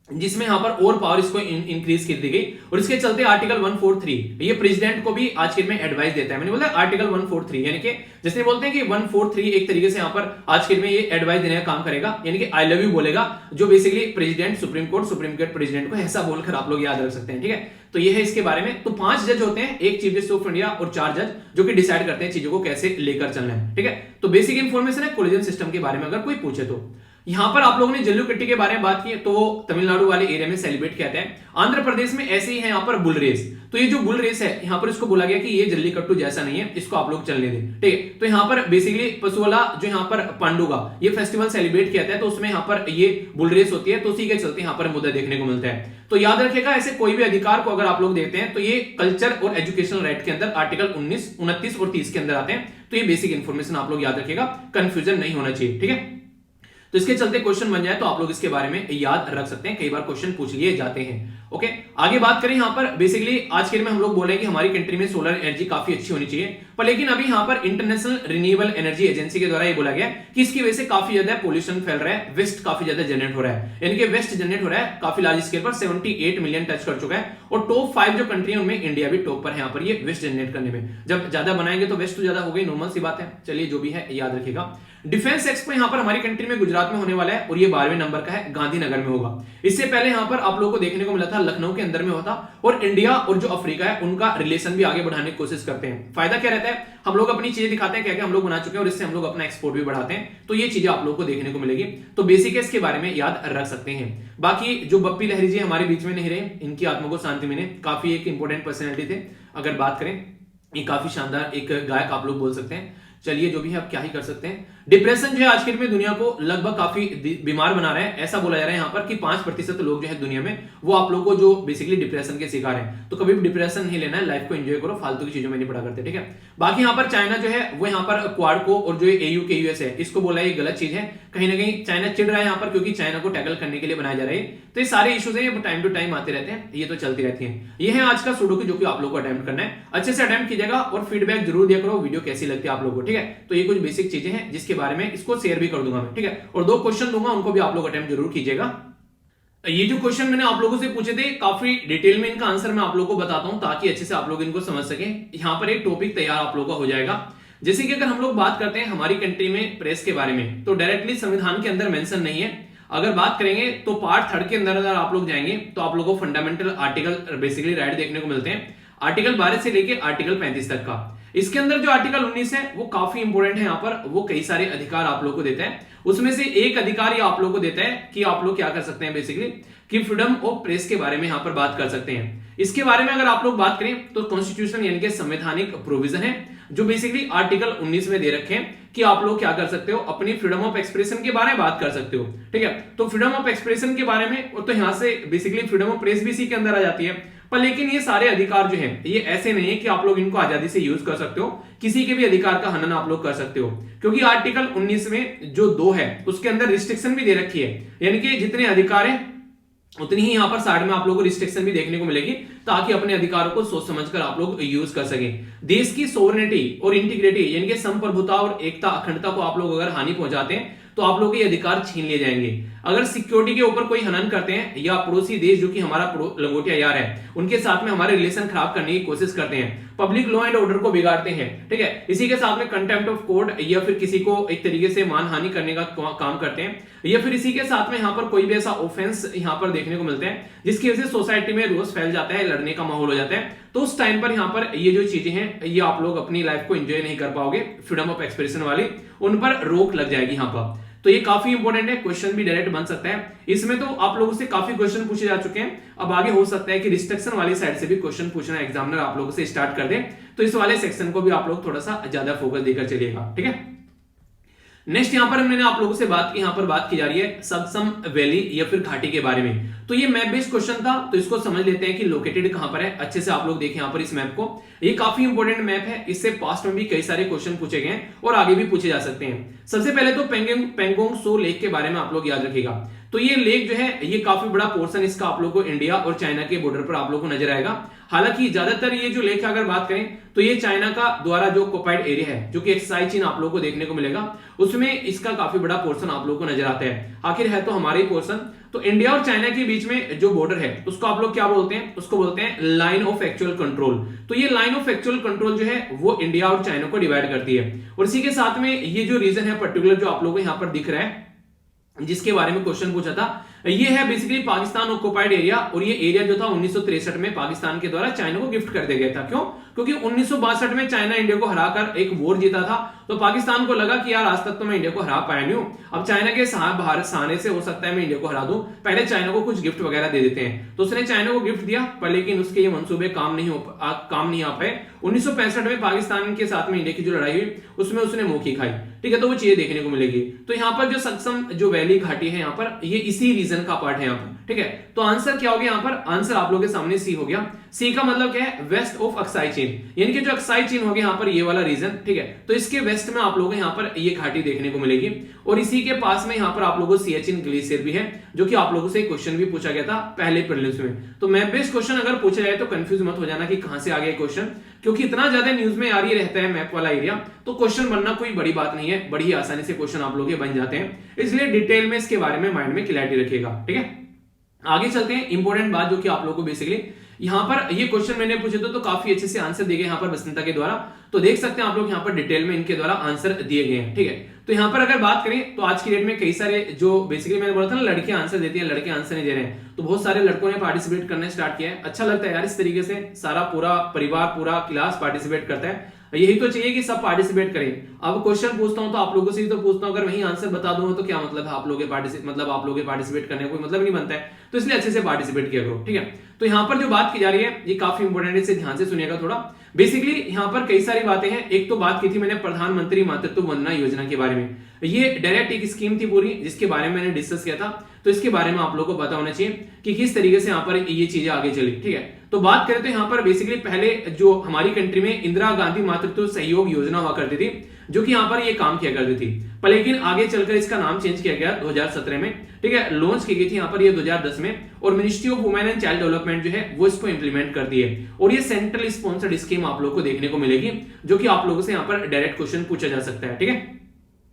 जिसमें यहां पर और पावर इसको इंक्रीज कर दी गई, और इसके चलते आर्टिकल 143 ये प्रेसिडेंट को भी आज के में एडवाइस देता है। मैंने बोला आर्टिकल 143 यानी कि जैसे बोलते हैं कि 143 एक तरीके से यहां पर आज के में ये एडवाइस देने का काम करेगा, यानी कि आई लव यू बोलेगा, जो basically president supreme court president को ऐसा बोलकर आप लोग याद रख सकते हैं, ठीक है। तो ये है इसके बारे में। तो 5 जज होते हैं, एक चीफ जस्टिस ऑफ इंडिया और 4 जज जो कि डिसाइड करते हैं चीजों को कैसे लेकर चलना है, ठीक है। तो बेसिक इंफॉर्मेशन है कोलेजियम सिस्टम के बारे में अगर कोई पूछे तो। यहां पर आप लोगों ने जल्लीकट्टू के बारे में बात की, तो वो तमिलनाडु वाले एरिया में सेलिब्रेट किया जाता है। आंध्र प्रदेश में ऐसे ही है यहाँ पर बुल रेस। तो ये जो बुल रेस है यहाँ पर इसको बोला गया कि ये जल्लीकट्टू जैसा नहीं है, इसको आप लोग चलने दें, ठीक है। तो यहाँ पर बेसिकली पसुवाला जो यहाँ पर पांडुगा ये फेस्टिवल सेलिब्रेट किया जाता है, तो उसमें यहाँ पर ये बुल रेस होती है, तो उसी के चलते यहाँ पर मुद्दा देखने को मिलता है। तो याद रखिएगा ऐसे कोई भी अधिकार को अगर आप लोग देखते हैं तो ये कल्चर और एजुकेशनल राइट के अंदर आर्टिकल 19, 29 और 30 के अंदर आते हैं। तो ये बेसिक इंफॉर्मेशन आप लोग याद रखिएगा, कंफ्यूजन नहीं होना चाहिए, ठीक है। तो इसके चलते क्वेश्चन बन जाए तो आप लोग इसके बारे में याद रख सकते हैं, कई बार क्वेश्चन पूछ लिए जाते हैं। ओके, आगे बात करें यहाँ पर बेसिकली आज के दिन में हम लोग बोले कि हमारी कंट्री में सोलर एनर्जी काफी अच्छी होनी चाहिए, पर लेकिन अभी यहाँ पर इंटरनेशनल रिन्यूएबल एनर्जी एजेंसी के द्वारा ये बोला गया कि इसकी वजह से काफी ज्यादा पोल्यूशन फैल रहा है, वेस्ट काफी ज्यादा जनरेट हो रहा है, यानी कि वेस्ट जनरेट हो रहा है काफी लार्ज स्केल पर 78 मिलियन टच कर चुका है। और टॉप 5 जो कंट्री है उनमें इंडिया भी टॉप पर है यहाँ पर ये वेस्ट जनरेट करने में। जब ज्यादा बनाएंगे तो वेस्ट तो ज्यादा हो गई, नॉर्मल सी बात है। चलिए जो भी है याद रखिएगा। डिफेंस एक्सपो यहाँ पर हमारी कंट्री में गुजरात में होने वाला है और ये 12वें नंबर का है, गांधीनगर में होगा। इससे पहले यहाँ पर आप लोगों को देखने को मिला था लखनऊ के अंदर में होता, और इंडिया और जो अफ्रीका है उनका रिलेशन भी आगे बढ़ाने की कोशिश करते हैं। फायदा क्या रहता है, हम लोग अपनी चीजें दिखाते हैं क्या क्या हम लोग बना चुके हैं, और इससे हम लोग अपना एक्सपोर्ट भी बढ़ाते हैं। तो ये चीजें आप लोग को देखने को मिलेगी, तो बेसिक है इसके बारे में याद रख सकते हैं। बाकी जो बप्पी लहरी जी हमारे बीच में नहीं रहे, इनकी आत्मा को शांति मिले, काफी एक इंपॉर्टेंट पर्सनैलिटी थे। अगर बात करें ये काफी शानदार एक गायक आप लोग बोल सकते हैं। चलिए जो भी है आप क्या ही कर सकते हैं। डिप्रेशन जो है आज के डेट में दुनिया को लगभग काफी बीमार बना रहा है। ऐसा बोला जा रहा है यहाँ पर कि 5% लोग जो है दुनिया में वो आप लोगों को जो बेसिकली डिप्रेशन के शिकार हैं। तो कभी भी डिप्रेशन नहीं लेना है, लाइफ को एंजॉय करो, फालतू की चीजों में नहीं पड़ा करते, ठीक है। बाकी यहाँ पर चाइना जो है वो यहाँ पर क्वाड को और जो एयू के यूएस है इसको बोला ये गलत चीज है। कहीं ना कहीं चाइना चिढ़ रहा है यहाँ पर, क्योंकि चाइना को टैकल करने के लिए बनाया जा रहा है। तो ये सारे इश्यूज है, टाइम टू टाइम आते रहते हैं, ये तो चलती रहती है। ये है आज का सुडोकू जो कि आप लोग को अटेम्प्ट करना है। अच्छे से अटेम्प्ट कीजिएगा और फीडबैक जरूर दिया करो, वीडियो कैसी लगती है आप लोगों को, ठीक है। तो ये कुछ बेसिक चीजें हैं जिसके बारे में इसको शेयर भी कर दूंगा मैं, ठीक है। और 2 क्वेश्चन दूंगा, उनको भी आप लोग अटेम्प्ट जरूर कीजिएगा। ये जो क्वेश्चन मैंने आप लोगों से पूछे थे काफी डिटेल में इनका आंसर मैं आप लोगों को बताता हूं ताकि अच्छे से आप लोग इनको समझ सकें। यहां पर एक टॉपिक तैयार आप लोगों का हो जाएगा। जैसे कि अगर हम लोग बात करते हैं हमारी कंट्री में प्रेस के बारे में, तो डायरेक्टली संविधान के अंदर मेंशन नहीं है। अगर बात करेंगे तो पार्ट 3 के अंदर अगर आप लोग जाएंगे तो आप लोगों को फंडामेंटल आर्टिकल बेसिकली राइट देखने को मिलते हैं, आर्टिकल 12 से लेके आर्टिकल 35 तक का। इसके अंदर जो आर्टिकल 19 है वो काफी इंपोर्टेंट है। यहाँ पर वो कई सारे अधिकार आप लोग को देता है, उसमें से एक अधिकार ये आप लोग को देता है कि आप लोग क्या कर सकते हैं बेसिकली कि फ्रीडम ऑफ प्रेस के बारे में यहाँ पर बात कर सकते हैं। इसके बारे में अगर आप लोग बात करें तो कॉन्स्टिट्यूशन यानी कि संवैधानिक प्रोविजन है जो बेसिकली आर्टिकल 19 में दे रखे हैं कि आप लोग क्या कर सकते हो, अपनी फ्रीडम ऑफ एक्सप्रेशन के बारे में बात कर सकते हो, ठीक है। तो फ्रीडम ऑफ एक्सप्रेशन के बारे में तो यहां से बेसिकली फ्रीडम ऑफ प्रेस भी इसी के अंदर आ जाती है। पर लेकिन ये सारे अधिकार जो हैं ये ऐसे नहीं है कि आप लोग इनको आजादी से यूज कर सकते हो, किसी के भी अधिकार का हनन आप लोग कर सकते हो, क्योंकि आर्टिकल 19 में जो 2 है उसके अंदर रिस्ट्रिक्शन भी दे रखी है। यानी कि जितने अधिकार है उतनी ही यहाँ पर साइड में आप लोगों को रिस्ट्रिक्शन भी देखने को मिलेगी ताकि अपने अधिकारों को सोच समझकर आप लोग यूज कर सकें। देश की सोवरेनिटी और इंटीग्रिटी यानी कि संप्रभुता और एकता अखंडता को आप लोग अगर हानि पहुंचाते हैं तो आप लोगों के अधिकार छीन लिए जाएंगे। अगर सिक्योरिटी के ऊपर कोई हनन करते हैं या पड़ोसी देश जो कि हमारा लंगोटिया यार है उनके साथ में हमारे रिलेशन खराब करने की कोशिश करते हैं, पब्लिक लॉ एंड ऑर्डर को बिगाड़ते हैं, ठीक है, इसी के साथ में कंटेम्प्ट ऑफ कोर्ट या फिर किसी को एक तरीके से मानहानि करने का काम करते हैं, या फिर इसी के साथ में यहाँ पर कोई भी ऐसा ऑफेंस यहाँ पर देखने को मिलते हैं जिसकी वजह से सोसाइटी में रोष फैल जाता है, लड़ने का माहौल हो जाता है, तो उस टाइम पर यहाँ पर ये जो चीजें हैं ये आप लोग अपनी लाइफ को एंजॉय नहीं कर पाओगे। फ्रीडम ऑफ एक्सप्रेशन वाली उन पर रोक लग जाएगी यहाँ पर। तो ये काफी इंपॉर्टेंट है, क्वेश्चन भी डायरेक्ट बन सकता है। इसमें तो आप लोगों से काफी क्वेश्चन पूछे जा चुके हैं, अब आगे हो सकता है कि रिस्ट्रिक्शन वाली साइड से भी क्वेश्चन पूछना एग्जामिनर आप लोगों से स्टार्ट कर दे, तो इस वाले सेक्शन को भी आप लोग थोड़ा सा ज्यादा फोकस देकर चलिएगा, ठीक है। नेक्स्ट यहाँ पर मैंने आप लोगों से बात की, यहाँ पर बात की जा रही है सबसम वैली या फिर घाटी के बारे में। तो ये मैप बेस्ड क्वेश्चन था, तो इसको समझ लेते हैं कि लोकेटेड कहां पर है। अच्छे से आप लोग देखें यहाँ पर इस मैप को, ये काफी इंपॉर्टेंट मैप है, इससे पास्ट में भी कई सारे क्वेश्चन पूछे गए हैं और आगे भी पूछे जा सकते हैं। सबसे पहले तो पेंगोंग सो लेक के बारे में आप लोग याद रखिएगा। तो ये लेक जो है ये काफी बड़ा पोर्शन इसका आप लोग को इंडिया और चाइना के बॉर्डर पर आप लोग को नजर आएगा। हालांकि ज्यादातर ये जो लेक है अगर बात करें तो ये चाइना का द्वारा जो ऑक्युपाइड एरिया है जो कि एक्साई चीन आप लोग को देखने को मिलेगा, उसमें इसका काफी बड़ा पोर्शन आप लोग को नजर आता है। आखिर है तो हमारे ही पोर्शन। तो इंडिया और चाइना के बीच में जो बॉर्डर है उसको आप लोग क्या बोलते हैं, उसको बोलते हैं लाइन ऑफ एक्चुअल कंट्रोल। तो ये लाइन ऑफ एक्चुअल कंट्रोल जो है वो इंडिया और चाइना को डिवाइड करती है। और इसी के साथ में ये जो रीजन है पर्टिकुलर जो आप लोगों को यहाँ पर दिख रहा है जिसके बारे में क्वेश्चन पूछा था, ये है बेसिकली पाकिस्तान ऑक्युपाइड एरिया। और ये एरिया जो था 1963 में पाकिस्तान के द्वारा चाइना को गिफ्ट कर दिया गया था। क्यों? क्योंकि 1962 में चाइना इंडिया को हराकर एक वॉर जीता था, तो पाकिस्तान को लगा कि यार आज तक तो मैं इंडिया को हरा पाया नहीं हूं, अब चाइना के भारत सहारे से हो सकता है मैं इंडिया को हरा दूं, पहले चाइना को कुछ गिफ्ट वगैरह दे देते हैं। तो उसने चाइना को गिफ्ट दिया, पर लेकिन उसके ये मंसूबे काम नहीं आ पाए। 1965 में पाकिस्तान के साथ में इंडिया की जो लड़ाई हुई उसमें उसने मुंह की खाई, ठीक है। तो वो चीजें देखने को मिलेगी। तो यहाँ पर जो सक्सम जो वैली घाटी है यहाँ पर ये इसी रीजन का पार्ट है यहाँ पर, ठीक है। तो आंसर क्या हो गया यहाँ पर, आंसर आप लोगों के सामने सी हो गया। सी का मतलब क्या है, वेस्ट ऑफ अक्साई चीन, यानी कि जो अक्साई चीन हो गया यहाँ पर ये वाला रीजन, ठीक है। तो इसके वेस्ट में आप लोगों को यहाँ पर ये घाटी देखने को मिलेगी। और इसी के पास में यहाँ पर आप लोगों को सियाचिन ग्लेशियर भी है जो कि आप लोगों से क्वेश्चन भी पूछा गया था पहले प्रीलिम्स में। तो मैप बेस्ड क्वेश्चन अगर पूछा जाए तो कंफ्यूज मत हो जाना कि कहां से आ गया क्वेश्चन, क्योंकि इतना ज्यादा न्यूज में आ रही रहता है मैप वाला एरिया, तो क्वेश्चन बनना कोई बड़ी बात नहीं है, बड़ी ही आसानी से क्वेश्चन आप लोग के बन जाते हैं। इसलिए डिटेल में इसके बारे में माइंड में क्लैरिटी रखिएगा, ठीक है। आगे चलते हैं, इंपॉर्टेंट बात जो कि आप लोगों को बेसिकली यहाँ पर ये क्वेश्चन मैंने पूछे तो काफी अच्छे से आंसर दिए गए यहाँ पर बसंता के द्वारा। तो देख सकते हैं आप लोग यहाँ पर डिटेल में इनके द्वारा आंसर दिए गए हैं, ठीक है। तो यहाँ पर अगर बात करें तो आज की डेट में कई सारे जो बेसिकली मैंने बोला था ना लड़कियां आंसर देती हैं, लड़के आंसर नहीं दे रहे हैं, तो बहुत सारे लड़कों ने पार्टिसिपेट करना स्टार्ट किया है। अच्छा लगता है यार, इस तरीके से सारा पूरा परिवार पूरा क्लास पार्टिसिपेट करता है, यही तो चाहिए कि सब पार्टिसिपेट करें। अब क्वेश्चन पूछता हूं तो आप लोगों से ही तो पूछता हूं, अगर वही आंसर बता दूंगा तो क्या मतलब है, आप लोगों के पार्टिसिपेट करने का कोई मतलब नहीं बनता है। तो इसलिए अच्छे से पार्टिसिपेट किया करो, ठीक है। तो यहाँ पर जो बात की जा रही है ये काफी इंपॉर्टेंट है, इसे ध्यान से सुनिएगा थोड़ा। बेसिकली यहाँ पर कई सारी बातें हैं। एक तो बात की थी मैंने प्रधानमंत्री मातृत्व वंदना योजना के बारे में, ये डायरेक्ट एक स्कीम थी पूरी जिसके बारे में मैंने डिस्कस किया था। तो इसके बारे में आप लोगों को पता होना चाहिए कि किस तरीके से यहाँ पर ये चीजें आगे चली, ठीक है। तो बात करें तो यहाँ पर बेसिकली पहले जो हमारी कंट्री में इंदिरा गांधी मातृत्व सहयोग योजना हुआ करती थी, जो कि यहाँ पर ये काम किया करती थी, पर लेकिन आगे चलकर इसका नाम चेंज किया गया 2017 में, ठीक है। लॉन्च की गई थी यहाँ पर ये 2010 में, और ministry of women and child development जो है वो इसको इंप्लीमेंट करती है। और ये सेंट्रल स्पॉन्सर्ड स्कीम आप लोगों को देखने को मिलेगी, जो कि आप लोगों से यहाँ पर डायरेक्ट क्वेश्चन पूछा जा सकता है, ठीक है।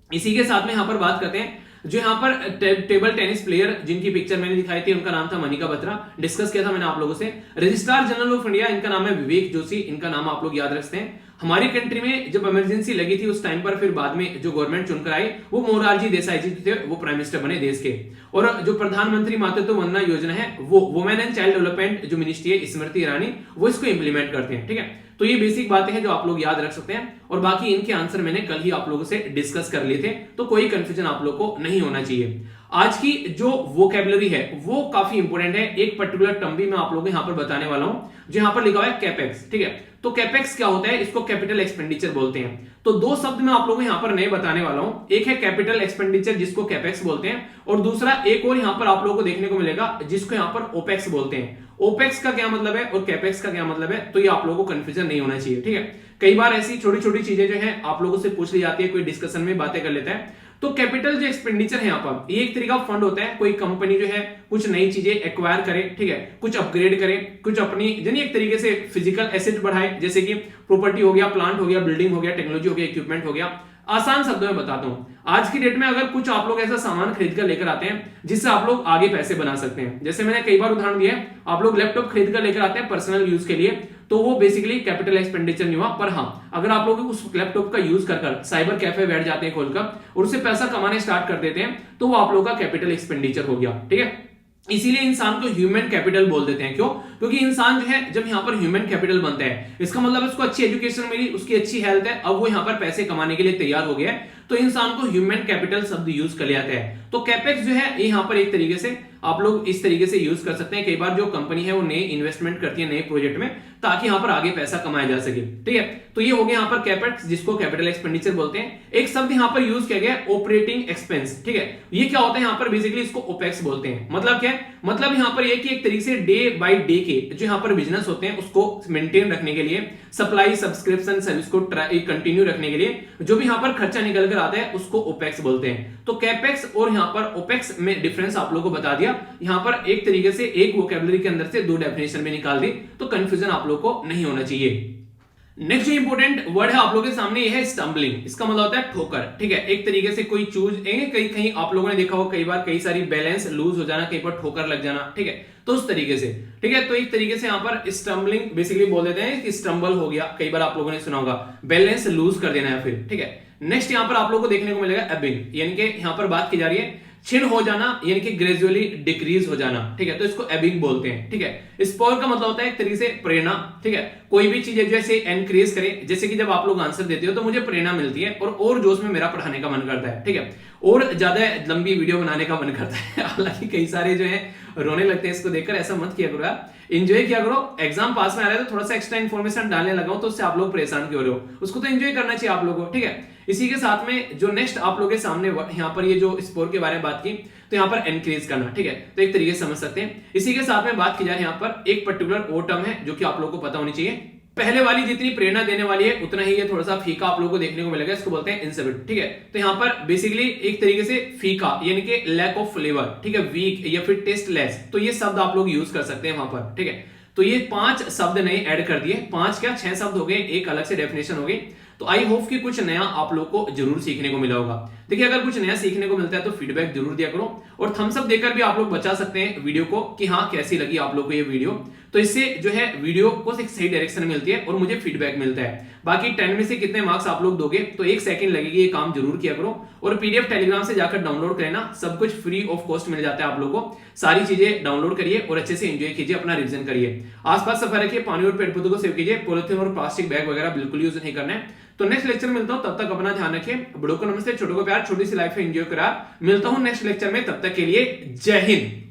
इसी के साथ में यहाँ पर बात करते हैं जो यहाँ पर टेबल टेनिस प्लेयर जिनकी पिक्चर मैंने दिखाई थी, उनका नाम था मनिका बत्रा, डिस्कस किया था मैंने आप लोगों से। रजिस्ट्रार जनरल ऑफ इंडिया, इनका नाम है विवेक जोशी, इनका नाम आप लोग याद रखते हैं। हमारी कंट्री में जब इमरजेंसी लगी थी उस टाइम पर फिर बाद में जो गवर्नमेंट चुनकर आई वो मोरारजी देसाई जी थे, वो प्राइम मिनिस्टर बने देश के। और जो प्रधानमंत्री मातृत्व वंदना योजना है वो वुमेन एंड चाइल्ड डेवलपमेंट जो मिनिस्ट्री है स्मृति ईरानी वो इसको इंप्लीमेंट करते हैं, ठीक है। तो ये बेसिक बातें हैं जो आप लोग याद रख सकते हैं, और बाकी इनके आंसर मैंने कल ही आप लोगों से डिस्कस कर लिए थे, तो कोई कंफ्यूजन आप लोग को नहीं होना चाहिए। आज की जो वोकैबुलरी है वो काफी इंपॉर्टेंट है। एक पर्टिकुलर टर्म भी मैं आप लोगों को यहाँ पर बताने वाला हूं जो यहाँ पर लिखा हुआ है कैपेक्स, ठीक है। तो कैपेक्स क्या होता है, इसको कैपिटल एक्सपेंडिचर बोलते हैं। तो दो शब्द मैं आप लोगों को यहाँ पर नए बताने वाला हूं, एक है कैपिटल एक्सपेंडिचर जिसको कैपेक्स बोलते हैं, और दूसरा एक और यहाँ पर आप लोगों को देखने को मिलेगा जिसको यहाँ पर ओपेक्स बोलते हैं। ओपेक्स का क्या मतलब है और कैपेक्स का क्या मतलब है, तो ये आप लोगों को कंफ्यूजन नहीं होना चाहिए, ठीक है। कई बार ऐसी छोटी छोटी चीजें जो है आप लोगों से पूछ ली जाती है, कोई डिस्कशन में बातें कर लेता है। तो कैपिटल जो एक्सपेंडिचर है यहाँ पर ये एक तरीका फंड होता है, कोई कंपनी जो है कुछ नई चीजें एक्वायर करे, ठीक है, कुछ अपग्रेड करे, कुछ अपनी यानी एक तरीके से फिजिकल एसेट बढ़ाए, जैसे कि प्रॉपर्टी हो गया, प्लांट हो गया, बिल्डिंग हो गया, टेक्नोलॉजी हो गया, इक्विपमेंट हो गया। आसान शब्दों में बताता हूं, आज की डेट में अगर कुछ आप लोग ऐसा सामान खरीद कर लेकर आते हैं जिससे आप लोग आगे पैसे बना सकते हैं, जैसे मैंने कई बार उदाहरण दिया है, आप लोग लैपटॉप खरीद कर लेकर आते हैं पर्सनल यूज के लिए, तो वो बेसिकली कैपिटल एक्सपेंडिचर नहीं हुआ। पर हाँ, अगर आप लोग उस लैपटॉप का यूज कर साइबर कैफे बैठ जाते हैं खोलकर और उससे पैसा कमाने स्टार्ट कर देते हैं, तो वो आप लोग का कैपिटल एक्सपेंडिचर हो गया, ठीक है। इसीलिए इंसान को ह्यूमन कैपिटल बोल देते हैं। क्यों? क्योंकि इंसान जो है जब यहाँ पर ह्यूमन कैपिटल बनता है, इसका मतलब उसको अच्छी एजुकेशन मिली, उसकी अच्छी हेल्थ है, अब वो यहाँ पर पैसे कमाने के लिए तैयार हो गया है, तो इंसान को ह्यूमन कैपिटल शब्द यूज कर लिया है। तो कैपेक्स जो है यहाँ पर एक तरीके से आप लोग इस तरीके से यूज कर सकते हैं। कई बार जो कंपनी है वो नए इन्वेस्टमेंट करती है नए प्रोजेक्ट में, ताकि यहाँ पर आगे पैसा कमाया जा सके, ठीक है। तो ये हो गया यहाँ पर कैपेक्स, जिसको कैपिटल एक्सपेंडिचर बोलते हैं। एक शब्द यहाँ पर यूज किया गया ऑपरेटिंग एक्सपेंस, ठीक है। ये क्या होता है यहाँ पर बेसिकली इसको ओपेक्स बोलते हैं। मतलब क्या है, मतलब यहाँ पर ये कि एक तरीके से डे बाय डे के जो यहाँ पर बिजनेस होते हैं उसको मेंटेन रखने के लिए, सप्लाई सब्सक्रिप्शन सर्विस को कंटिन्यू रखने के लिए जो भी यहाँ पर खर्चा निकल कर आता है उसको ओपेक्स बोलते हैं। तो कैपेक्स और यहाँ पर ओपेक्स में डिफरेंस आप लोगों को बता दिया। यहाँ पर एक तरीके से एक वोकैबुलरी के अंदर से दो डेफिनेशन भी निकाल दी, तो कंफ्यूजन आप लोग को नहीं होना चाहिए। नेक्स्ट जो इंपोर्टेंट वर्ड है आप लोगों के सामने ये है स्टम्बलिंग। इसका मतलब होता है ठोकर, ठीक है। एक तरीके से कोई चूज कहीं आप लोगों ने देखा हो कई बार, कई सारी बैलेंस लूज हो जाना, कहीं पर ठोकर लग जाना, ठीक है। तो उस तरीके से, ठीक है। तो एक तरीके से यहाँ पर स्टम्बलिंग बेसिकली बोल देते हैं कि स्टम्बल हो गया, कई बार आप लोगों ने सुना होगा, बैलेंस लूज कर देना है फिर, ठीक है। नेक्स्ट यहाँ पर आप लोगों को देखने को मिलेगा एबिंग, यानी कि यहाँ पर बात की जा रही है क्षीण हो जाना, यानी कि ग्रेजुअली डिक्रीज हो जाना, ठीक है। तो इसको एबिंग बोलते हैं, ठीक है। स्पोर का मतलब होता है एक तरीके से प्रेरणा, ठीक है। कोई भी चीज जैसे एनक्रीज करे, जैसे कि जब आप लोग आंसर देते हो तो मुझे प्रेरणा मिलती है और जोश में मेरा पढ़ाने का मन करता है, ठीक है, और ज्यादा लंबी वीडियो बनाने का मन करता है। हालांकि कई सारे जो है रोने लगते हैं इसको देखकर, ऐसा मत किया करो यार, एंजॉय किया करो। एग्जाम पास में आ रहा है तो थोड़ा सा एक्स्ट्रा इन्फॉर्मेशन डालने लगा हूं तो उससे आप लोग परेशान क्यों हो रहे हो, उसको तो एंजॉय करना चाहिए आप लोगों को, ठीक है। इसी के साथ में जो नेक्स्ट आप लोगों के सामने यहाँ पर ये जो स्पोर के बारे में बात की, तो यहाँ पर एनक्रीज करना, ठीक है। तो एक तरीके से समझ सकते हैं। इसी के साथ में बात की जाए यहाँ पर एक पर्टिकुलर वो टर्म है जो कि आप लोगों को पता होनी चाहिए। पहले वाली जितनी प्रेरणा देने वाली है उतना ही ये थोड़ा सा फीका आप लोगों को देखने को मिलेगा, इसको बोलते हैं इंसिपिड, ठीक है। तो यहाँ पर बेसिकली एक तरीके से फीका यानी कि लैक ऑफ फ्लेवर, ठीक है, वीक या फिर टेस्टलेस, तो ये शब्द आप लोग यूज कर सकते हैं वहां पर, ठीक है। तो ये 5 शब्द नए ऐड कर दिए, 5 क्या 6 शब्द हो गए, एक अलग से डेफिनेशन हो गई। तो आई होप कि कुछ नया आप लोग को जरूर सीखने को मिला होगा। देखिए अगर कुछ नया सीखने को मिलता है तो फीडबैक जरूर दिया करो, और थम्स अप देकर भी आप लोग बता सकते हैं वीडियो को कि हाँ कैसी लगी आप लोग को ये वीडियो। तो इससे जो है वीडियो को एक सही डायरेक्शन मिलती है और मुझे फीडबैक मिलता है। बाकी 10 में से कितने मार्क्स आप लोग दोगे तो 1 सेकंड लगेगी, ये काम जरूर किया करो। और पीडीएफ टेलीग्राम से जाकर डाउनलोड करें ना, सब कुछ फ्री ऑफ कॉस्ट मिल जाता है आप लोगों को। सारी चीजें डाउनलोड करिए और अच्छे से एंजॉय कीजिए, अपना रिवीजन करिए। आसपास सफाई रखिए, पानी और पेड़ पौधों को सेव कीजिए, पॉलिथीन और प्लास्टिक बैग वगैरह बिल्कुल यूज नहीं करना है। तो नेक्स्ट लेक्चर मिलता हूं, तब तक अपना ध्यान रखिए। बड़ों को नमस्ते, छोटों को प्यार, छोटी सी लाइफ एंजॉय करा। मिलता हूं नेक्स्ट लेक्चर में, तब तक के लिए जय हिंद।